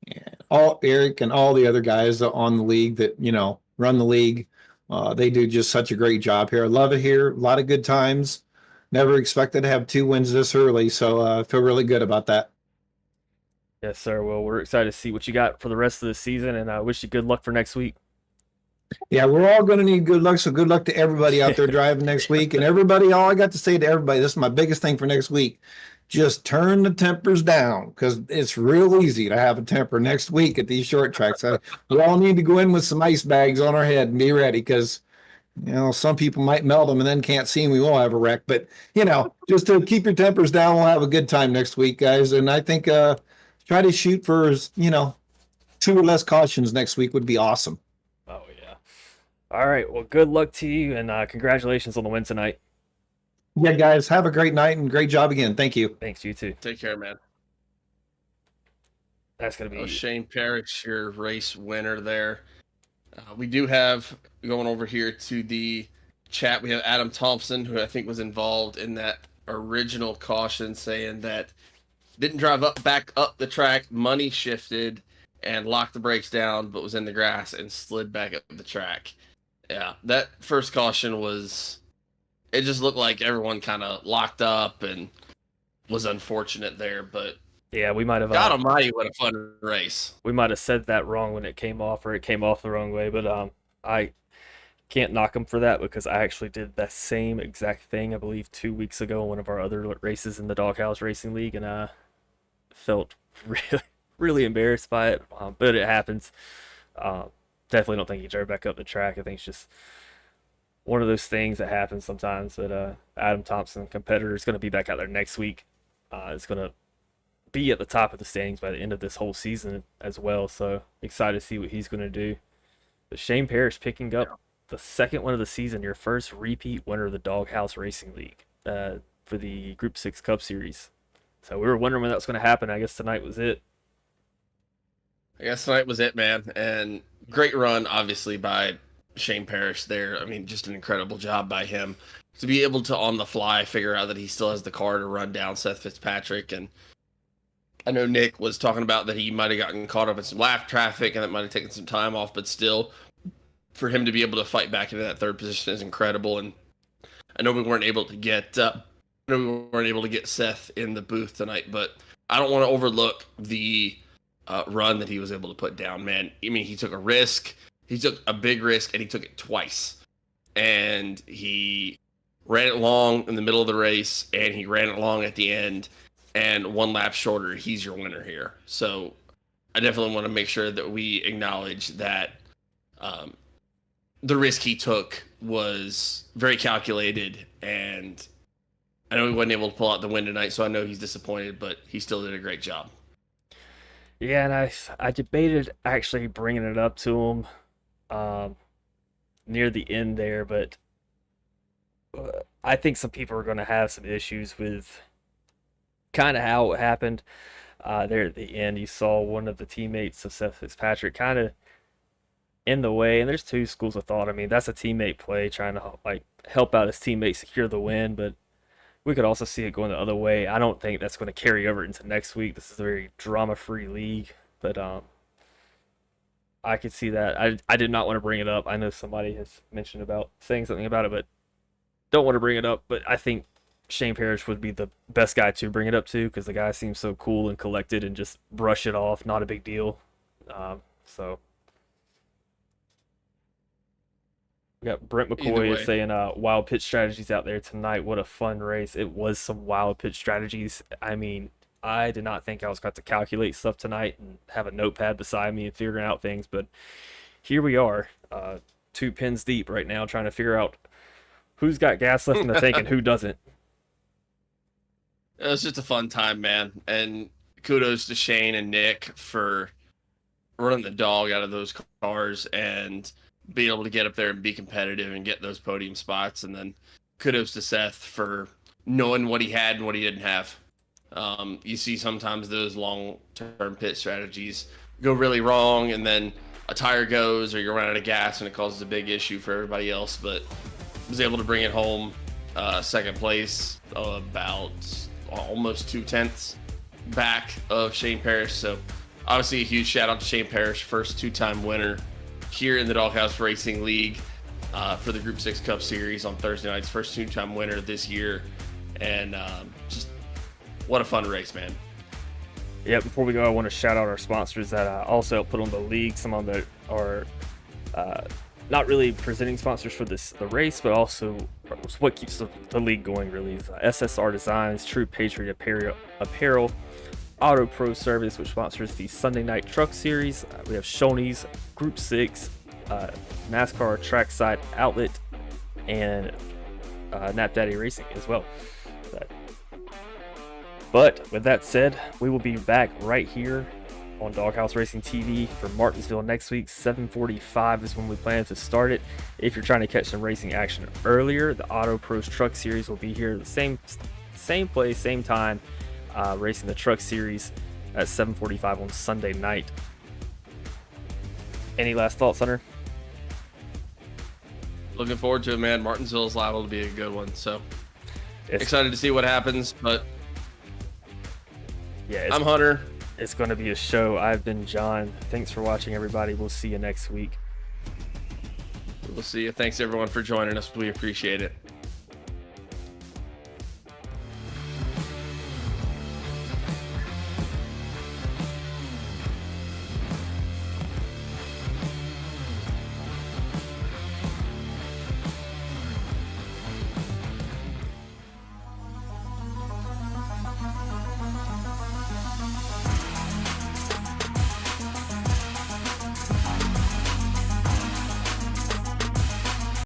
and Eric and all the other guys on the league that, run the league. They do just such a great job here. I love it here. A lot of good times. Never expected to have 2 wins this early, so I feel really good about that. Yes, sir. Well, we're excited to see what you got for the rest of the season, and I wish you good luck for next week. Yeah, we're all going to need good luck, so good luck to everybody out there driving next week. And everybody, all I got to say to everybody, this is my biggest thing for next week. Just turn the tempers down because it's real easy to have a temper next week at these short tracks. We all need to go in with some ice bags on our head and be ready because Some people might melt them and then can't see them. We will have a wreck, but just to keep your tempers down, we'll have a good time next week, guys. And I think try to shoot for 2 or less cautions next week would be awesome. Oh yeah. All right. Well, good luck to you, and congratulations on the win tonight. Yeah, guys, have a great night and great job again. Thank you. Thanks, you too. Take care, man. That's gonna be Shane Parrish, your race winner there. We do have, going over here to the chat, we have Adam Thompson, who I think was involved in that original caution, saying that didn't drive back up the track, money shifted and locked the brakes down, but was in the grass and slid back up the track. Yeah, that first caution it just looked like everyone kind of locked up and was unfortunate there, but yeah, we might have. God almighty, what a fun race. We might have said that wrong when it came off, or it came off the wrong way, but I can't knock him for that because I actually did that same exact thing, I believe, 2 weeks ago in one of our other races in the Doghouse Racing League, and I felt really, really embarrassed by it, but it happens. Definitely don't think he drove back up the track. I think it's just one of those things that happens sometimes. But Adam Thompson, competitor, is going to be back out there next week. It's going to be at the top of the standings by the end of this whole season as well. So excited to see what he's going to do. But Shane Parrish picking up the second win of the season, your first repeat winner of the Doghouse Racing League for the Group 6 Cup Series. So we were wondering when that was going to happen. I guess tonight was it. I guess tonight was it, man. And great run, obviously, by Shane Parrish there. I mean, just an incredible job by him to be able to, on the fly, figure out that he still has the car to run down Seth Fitzpatrick. And I know Nick was talking about that he might have gotten caught up in some lap traffic and that might have taken some time off, but still, for him to be able to fight back into that third position is incredible. And I know we weren't able to get Seth in the booth tonight, but I don't want to overlook the run that he was able to put down, man. I mean, he took a risk. He took a big risk, and he took it twice. And he ran it long in the middle of the race, and he ran it long at the end. And 1 lap shorter, he's your winner here. So I definitely want to make sure that we acknowledge that the risk he took was very calculated, and I know he wasn't able to pull out the win tonight, so I know he's disappointed, but he still did a great job. Yeah, and I debated actually bringing it up to him near the end there, but I think some people are going to have some issues with kind of how it happened. There at the end, you saw one of the teammates of Seth Fitzpatrick kind of in the way, and there's two schools of thought. I mean, that's a teammate play trying to help out his teammate secure the win, but we could also see it going the other way. I don't think that's going to carry over into next week. This is a very drama-free league, but I could see that. I did not want to bring it up. I know somebody has mentioned about saying something about it, but don't want to bring it up. But I think Shane Parrish would be the best guy to bring it up to because the guy seems so cool and collected and just brush it off. Not a big deal. So we got Brent McCoy is saying wild pitch strategies out there tonight. What a fun race. It was some wild pitch strategies. I mean, I did not think I was going to calculate stuff tonight and have a notepad beside me and figuring out things, but here we are, 2 pins deep right now, trying to figure out who's got gas left in the tank and who doesn't. It was just a fun time, man. And kudos to Shane and Nick for running the dog out of those cars and being able to get up there and be competitive and get those podium spots. And then kudos to Seth for knowing what he had and what he didn't have. You see sometimes those long-term pit strategies go really wrong, and then a tire goes or you run out of gas and it causes a big issue for everybody else. But was able to bring it home, second place, about almost 2/10 back of Shane Parrish. So obviously a huge shout out to Shane Parrish, first 2-time winner here in the Doghouse Racing League for the Group 6 Cup Series on Thursday nights. First 2-time winner this year. And just what a fun race, man. Yeah, before we go, I want to shout out our sponsors that also help put on the league. Some on that are not really presenting sponsors for the race, but also what keeps the league going, really. Is SSR Designs, True Patriot Apparel, Auto Pro Service, which sponsors the Sunday Night Truck Series. We have Shoney's, Group 6, NASCAR Trackside Outlet, and Nap Daddy Racing as well. But with that said, we will be back right here on Doghouse Racing TV for Martinsville next week. 7:45 is when we plan to start it. If you're trying to catch some racing action earlier, the Auto Pros Truck Series will be here the same place, same time, racing the Truck Series at 7:45 on Sunday night. Any last thoughts, Hunter? Looking forward to it, man. Martinsville is liable to be a good one, so It's, excited to see what happens. But yeah, I'm Hunter. It's going to be a show. I've been John. Thanks for watching, everybody. We'll see you next week. We'll see you. Thanks everyone for joining us. We appreciate it.